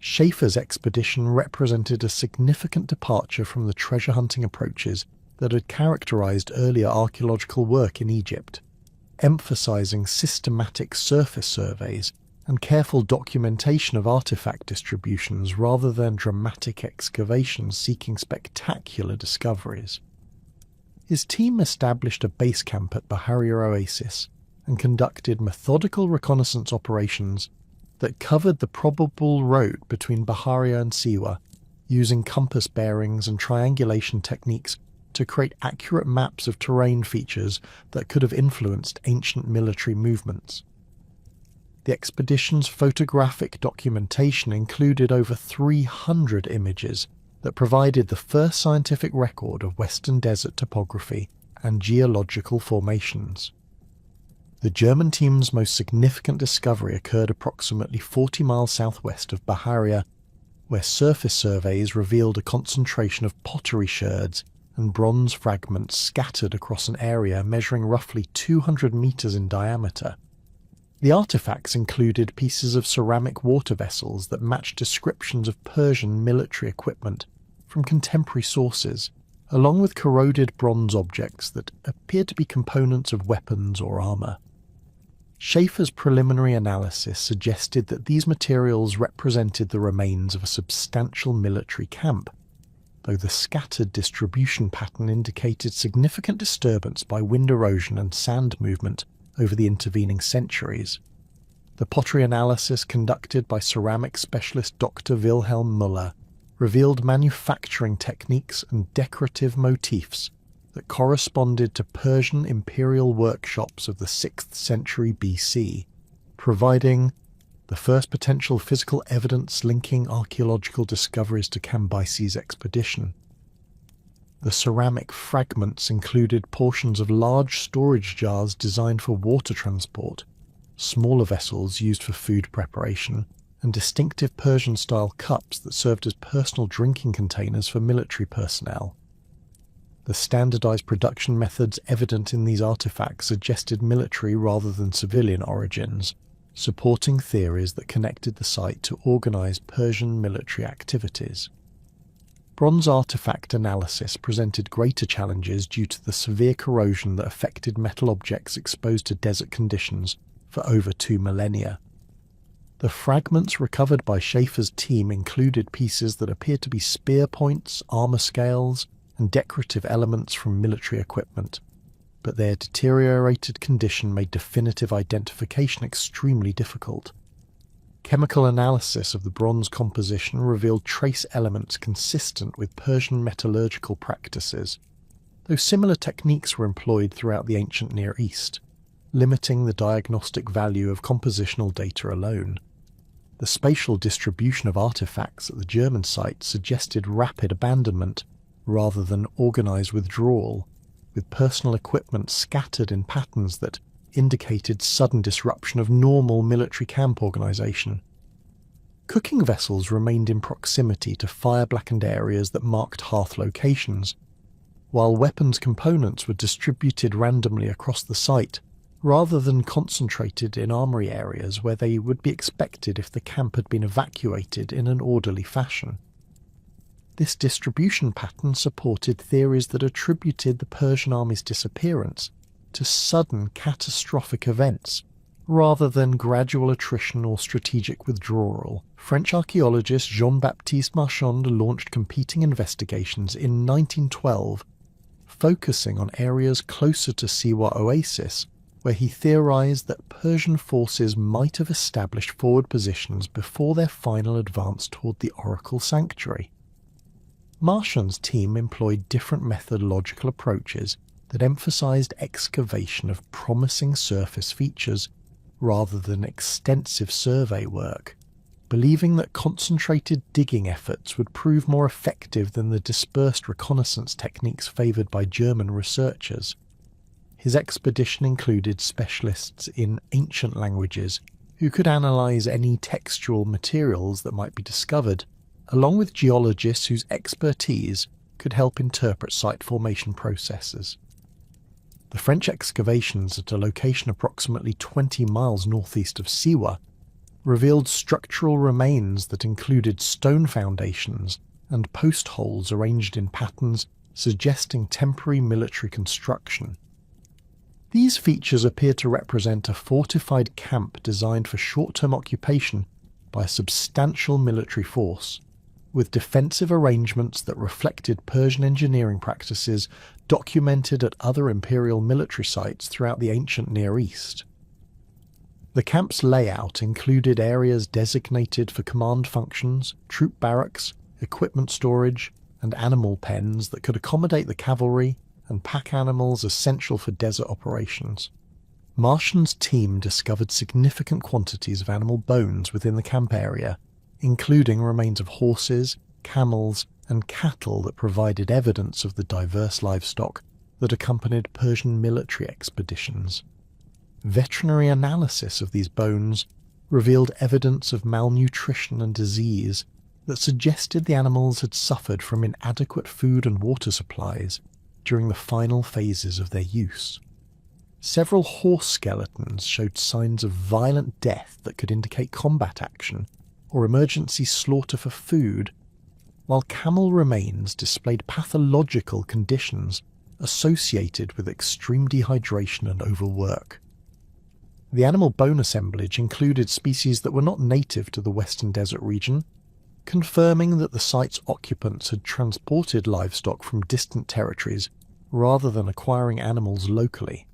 Schäfer's expedition represented a significant departure from the treasure-hunting approaches that had characterized earlier archaeological work in Egypt, emphasizing systematic surface surveys and careful documentation of artifact distributions rather than dramatic excavations seeking spectacular discoveries. His team established a base camp at Baharia Oasis and conducted methodical reconnaissance operations that covered the probable route between Baharia and Siwa, using compass bearings and triangulation techniques to create accurate maps of terrain features that could have influenced ancient military movements. The expedition's photographic documentation included over 300 images that provided the first scientific record of Western Desert topography and geological formations. The German team's most significant discovery occurred approximately 40 miles southwest of Baharia, where surface surveys revealed a concentration of pottery sherds and bronze fragments scattered across an area measuring roughly 200 meters in diameter. The artifacts included pieces of ceramic water vessels that matched descriptions of Persian military equipment from contemporary sources, along with corroded bronze objects that appeared to be components of weapons or armor. Schäfer's preliminary analysis suggested that these materials represented the remains of a substantial military camp, though the scattered distribution pattern indicated significant disturbance by wind erosion and sand movement over the intervening centuries. The pottery analysis conducted by ceramic specialist Dr. Wilhelm Müller revealed manufacturing techniques and decorative motifs that corresponded to Persian imperial workshops of the 6th century BC, providing the first potential physical evidence linking archaeological discoveries to Cambyses' expedition. The ceramic fragments included portions of large storage jars designed for water transport, smaller vessels used for food preparation, and distinctive Persian-style cups that served as personal drinking containers for military personnel. The standardized production methods evident in these artifacts suggested military rather than civilian origins, supporting theories that connected the site to organized Persian military activities. Bronze artifact analysis presented greater challenges due to the severe corrosion that affected metal objects exposed to desert conditions for over 2 millennia. The fragments recovered by Schäfer's team included pieces that appeared to be spear points, armor scales, and decorative elements from military equipment, but their deteriorated condition made definitive identification extremely difficult. Chemical analysis of the bronze composition revealed trace elements consistent with Persian metallurgical practices, though similar techniques were employed throughout the ancient Near East, limiting the diagnostic value of compositional data alone. The spatial distribution of artifacts at the German site suggested rapid abandonment rather than organized withdrawal, with personal equipment scattered in patterns that indicated sudden disruption of normal military camp organization. Cooking vessels remained in proximity to fire-blackened areas that marked hearth locations, while weapons components were distributed randomly across the site, rather than concentrated in armory areas where they would be expected if the camp had been evacuated in an orderly fashion. This distribution pattern supported theories that attributed the Persian army's disappearance to sudden catastrophic events Rather than gradual attrition or strategic withdrawal, French archaeologist Jean-Baptiste Marchand launched competing investigations in 1912, focusing on areas closer to Siwa Oasis, where he theorized that Persian forces might have established forward positions before their final advance toward the Oracle Sanctuary. Marchand's team employed different methodological approaches that emphasized excavation of promising surface features rather than extensive survey work, believing that concentrated digging efforts would prove more effective than the dispersed reconnaissance techniques favoured by German researchers. His expedition included specialists in ancient languages who could analyse any textual materials that might be discovered, along with geologists whose expertise could help interpret site formation processes. The French excavations at a location approximately 20 miles northeast of Siwa revealed structural remains that included stone foundations and post holes arranged in patterns suggesting temporary military construction. These features appear to represent a fortified camp designed for short-term occupation by a substantial military force, with defensive arrangements that reflected Persian engineering practices documented at other imperial military sites throughout the ancient Near East. The camp's layout included areas designated for command functions, troop barracks, equipment storage, and animal pens that could accommodate the cavalry and pack animals essential for desert operations. Marchand's team discovered significant quantities of animal bones within the camp area, including remains of horses, camels, and cattle that provided evidence of the diverse livestock that accompanied Persian military expeditions. Veterinary analysis of these bones revealed evidence of malnutrition and disease that suggested the animals had suffered from inadequate food and water supplies during the final phases of their use. Several horse skeletons showed signs of violent death that could indicate combat action or emergency slaughter for food, while camel remains displayed pathological conditions associated with extreme dehydration and overwork. The animal bone assemblage included species that were not native to the Western Desert region, confirming that the site's occupants had transported livestock from distant territories rather than acquiring animals locally.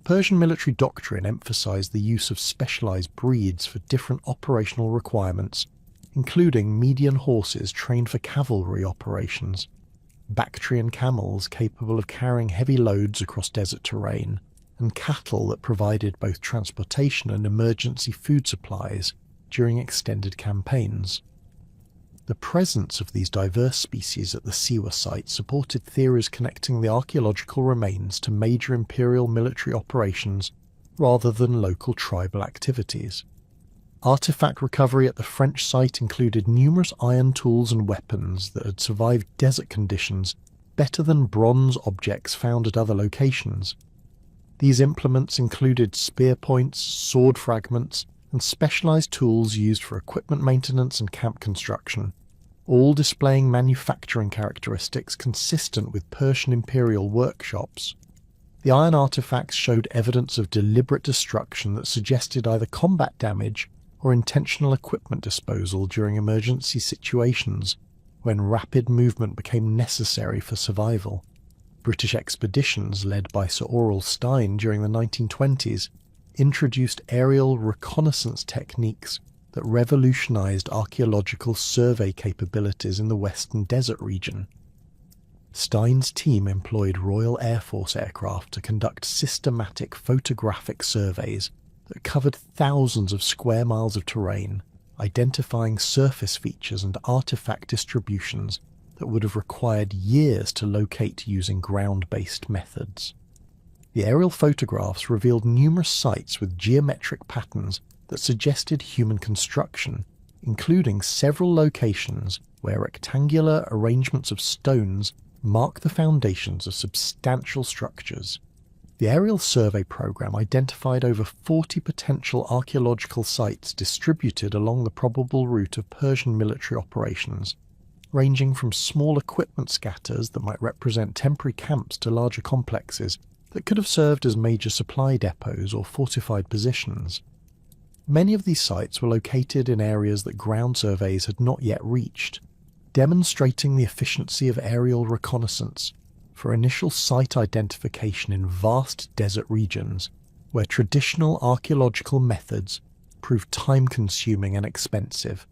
Persian military doctrine emphasized the use of specialized breeds for different operational requirements, including median horses trained for cavalry operations, Bactrian camels capable of carrying heavy loads across desert terrain, and cattle that provided both transportation and emergency food supplies during extended campaigns. The presence of these diverse species at the Siwa site supported theories connecting the archaeological remains to major imperial military operations rather than local tribal activities. Artifact recovery at the French site included numerous iron tools and weapons that had survived desert conditions better than bronze objects found at other locations. These implements included spear points, sword fragments, and specialized tools used for equipment maintenance and camp construction, all displaying manufacturing characteristics consistent with Persian imperial workshops. The iron artifacts showed evidence of deliberate destruction that suggested either combat damage or intentional equipment disposal during emergency situations when rapid movement became necessary for survival. British expeditions led by Sir Aurel Stein during the 1920s introduced aerial reconnaissance techniques that revolutionized archaeological survey capabilities in the Western Desert region. Stein's team employed Royal Air Force aircraft to conduct systematic photographic surveys that covered thousands of square miles of terrain, identifying surface features and artifact distributions that would have required years to locate using ground-based methods. The aerial photographs revealed numerous sites with geometric patterns that suggested human construction, including several locations where rectangular arrangements of stones mark the foundations of substantial structures. The aerial survey program identified over 40 potential archaeological sites distributed along the probable route of Persian military operations, ranging from small equipment scatters that might represent temporary camps to larger complexes that could have served as major supply depots or fortified positions. Many of these sites were located in areas that ground surveys had not yet reached, demonstrating the efficiency of aerial reconnaissance for initial site identification in vast desert regions where traditional archaeological methods proved time-consuming and expensive.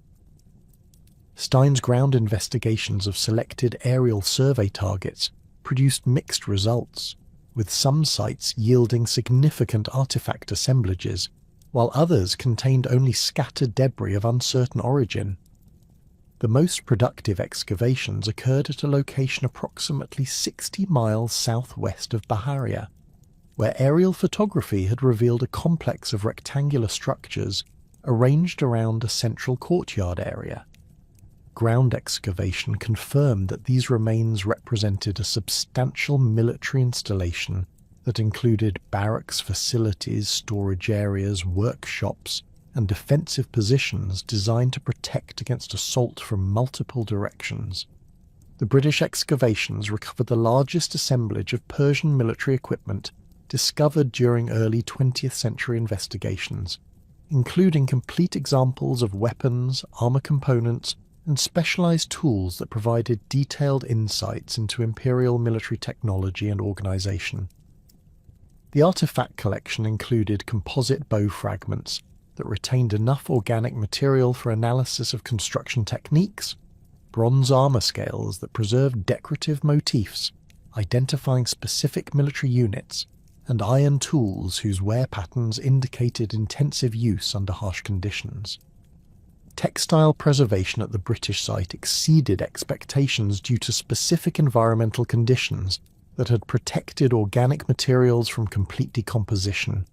Stein's ground investigations of selected aerial survey targets produced mixed results, with some sites yielding significant artifact assemblages, while others contained only scattered debris of uncertain origin. The most productive excavations occurred at a location approximately 60 miles southwest of Baharia, where aerial photography had revealed a complex of rectangular structures arranged around a central courtyard area. Ground excavation confirmed that these remains represented a substantial military installation that included barracks facilities, storage areas, workshops, and defensive positions designed to protect against assault from multiple directions. The British excavations recovered the largest assemblage of Persian military equipment discovered during early 20th century investigations, including complete examples of weapons, armour components, and specialised tools that provided detailed insights into imperial military technology and organisation. The artefact collection included composite bow fragments that retained enough organic material for analysis of construction techniques, bronze armour scales that preserved decorative motifs, identifying specific military units, and iron tools whose wear patterns indicated intensive use under harsh conditions. Textile preservation at the British site exceeded expectations due to specific environmental conditions that had protected organic materials from complete decomposition.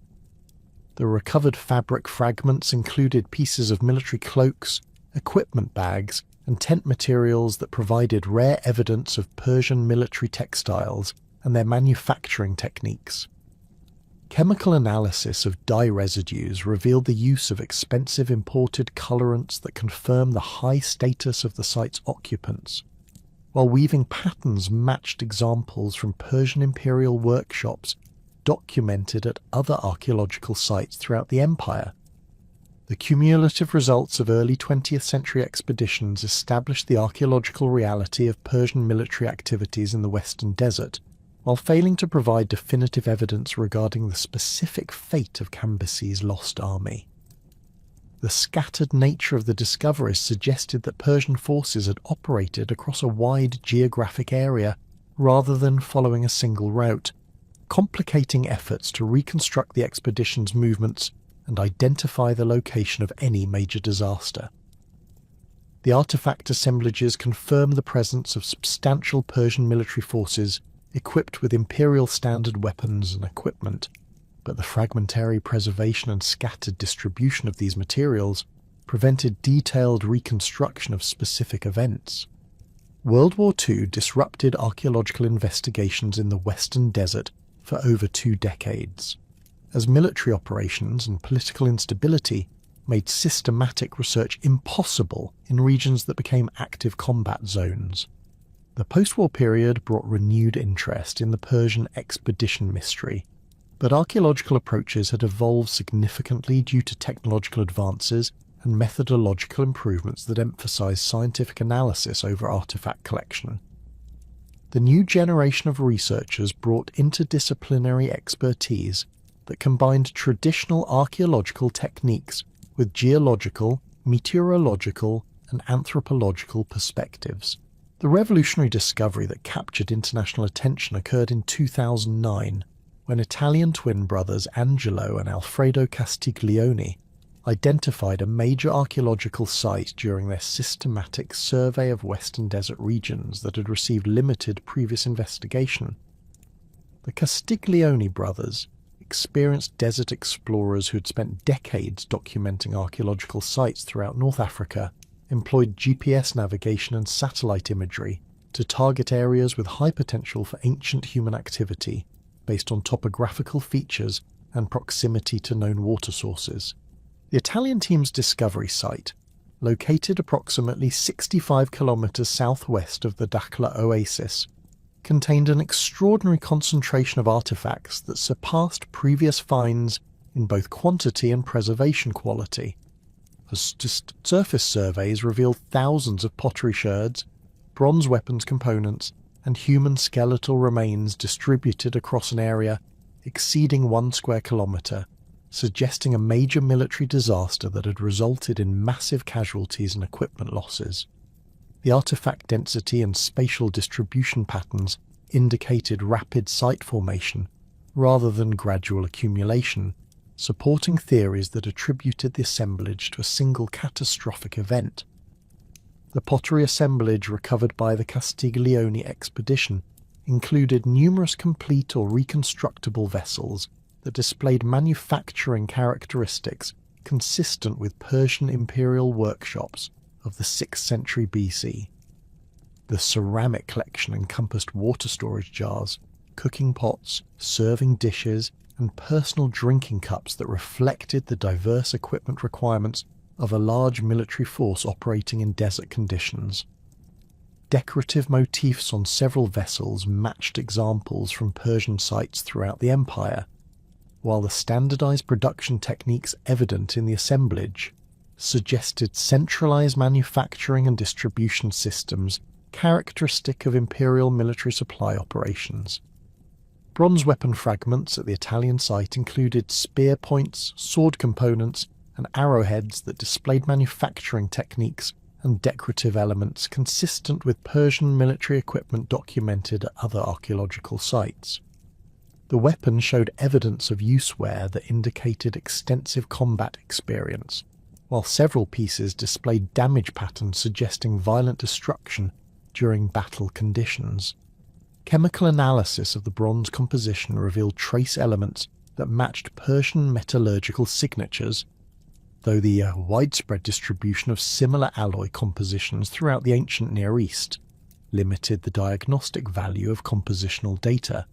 The recovered fabric fragments included pieces of military cloaks, equipment bags, and tent materials that provided rare evidence of Persian military textiles and their manufacturing techniques. Chemical analysis of dye residues revealed the use of expensive imported colorants that confirm the high status of the site's occupants, while weaving patterns matched examples from Persian imperial workshops documented at other archaeological sites throughout the empire. The cumulative results of early 20th century expeditions established the archaeological reality of Persian military activities in the Western Desert, while failing to provide definitive evidence regarding the specific fate of Cambyses' lost army. The scattered nature of the discoveries suggested that Persian forces had operated across a wide geographic area rather than following a single route, complicating efforts to reconstruct the expedition's movements and identify the location of any major disaster. The artifact assemblages confirm the presence of substantial Persian military forces equipped with imperial standard weapons and equipment, but the fragmentary preservation and scattered distribution of these materials prevented detailed reconstruction of specific events. World War II disrupted archaeological investigations in the Western Desert for over 2 decades, as military operations and political instability made systematic research impossible in regions that became active combat zones. The post-war period brought renewed interest in the Persian expedition mystery, but archaeological approaches had evolved significantly due to technological advances and methodological improvements that emphasized scientific analysis over artifact collection. The new generation of researchers brought interdisciplinary expertise that combined traditional archaeological techniques with geological, meteorological, and anthropological perspectives. The revolutionary discovery that captured international attention occurred in 2009, when Italian twin brothers Angelo and Alfredo Castiglione identified a major archaeological site during their systematic survey of Western Desert regions that had received limited previous investigation. The Castiglione brothers, experienced desert explorers who had spent decades documenting archaeological sites throughout North Africa, employed GPS navigation and satellite imagery to target areas with high potential for ancient human activity based on topographical features and proximity to known water sources. The Italian team's discovery site, located approximately 65 kilometers southwest of the Dakhla oasis, contained an extraordinary concentration of artifacts that surpassed previous finds in both quantity and preservation quality. As surface surveys revealed thousands of pottery sherds, bronze weapons components, and human skeletal remains distributed across an area exceeding 1 square kilometre, suggesting a major military disaster that had resulted in massive casualties and equipment losses. The artifact density and spatial distribution patterns indicated rapid site formation rather than gradual accumulation, supporting theories that attributed the assemblage to a single catastrophic event. The pottery assemblage recovered by the Castiglione expedition included numerous complete or reconstructible vessels that displayed manufacturing characteristics consistent with Persian imperial workshops of the 6th century BC. The ceramic collection encompassed water storage jars, cooking pots, serving dishes, and personal drinking cups that reflected the diverse equipment requirements of a large military force operating in desert conditions. Decorative motifs on several vessels matched examples from Persian sites throughout the empire, while the standardized production techniques evident in the assemblage suggested centralized manufacturing and distribution systems characteristic of imperial military supply operations. Bronze weapon fragments at the Italian site included spear points, sword components, and arrowheads that displayed manufacturing techniques and decorative elements consistent with Persian military equipment documented at other archaeological sites. The weapon showed evidence of use wear that indicated extensive combat experience, while several pieces displayed damage patterns suggesting violent destruction during battle conditions. Chemical analysis of the bronze composition revealed trace elements that matched Persian metallurgical signatures, though the widespread distribution of similar alloy compositions throughout the ancient Near East limited the diagnostic value of compositional data.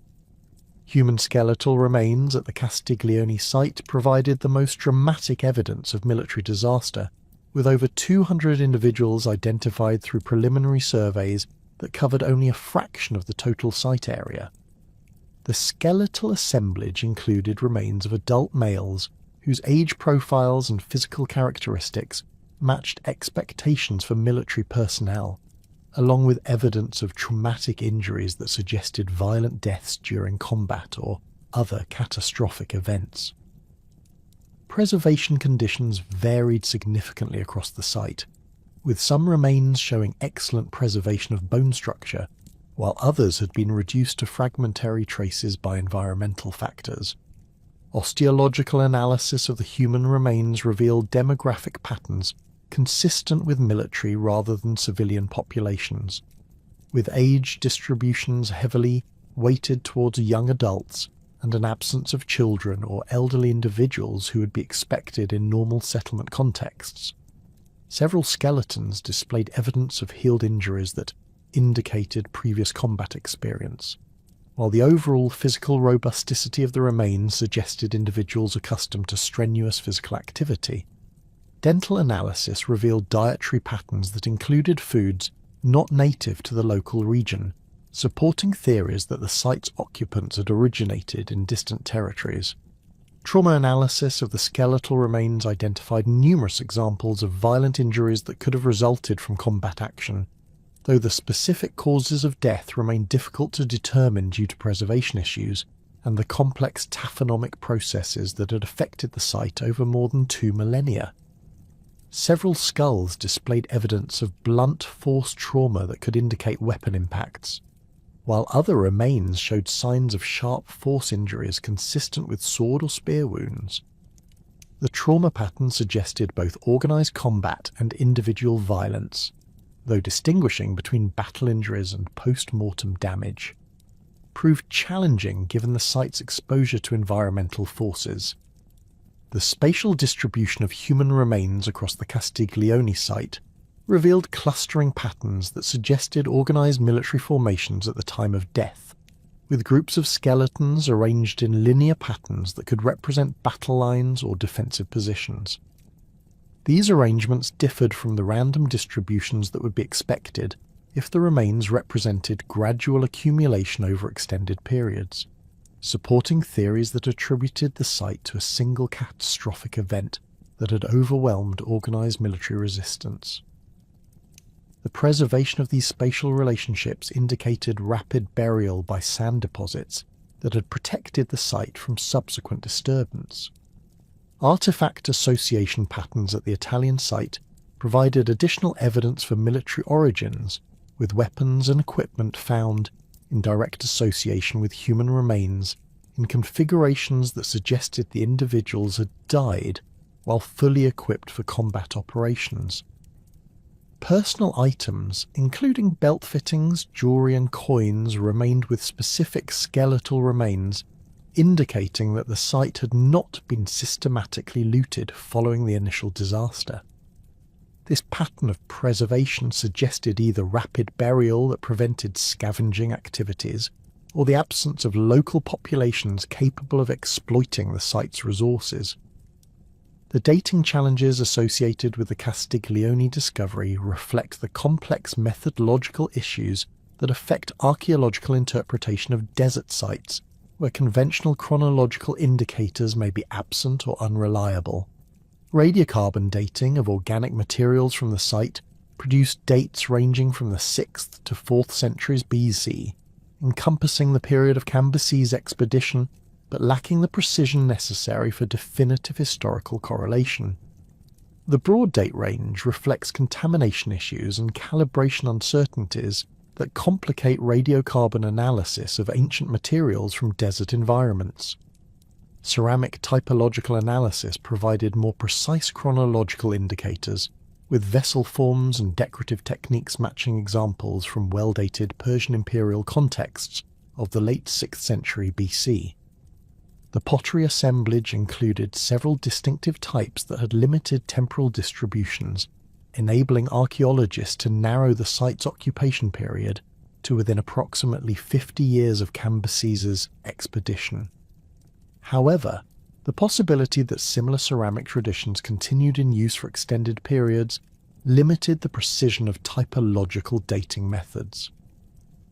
Human skeletal remains at the Castiglione site provided the most dramatic evidence of military disaster, with over 200 individuals identified through preliminary surveys that covered only a fraction of the total site area. The skeletal assemblage included remains of adult males whose age profiles and physical characteristics matched expectations for military personnel, along with evidence of traumatic injuries that suggested violent deaths during combat or other catastrophic events. Preservation conditions varied significantly across the site, with some remains showing excellent preservation of bone structure, while others had been reduced to fragmentary traces by environmental factors. Osteological analysis of the human remains revealed demographic patterns consistent with military rather than civilian populations, with age distributions heavily weighted towards young adults and an absence of children or elderly individuals who would be expected in normal settlement contexts. Several skeletons displayed evidence of healed injuries that indicated previous combat experience, while the overall physical robusticity of the remains suggested individuals accustomed to strenuous physical activity. Dental analysis revealed dietary patterns that included foods not native to the local region, supporting theories that the site's occupants had originated in distant territories. Trauma analysis of the skeletal remains identified numerous examples of violent injuries that could have resulted from combat action, though the specific causes of death remain difficult to determine due to preservation issues and the complex taphonomic processes that had affected the site over more than 2 millennia. Several skulls displayed evidence of blunt force trauma that could indicate weapon impacts, while other remains showed signs of sharp force injuries consistent with sword or spear wounds. The trauma pattern suggested both organised combat and individual violence, though distinguishing between battle injuries and post-mortem damage proved challenging given the site's exposure to environmental forces. The spatial distribution of human remains across the Castiglione site revealed clustering patterns that suggested organised military formations at the time of death, with groups of skeletons arranged in linear patterns that could represent battle lines or defensive positions. These arrangements differed from the random distributions that would be expected, if the remains represented gradual accumulation over extended periods, supporting theories that attributed the site to a single catastrophic event that had overwhelmed organised military resistance. The preservation of these spatial relationships indicated rapid burial by sand deposits that had protected the site from subsequent disturbance. Artifact association patterns at the Italian site provided additional evidence for military origins, with weapons and equipment found in direct association with human remains in configurations that suggested the individuals had died while fully equipped for combat operations. Personal items, including belt fittings, jewellery and coins, remained with specific skeletal remains, indicating that the site had not been systematically looted following the initial disaster. This pattern of preservation suggested either rapid burial that prevented scavenging activities, or the absence of local populations capable of exploiting the site's resources. The dating challenges associated with the Castiglione discovery reflect the complex methodological issues that affect archaeological interpretation of desert sites, where conventional chronological indicators may be absent or unreliable. Radiocarbon dating of organic materials from the site produced dates ranging from the 6th to 4th centuries BC, encompassing the period of Cambyses' expedition, but lacking the precision necessary for definitive historical correlation. The broad date range reflects contamination issues and calibration uncertainties that complicate radiocarbon analysis of ancient materials from desert environments. Ceramic typological analysis provided more precise chronological indicators, with vessel forms and decorative techniques matching examples from well-dated Persian imperial contexts of the late 6th century BC. The pottery assemblage included several distinctive types that had limited temporal distributions, enabling archaeologists to narrow the site's occupation period to within approximately 50 years of Cambyses' expedition. However, the possibility that similar ceramic traditions continued in use for extended periods limited the precision of typological dating methods.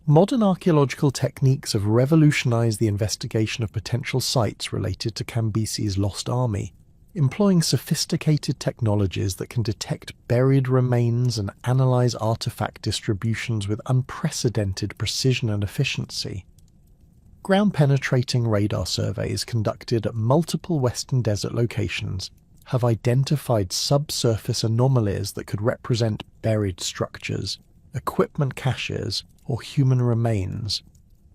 Modern archaeological techniques have revolutionized the investigation of potential sites related to Cambyses' lost army, employing sophisticated technologies that can detect buried remains and analyze artifact distributions with unprecedented precision and efficiency. Ground-penetrating radar surveys conducted at multiple Western Desert locations have identified subsurface anomalies that could represent buried structures, equipment caches, or human remains,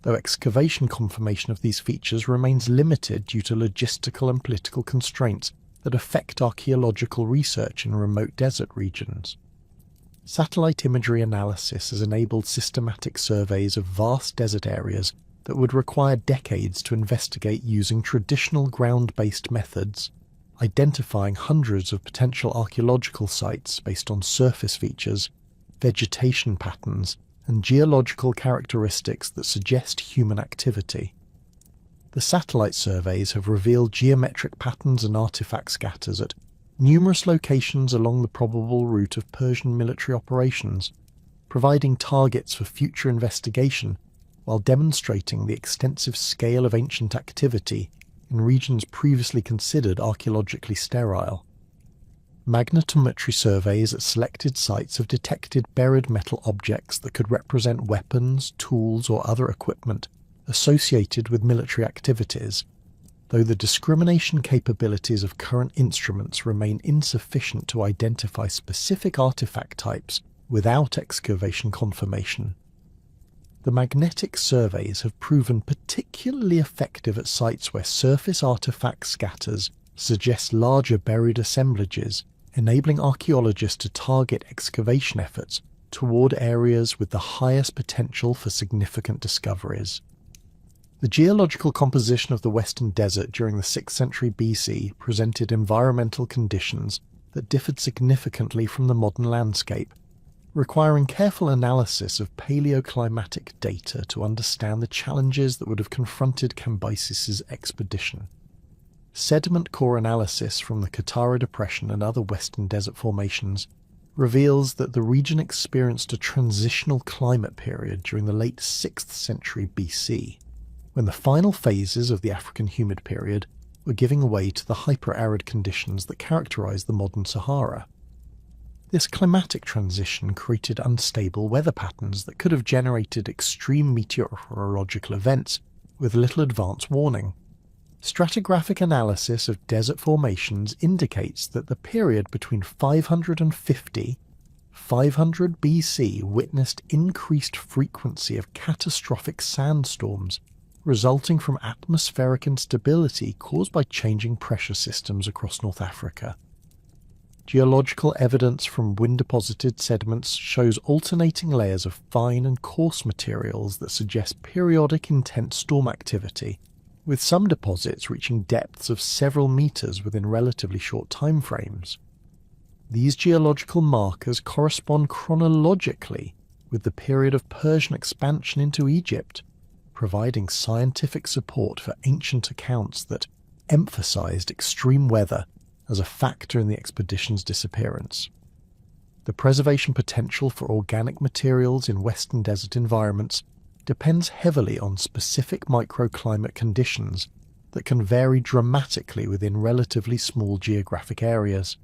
though excavation confirmation of these features remains limited due to logistical and political constraints that affect archaeological research in remote desert regions. Satellite imagery analysis has enabled systematic surveys of vast desert areas that would require decades to investigate using traditional ground-based methods, identifying hundreds of potential archaeological sites based on surface features, vegetation patterns, and geological characteristics that suggest human activity. The satellite surveys have revealed geometric patterns and artifact scatters at numerous locations along the probable route of Persian military operations, providing targets for future investigation while demonstrating the extensive scale of ancient activity in regions previously considered archaeologically sterile. Magnetometry surveys at selected sites have detected buried metal objects that could represent weapons, tools, or other equipment associated with military activities, though the discrimination capabilities of current instruments remain insufficient to identify specific artifact types without excavation confirmation. The magnetic surveys have proven particularly effective at sites where surface artifact scatters suggest larger buried assemblages, enabling archaeologists to target excavation efforts toward areas with the highest potential for significant discoveries. The geological composition of the Western Desert during the 6th century BC presented environmental conditions that differed significantly from the modern landscape, requiring careful analysis of paleoclimatic data to understand the challenges that would have confronted Cambyses' expedition. Sediment core analysis from the Katara Depression and other Western Desert formations reveals that the region experienced a transitional climate period during the late 6th century BC, when the final phases of the African humid period were giving way to the hyper-arid conditions that characterize the modern Sahara. This climatic transition created unstable weather patterns that could have generated extreme meteorological events with little advance warning. Stratigraphic analysis of desert formations indicates that the period between 550 500 BC witnessed increased frequency of catastrophic sandstorms resulting from atmospheric instability caused by changing pressure systems across North Africa. Geological evidence from wind-deposited sediments shows alternating layers of fine and coarse materials that suggest periodic intense storm activity, with some deposits reaching depths of several meters within relatively short time frames. These geological markers correspond chronologically with the period of Persian expansion into Egypt, providing scientific support for ancient accounts that emphasized extreme weather as a factor in the expedition's disappearance. The preservation potential for organic materials in Western desert environments depends heavily on specific microclimate conditions that can vary dramatically within relatively small geographic areas.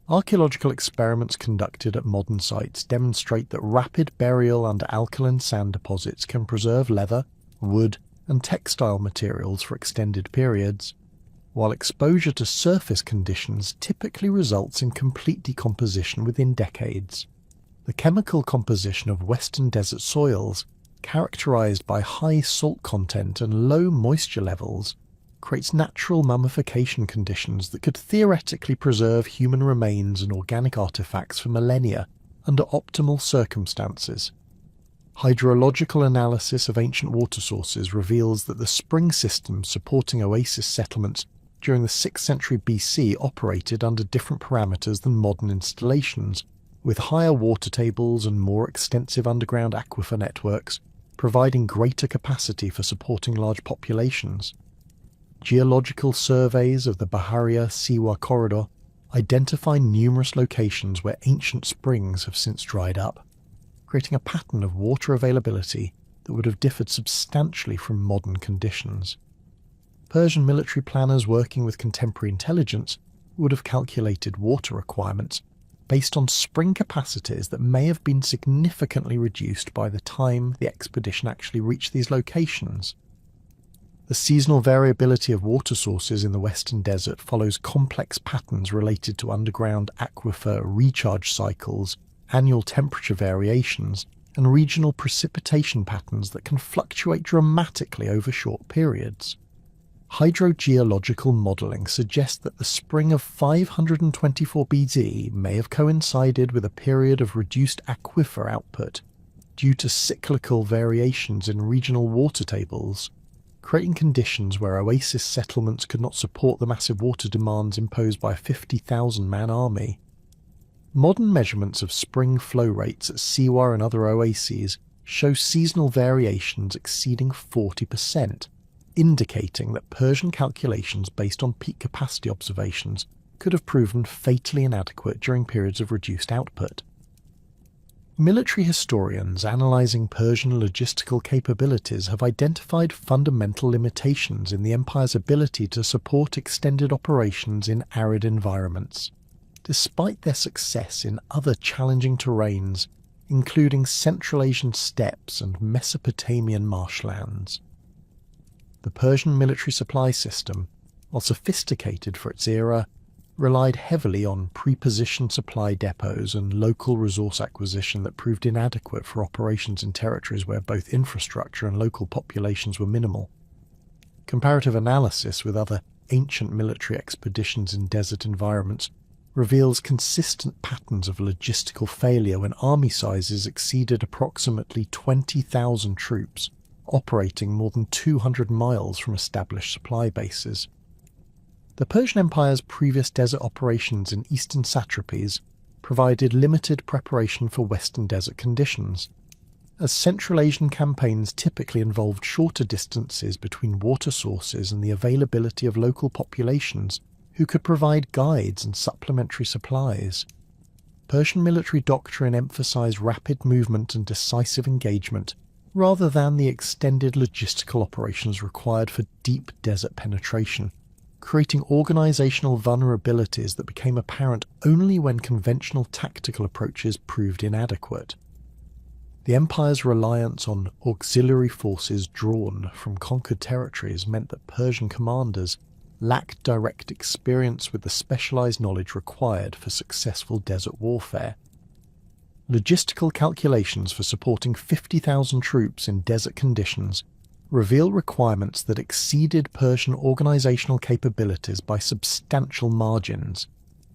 Archaeological experiments conducted at modern sites demonstrate that rapid burial under alkaline sand deposits can preserve leather, wood, and textile materials for extended periods, while exposure to surface conditions typically results in complete decomposition within decades. The chemical composition of Western desert soils, characterized by high salt content and low moisture levels, creates natural mummification conditions that could theoretically preserve human remains and organic artifacts for millennia under optimal circumstances. Hydrological analysis of ancient water sources reveals that the spring systems supporting oasis settlements during the 6th century BC operated under different parameters than modern installations, with higher water tables and more extensive underground aquifer networks, providing greater capacity for supporting large populations. Geological surveys of the Baharia-Siwa corridor identify numerous locations where ancient springs have since dried up, creating a pattern of water availability that would have differed substantially from modern conditions. Persian military planners working with contemporary intelligence would have calculated water requirements based on spring capacities that may have been significantly reduced by the time the expedition actually reached these locations. The seasonal variability of water sources in the Western Desert follows complex patterns related to underground aquifer recharge cycles, annual temperature variations, and regional precipitation patterns that can fluctuate dramatically over short periods. Hydrogeological modelling suggests that the spring of 524 BC may have coincided with a period of reduced aquifer output due to cyclical variations in regional water tables, creating conditions where oasis settlements could not support the massive water demands imposed by a 50,000-man army. Modern measurements of spring flow rates at Siwa and other oases show seasonal variations exceeding 40%, indicating that Persian calculations based on peak capacity observations could have proven fatally inadequate during periods of reduced output. Military historians analysing Persian logistical capabilities have identified fundamental limitations in the empire's ability to support extended operations in arid environments, despite their success in other challenging terrains, including Central Asian steppes and Mesopotamian marshlands. The Persian military supply system, while sophisticated for its era, relied heavily on pre-positioned supply depots and local resource acquisition that proved inadequate for operations in territories where both infrastructure and local populations were minimal. Comparative analysis with other ancient military expeditions in desert environments reveals consistent patterns of logistical failure when army sizes exceeded approximately 20,000 troops, operating more than 200 miles from established supply bases. The Persian Empire's previous desert operations in eastern satrapies provided limited preparation for Western desert conditions, as Central Asian campaigns typically involved shorter distances between water sources and the availability of local populations who could provide guides and supplementary supplies. Persian military doctrine emphasized rapid movement and decisive engagement, rather than the extended logistical operations required for deep desert penetration, creating organizational vulnerabilities that became apparent only when conventional tactical approaches proved inadequate. The empire's reliance on auxiliary forces drawn from conquered territories meant that Persian commanders lacked direct experience with the specialized knowledge required for successful desert warfare. Logistical calculations for supporting 50,000 troops in desert conditions reveal requirements that exceeded Persian organizational capabilities by substantial margins,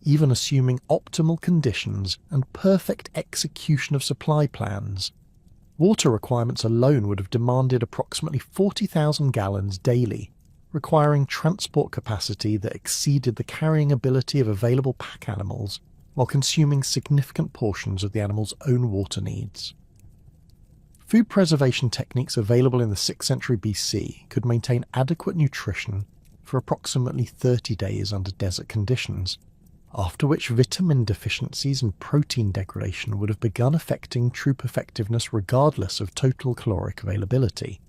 even assuming optimal conditions and perfect execution of supply plans. Water requirements alone would have demanded approximately 40,000 gallons daily, requiring transport capacity that exceeded the carrying ability of available pack animals, while consuming significant portions of the animal's own water needs. Food preservation techniques available in the 6th century BC could maintain adequate nutrition for approximately 30 days under desert conditions, after which vitamin deficiencies and protein degradation would have begun affecting troop effectiveness regardless of total caloric availability.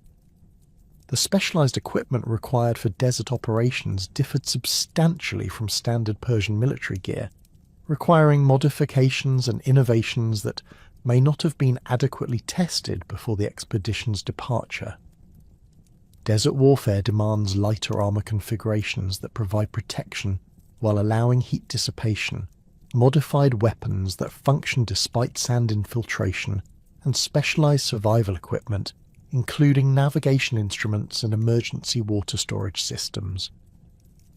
The specialized equipment required for desert operations differed substantially from standard Persian military gear, requiring modifications and innovations that may not have been adequately tested before the expedition's departure. Desert warfare demands lighter armor configurations that provide protection while allowing heat dissipation, modified weapons that function despite sand infiltration, and specialized survival equipment, including navigation instruments and emergency water storage systems.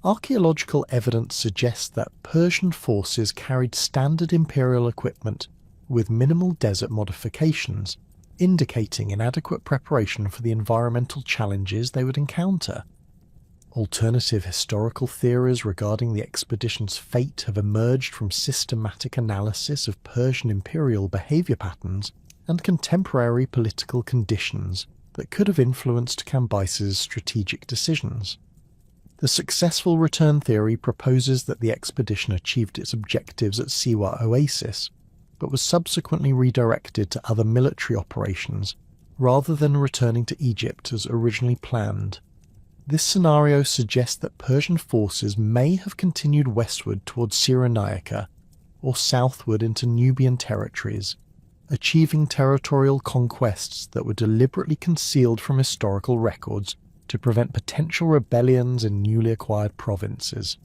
Archaeological evidence suggests that Persian forces carried standard imperial equipment with minimal desert modifications, indicating inadequate preparation for the environmental challenges they would encounter. Alternative historical theories regarding the expedition's fate have emerged from systematic analysis of Persian imperial behavior patterns and contemporary political conditions that could have influenced Cambyses' strategic decisions. The successful return theory proposes that the expedition achieved its objectives at Siwa Oasis, but was subsequently redirected to other military operations, rather than returning to Egypt as originally planned. This scenario suggests that Persian forces may have continued westward towards Cyrenaica, or southward into Nubian territories, achieving territorial conquests that were deliberately concealed from historical records to prevent potential rebellions in newly acquired provinces.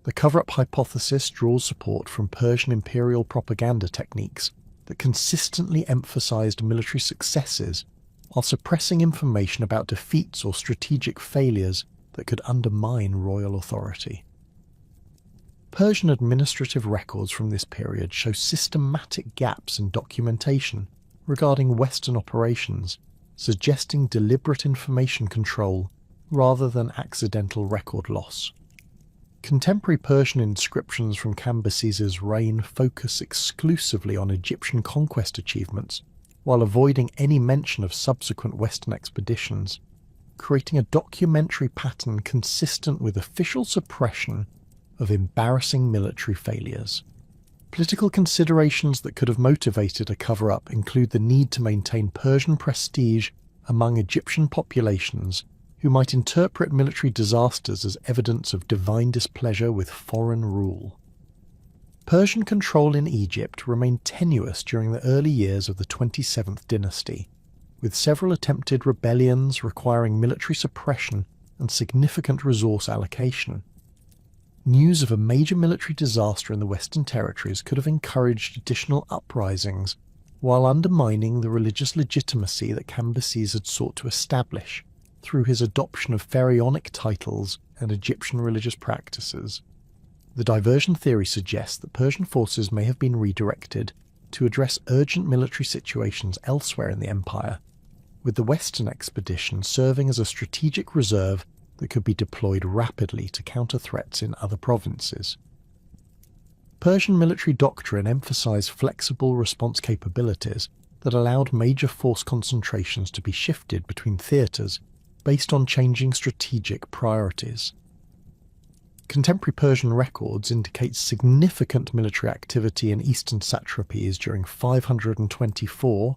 The cover-up hypothesis draws support from Persian imperial propaganda techniques that consistently emphasized military successes while suppressing information about defeats or strategic failures that could undermine royal authority. Persian administrative records from this period show systematic gaps in documentation regarding Western operations, suggesting deliberate information control rather than accidental record loss. Contemporary Persian inscriptions from Cambyses' reign focus exclusively on Egyptian conquest achievements, while avoiding any mention of subsequent Western expeditions, creating a documentary pattern consistent with official suppression of embarrassing military failures. Political considerations that could have motivated a cover-up include the need to maintain Persian prestige among Egyptian populations who might interpret military disasters as evidence of divine displeasure with foreign rule. Persian control in Egypt remained tenuous during the early years of the 27th dynasty, with several attempted rebellions requiring military suppression and significant resource allocation. News of a major military disaster in the Western Territories could have encouraged additional uprisings, while undermining the religious legitimacy that Cambyses had sought to establish through his adoption of pharaonic titles and Egyptian religious practices. The diversion theory suggests that Persian forces may have been redirected to address urgent military situations elsewhere in the empire, with the Western expedition serving as a strategic reserve that could be deployed rapidly to counter threats in other provinces. Persian military doctrine emphasized flexible response capabilities that allowed major force concentrations to be shifted between theaters based on changing strategic priorities. Contemporary Persian records indicate significant military activity in eastern satrapies during 524,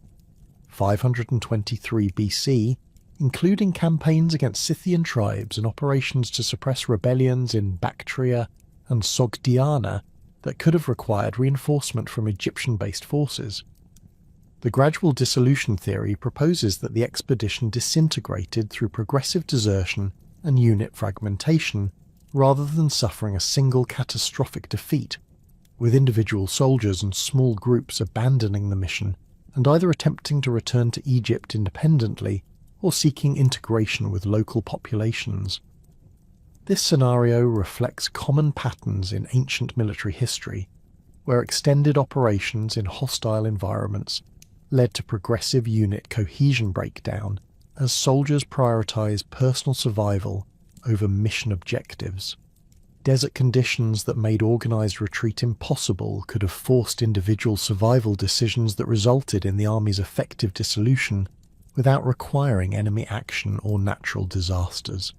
523 BC, including campaigns against Scythian tribes and operations to suppress rebellions in Bactria and Sogdiana that could have required reinforcement from Egyptian-based forces. The gradual dissolution theory proposes that the expedition disintegrated through progressive desertion and unit fragmentation rather than suffering a single catastrophic defeat, with individual soldiers and small groups abandoning the mission and either attempting to return to Egypt independently or seeking integration with local populations. This scenario reflects common patterns in ancient military history, where extended operations in hostile environments led to progressive unit cohesion breakdown as soldiers prioritize personal survival over mission objectives. Desert conditions that made organized retreat impossible could have forced individual survival decisions that resulted in the army's effective dissolution without requiring enemy action or natural disasters.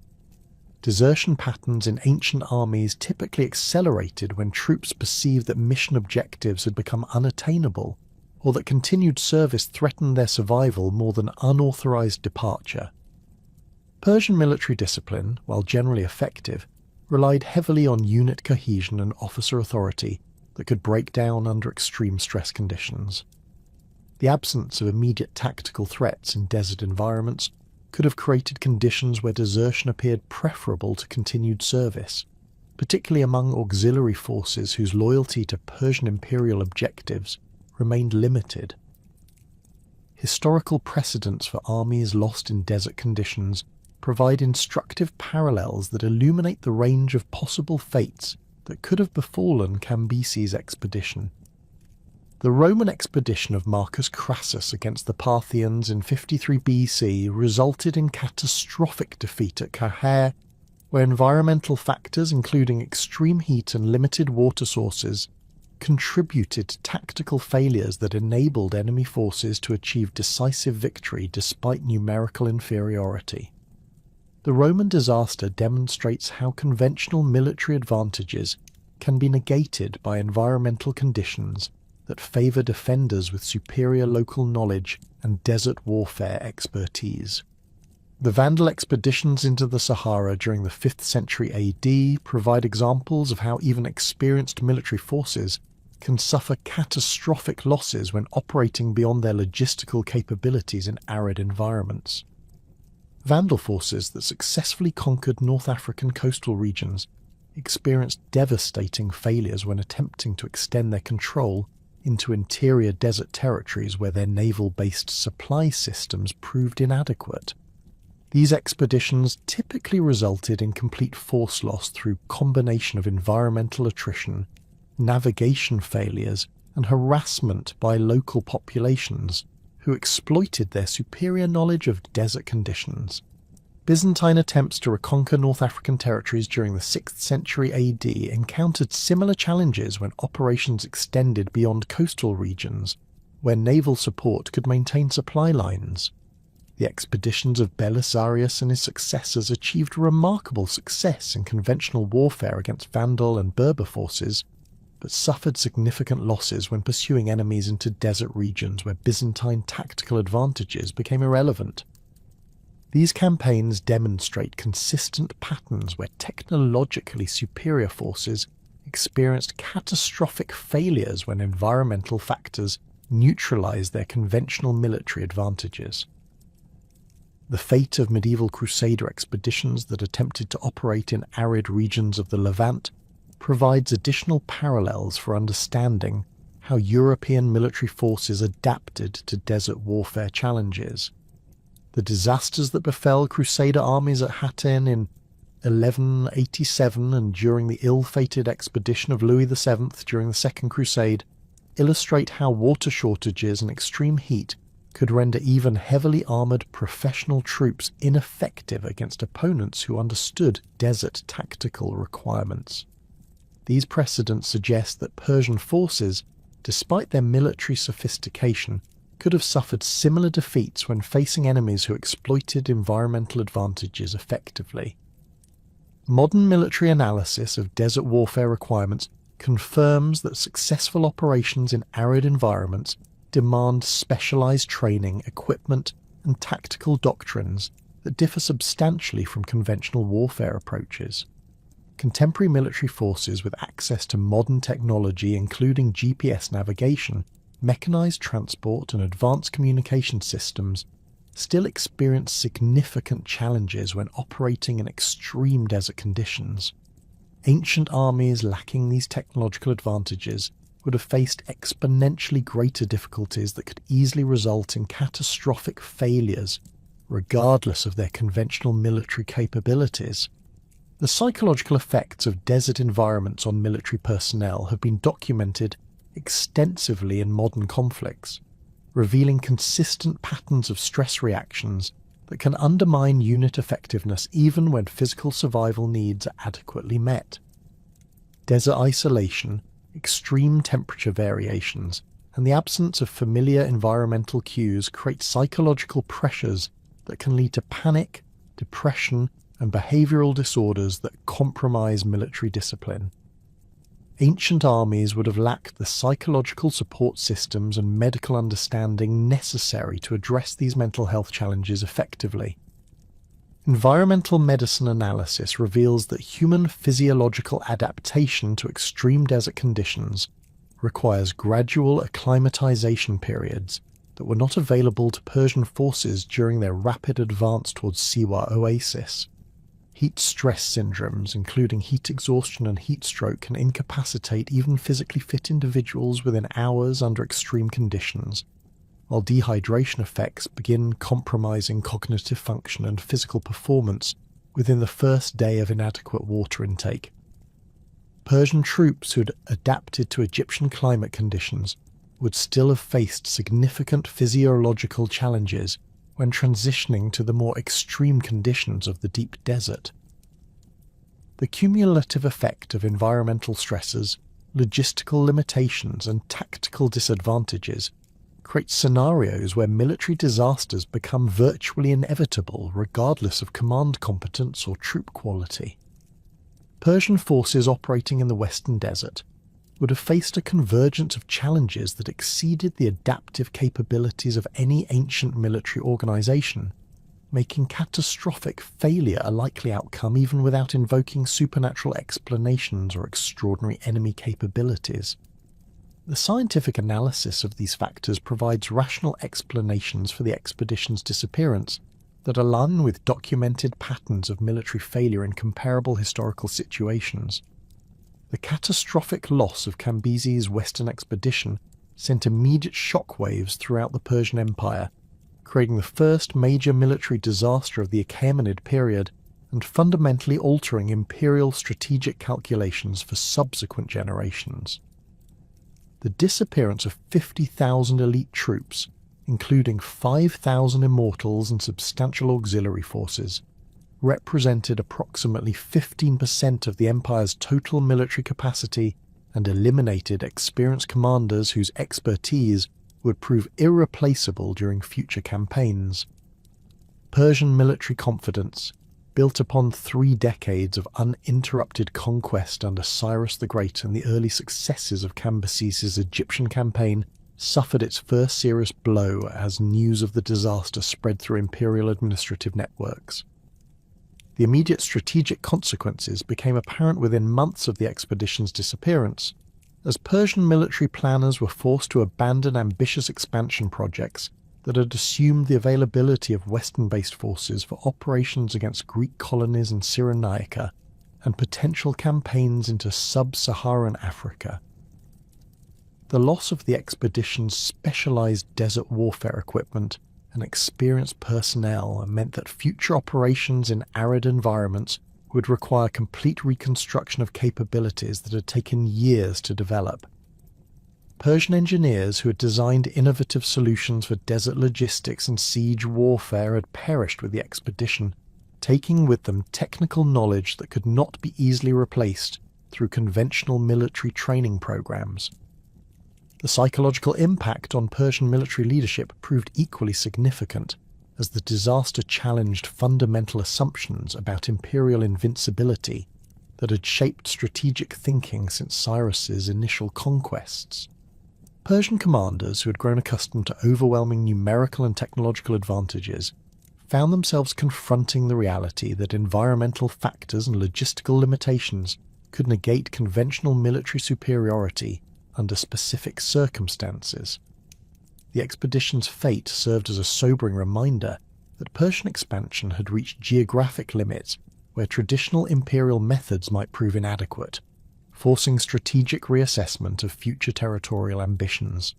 Desertion patterns in ancient armies typically accelerated when troops perceived that mission objectives had become unattainable or that continued service threatened their survival more than unauthorized departure. Persian military discipline, while generally effective, relied heavily on unit cohesion and officer authority that could break down under extreme stress conditions. The absence of immediate tactical threats in desert environments could have created conditions where desertion appeared preferable to continued service, particularly among auxiliary forces whose loyalty to Persian imperial objectives remained limited. Historical precedents for armies lost in desert conditions provide instructive parallels that illuminate the range of possible fates that could have befallen Cambyses' expedition. The Roman expedition of Marcus Crassus against the Parthians in 53 BC resulted in catastrophic defeat at Carrhae, where environmental factors including extreme heat and limited water sources contributed to tactical failures that enabled enemy forces to achieve decisive victory despite numerical inferiority. The Roman disaster demonstrates how conventional military advantages can be negated by environmental conditions that favour defenders with superior local knowledge and desert warfare expertise. The Vandal expeditions into the Sahara during the 5th century AD provide examples of how even experienced military forces can suffer catastrophic losses when operating beyond their logistical capabilities in arid environments. Vandal forces that successfully conquered North African coastal regions experienced devastating failures when attempting to extend their control into interior desert territories where their naval-based supply systems proved inadequate. These expeditions typically resulted in complete force loss through combination of environmental attrition, navigation failures, and harassment by local populations who exploited their superior knowledge of desert conditions. Byzantine attempts to reconquer North African territories during the 6th century AD encountered similar challenges when operations extended beyond coastal regions, where naval support could maintain supply lines. The expeditions of Belisarius and his successors achieved remarkable success in conventional warfare against Vandal and Berber forces, but suffered significant losses when pursuing enemies into desert regions where Byzantine tactical advantages became irrelevant. These campaigns demonstrate consistent patterns where technologically superior forces experienced catastrophic failures when environmental factors neutralized their conventional military advantages. The fate of medieval crusader expeditions that attempted to operate in arid regions of the Levant provides additional parallels for understanding how European military forces adapted to desert warfare challenges. The disasters that befell crusader armies at Hattin in 1187 and during the ill-fated expedition of Louis VII during the Second Crusade illustrate how water shortages and extreme heat could render even heavily armoured professional troops ineffective against opponents who understood desert tactical requirements. These precedents suggest that Persian forces, despite their military sophistication, could have suffered similar defeats when facing enemies who exploited environmental advantages effectively. Modern military analysis of desert warfare requirements confirms that successful operations in arid environments demand specialized training, equipment, and tactical doctrines that differ substantially from conventional warfare approaches. Contemporary military forces with access to modern technology, including GPS navigation, mechanized transport, and advanced communication systems, still experience significant challenges when operating in extreme desert conditions. Ancient armies lacking these technological advantages would have faced exponentially greater difficulties that could easily result in catastrophic failures, regardless of their conventional military capabilities. The psychological effects of desert environments on military personnel have been documented extensively in modern conflicts, revealing consistent patterns of stress reactions that can undermine unit effectiveness even when physical survival needs are adequately met. Desert isolation, extreme temperature variations, and the absence of familiar environmental cues create psychological pressures that can lead to panic, depression, and behavioural disorders that compromise military discipline. Ancient armies would have lacked the psychological support systems and medical understanding necessary to address these mental health challenges effectively. Environmental medicine analysis reveals that human physiological adaptation to extreme desert conditions requires gradual acclimatization periods that were not available to Persian forces during their rapid advance towards Siwa Oasis. Heat stress syndromes, including heat exhaustion and heat stroke, can incapacitate even physically fit individuals within hours under extreme conditions, while dehydration effects begin compromising cognitive function and physical performance within the first day of inadequate water intake. Persian troops who had adapted to Egyptian climate conditions would still have faced significant physiological challenges when transitioning to the more extreme conditions of the deep desert. The cumulative effect of environmental stresses, logistical limitations, and tactical disadvantages creates scenarios where military disasters become virtually inevitable regardless of command competence or troop quality. Persian forces operating in the Western Desert would have faced a convergence of challenges that exceeded the adaptive capabilities of any ancient military organization, making catastrophic failure a likely outcome even without invoking supernatural explanations or extraordinary enemy capabilities. The scientific analysis of these factors provides rational explanations for the expedition's disappearance that align with documented patterns of military failure in comparable historical situations. The catastrophic loss of Cambyses' Western expedition sent immediate shockwaves throughout the Persian Empire, creating the first major military disaster of the Achaemenid period and fundamentally altering imperial strategic calculations for subsequent generations. The disappearance of 50,000 elite troops, including 5,000 immortals and substantial auxiliary forces, represented approximately 15% of the Empire's total military capacity and eliminated experienced commanders whose expertise would prove irreplaceable during future campaigns. Persian military confidence, built upon 3 decades of uninterrupted conquest under Cyrus the Great and the early successes of Cambyses' Egyptian campaign, suffered its first serious blow as news of the disaster spread through imperial administrative networks. The immediate strategic consequences became apparent within months of the expedition's disappearance, as Persian military planners were forced to abandon ambitious expansion projects that had assumed the availability of Western-based forces for operations against Greek colonies in Cyrenaica and potential campaigns into sub-Saharan Africa. The loss of the expedition's specialized desert warfare equipment and experienced personnel meant that future operations in arid environments would require complete reconstruction of capabilities that had taken years to develop. Persian engineers who had designed innovative solutions for desert logistics and siege warfare had perished with the expedition, taking with them technical knowledge that could not be easily replaced through conventional military training programs. The psychological impact on Persian military leadership proved equally significant, as the disaster challenged fundamental assumptions about imperial invincibility that had shaped strategic thinking since Cyrus's initial conquests. Persian commanders who had grown accustomed to overwhelming numerical and technological advantages found themselves confronting the reality that environmental factors and logistical limitations could negate conventional military superiority under specific circumstances. The expedition's fate served as a sobering reminder that Persian expansion had reached geographic limits where traditional imperial methods might prove inadequate, forcing strategic reassessment of future territorial ambitions.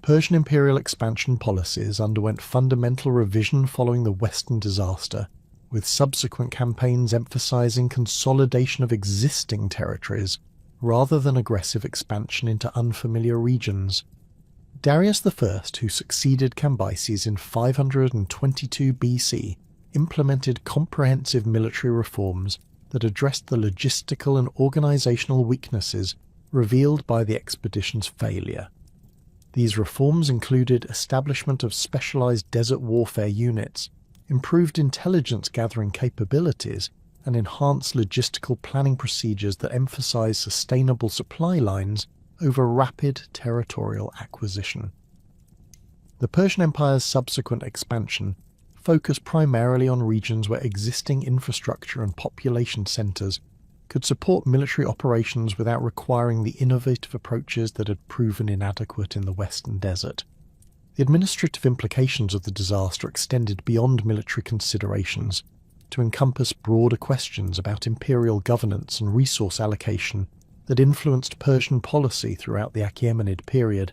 Persian imperial expansion policies underwent fundamental revision following the Western disaster, with subsequent campaigns emphasizing consolidation of existing territories rather than aggressive expansion into unfamiliar regions. Darius I, who succeeded Cambyses in 522 BC, implemented comprehensive military reforms that addressed the logistical and organizational weaknesses revealed by the expedition's failure. These reforms included establishment of specialized desert warfare units, improved intelligence gathering capabilities, and enhanced logistical planning procedures that emphasize sustainable supply lines over rapid territorial acquisition. The Persian Empire's subsequent expansion focused primarily on regions where existing infrastructure and population centers could support military operations without requiring the innovative approaches that had proven inadequate in the Western Desert. The administrative implications of the disaster extended beyond military considerations to encompass broader questions about imperial governance and resource allocation that influenced Persian policy throughout the Achaemenid period.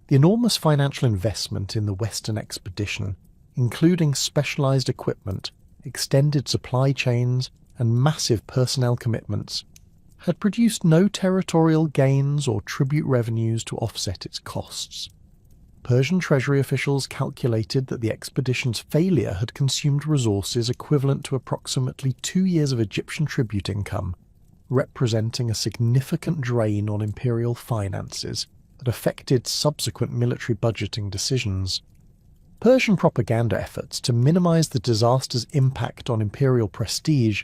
The enormous financial investment in the Western expedition, including specialized equipment, extended supply chains, and massive personnel commitments, had produced no territorial gains or tribute revenues to offset its costs. Persian treasury officials calculated that the expedition's failure had consumed resources equivalent to approximately 2 years of Egyptian tribute income, representing a significant drain on imperial finances that affected subsequent military budgeting decisions. Persian propaganda efforts to minimize the disaster's impact on imperial prestige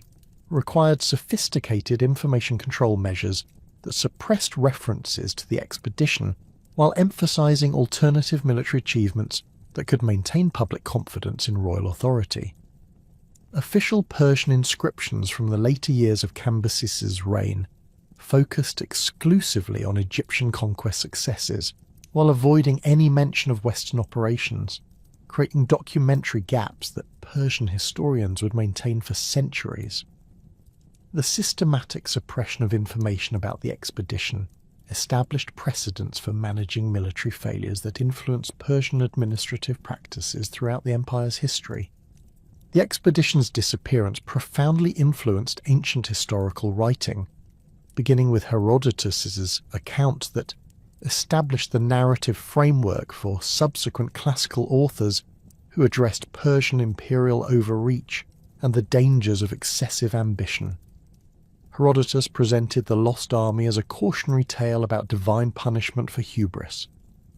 required sophisticated information control measures that suppressed references to the expedition while emphasizing alternative military achievements that could maintain public confidence in royal authority. Official Persian inscriptions from the later years of Cambyses' reign focused exclusively on Egyptian conquest successes, while avoiding any mention of Western operations, creating documentary gaps that Persian historians would maintain for centuries. The systematic suppression of information about the expedition established precedents for managing military failures that influenced Persian administrative practices throughout the empire's history. The expedition's disappearance profoundly influenced ancient historical writing, beginning with Herodotus's account that established the narrative framework for subsequent classical authors who addressed Persian imperial overreach and the dangers of excessive ambition. Herodotus presented the lost army as a cautionary tale about divine punishment for hubris,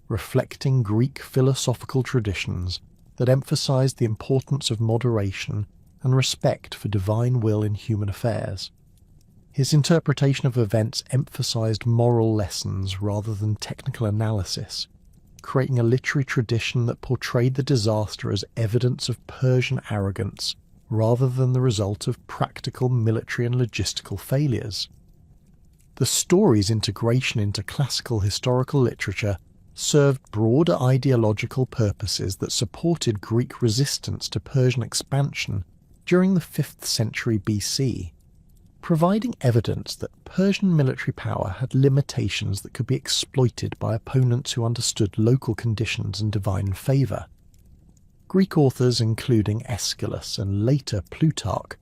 reflecting Greek philosophical traditions that emphasized the importance of moderation and respect for divine will in human affairs. His interpretation of events emphasized moral lessons rather than technical analysis, creating a literary tradition that portrayed the disaster as evidence of Persian arrogance rather than the result of practical military and logistical failures. The story's integration into classical historical literature served broader ideological purposes that supported Greek resistance to Persian expansion during the 5th century BC, providing evidence that Persian military power had limitations that could be exploited by opponents who understood local conditions and divine favour. Greek authors, including Aeschylus and later Plutarch,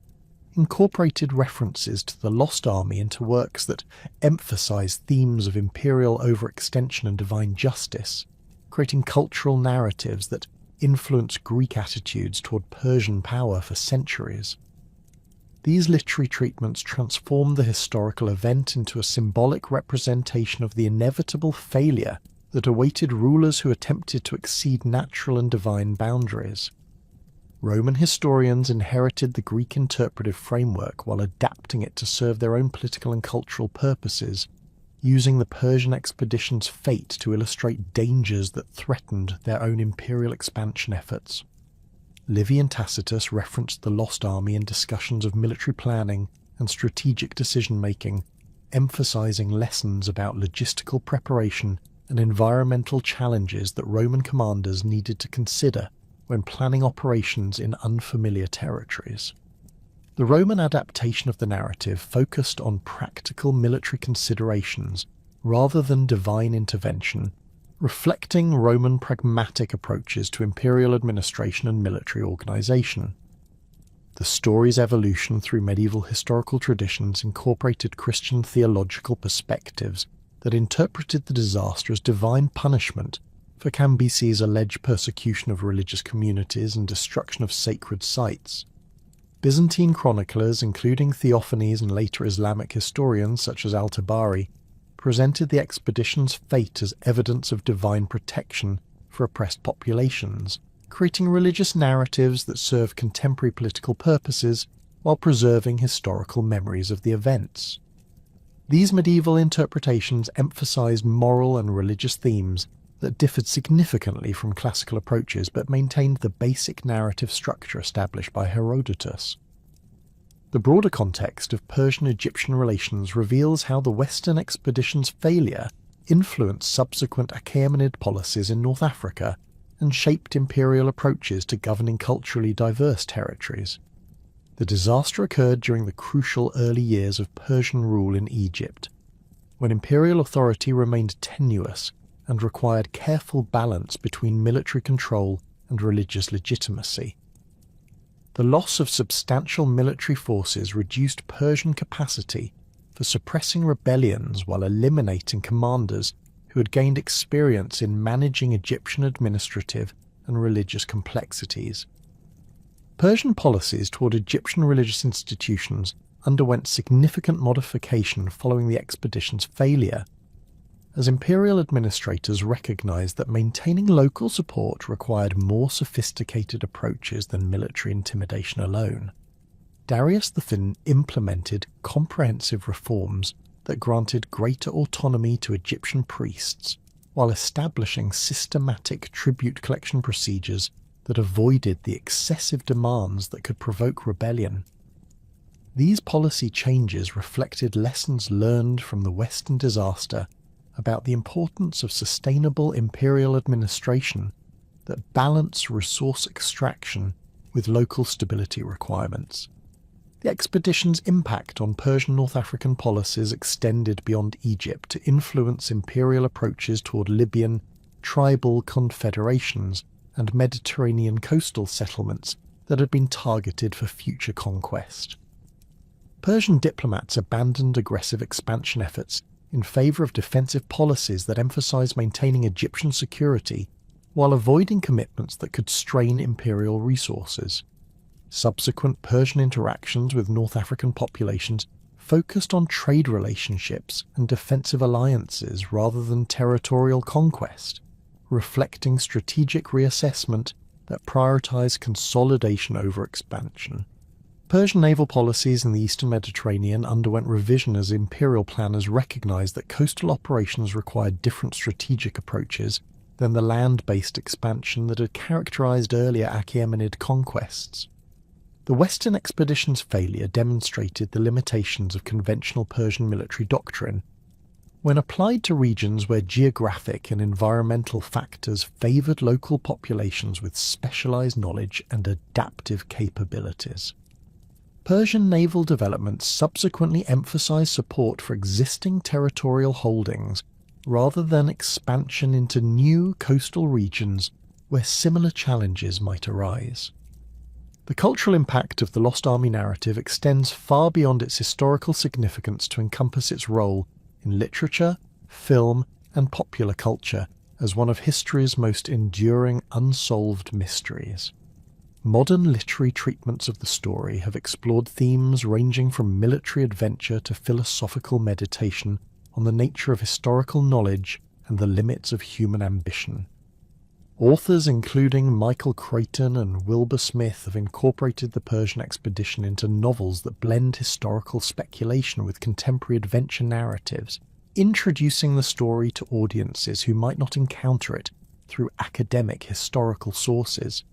incorporated references to the lost army into works that emphasized themes of imperial overextension and divine justice, creating cultural narratives that influenced Greek attitudes toward Persian power for centuries. These literary treatments transformed the historical event into a symbolic representation of the inevitable failure that awaited rulers who attempted to exceed natural and divine boundaries. Roman historians inherited the Greek interpretive framework while adapting it to serve their own political and cultural purposes, using the Persian expedition's fate to illustrate dangers that threatened their own imperial expansion efforts. Livy and Tacitus referenced the Lost Army in discussions of military planning and strategic decision-making, emphasizing lessons about logistical preparation and environmental challenges that Roman commanders needed to consider when planning operations in unfamiliar territories. The Roman adaptation of the narrative focused on practical military considerations rather than divine intervention, reflecting Roman pragmatic approaches to imperial administration and military organization. The story's evolution through medieval historical traditions incorporated Christian theological perspectives that interpreted the disaster as divine punishment for Cambyses' alleged persecution of religious communities and destruction of sacred sites. Byzantine chroniclers, including Theophanes and later Islamic historians such as Al-Tabari, presented the expedition's fate as evidence of divine protection for oppressed populations, creating religious narratives that serve contemporary political purposes while preserving historical memories of the events. These medieval interpretations emphasized moral and religious themes that differed significantly from classical approaches but maintained the basic narrative structure established by Herodotus. The broader context of Persian-Egyptian relations reveals how the Western expedition's failure influenced subsequent Achaemenid policies in North Africa and shaped imperial approaches to governing culturally diverse territories. The disaster occurred during the crucial early years of Persian rule in Egypt, when imperial authority remained tenuous and required careful balance between military control and religious legitimacy. The loss of substantial military forces reduced Persian capacity for suppressing rebellions while eliminating commanders who had gained experience in managing Egyptian administrative and religious complexities. Persian policies toward Egyptian religious institutions underwent significant modification following the expedition's failure, as imperial administrators recognized that maintaining local support required more sophisticated approaches than military intimidation alone. Darius the Thin implemented comprehensive reforms that granted greater autonomy to Egyptian priests, while establishing systematic tribute collection procedures that avoided the excessive demands that could provoke rebellion. These policy changes reflected lessons learned from the Western disaster about the importance of sustainable imperial administration that balance resource extraction with local stability requirements. The expedition's impact on Persian North African policies extended beyond Egypt to influence imperial approaches toward Libyan, tribal confederations, and Mediterranean coastal settlements that had been targeted for future conquest. Persian diplomats abandoned aggressive expansion efforts in favour of defensive policies that emphasised maintaining Egyptian security while avoiding commitments that could strain imperial resources. Subsequent Persian interactions with North African populations focused on trade relationships and defensive alliances rather than territorial conquest, reflecting strategic reassessment that prioritised consolidation over expansion. Persian naval policies in the eastern Mediterranean underwent revision as imperial planners recognised that coastal operations required different strategic approaches than the land-based expansion that had characterised earlier Achaemenid conquests. The Western expedition's failure demonstrated the limitations of conventional Persian military doctrine. When applied to regions where geographic and environmental factors favoured local populations with specialised knowledge and adaptive capabilities. Persian naval developments subsequently emphasized support for existing territorial holdings rather than expansion into new coastal regions where similar challenges might arise. The cultural impact of the Lost Army narrative extends far beyond its historical significance to encompass its role in literature, film, and popular culture as one of history's most enduring unsolved mysteries. Modern literary treatments of the story have explored themes ranging from military adventure to philosophical meditation on the nature of historical knowledge and the limits of human ambition. Authors including Michael Crichton and Wilbur Smith have incorporated the Persian expedition into novels that blend historical speculation with contemporary adventure narratives, introducing the story to audiences who might not encounter it through academic historical sources.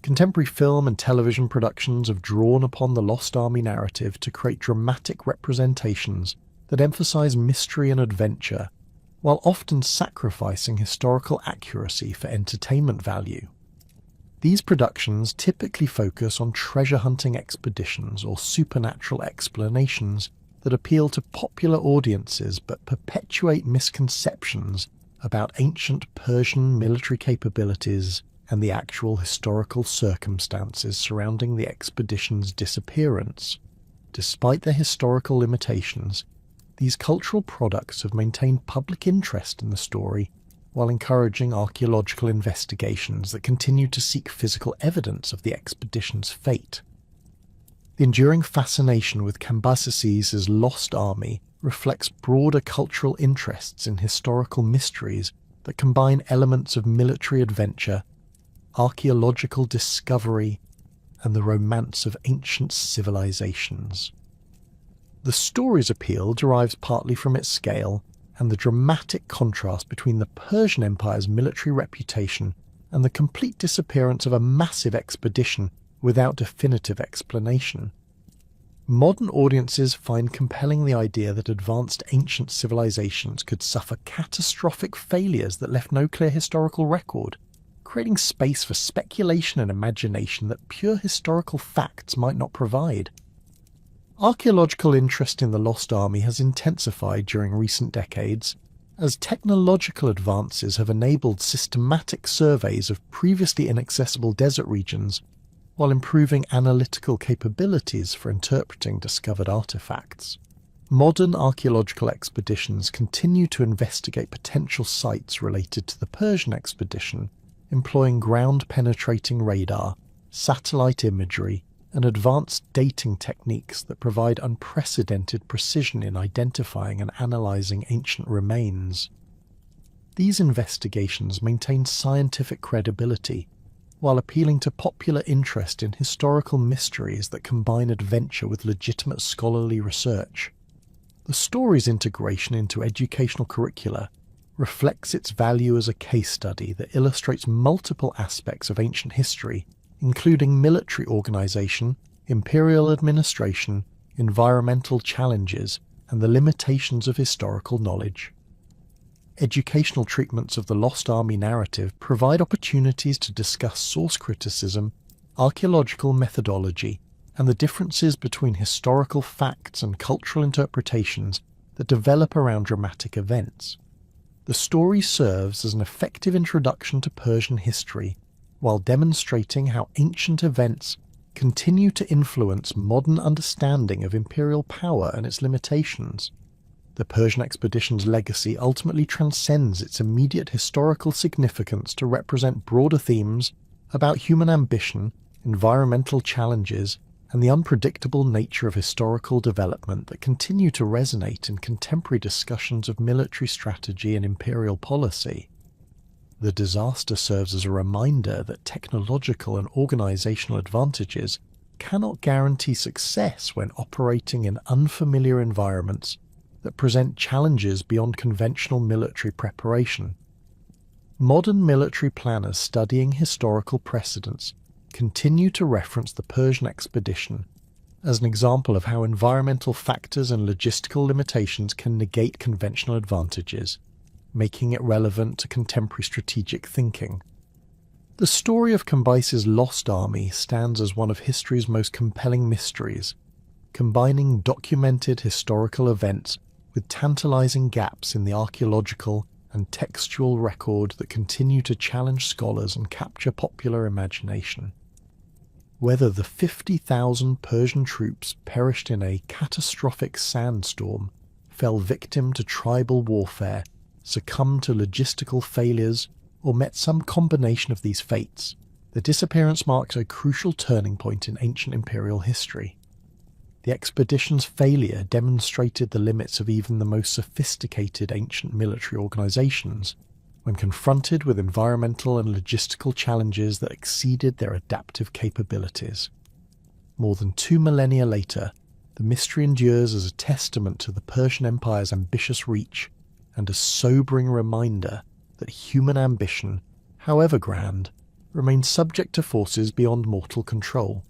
Contemporary film and television productions have drawn upon the Lost Army narrative to create dramatic representations that emphasize mystery and adventure, while often sacrificing historical accuracy for entertainment value. These productions typically focus on treasure-hunting expeditions or supernatural explanations that appeal to popular audiences but perpetuate misconceptions about ancient Persian military capabilities and the actual historical circumstances surrounding the expedition's disappearance. Despite their historical limitations, these cultural products have maintained public interest in the story while encouraging archaeological investigations that continue to seek physical evidence of the expedition's fate. The enduring fascination with Cambyses' Lost Army reflects broader cultural interests in historical mysteries that combine elements of military adventure, archaeological discovery, and the romance of ancient civilizations. The story's appeal derives partly from its scale and the dramatic contrast between the Persian Empire's military reputation and the complete disappearance of a massive expedition without definitive explanation. Modern audiences find compelling the idea that advanced ancient civilizations could suffer catastrophic failures that left no clear historical record, creating space for speculation and imagination that pure historical facts might not provide. Archaeological interest in the Lost Army has intensified during recent decades, as technological advances have enabled systematic surveys of previously inaccessible desert regions, while improving analytical capabilities for interpreting discovered artifacts. Modern archaeological expeditions continue to investigate potential sites related to the Persian expedition, employing ground-penetrating radar, satellite imagery, and advanced dating techniques that provide unprecedented precision in identifying and analysing ancient remains. These investigations maintain scientific credibility, while appealing to popular interest in historical mysteries that combine adventure with legitimate scholarly research. The story's integration into educational curricula reflects its value as a case study that illustrates multiple aspects of ancient history, including military organization, imperial administration, environmental challenges, and the limitations of historical knowledge. Educational treatments of the Lost Army narrative provide opportunities to discuss source criticism, archaeological methodology, and the differences between historical facts and cultural interpretations that develop around dramatic events. The story serves as an effective introduction to Persian history, while demonstrating how ancient events continue to influence modern understanding of imperial power and its limitations. The Persian expedition's legacy ultimately transcends its immediate historical significance to represent broader themes about human ambition, environmental challenges, and the unpredictable nature of historical development that continue to resonate in contemporary discussions of military strategy and imperial policy. The disaster serves as a reminder that technological and organizational advantages cannot guarantee success when operating in unfamiliar environments that present challenges beyond conventional military preparation. Modern military planners studying historical precedents continue to reference the Persian expedition as an example of how environmental factors and logistical limitations can negate conventional advantages, making it relevant to contemporary strategic thinking. The story of Cambyses' Lost Army stands as one of history's most compelling mysteries, combining documented historical events with tantalizing gaps in the archaeological and textual record that continue to challenge scholars and capture popular imagination. Whether the 50,000 Persian troops perished in a catastrophic sandstorm, fell victim to tribal warfare, succumbed to logistical failures, or met some combination of these fates, the disappearance marks a crucial turning point in ancient imperial history. The expedition's failure demonstrated the limits of even the most sophisticated ancient military organizations, when confronted with environmental and logistical challenges that exceeded their adaptive capabilities. More than 2 millennia later, the mystery endures as a testament to the Persian Empire's ambitious reach and a sobering reminder that human ambition, however grand, remains subject to forces beyond mortal control.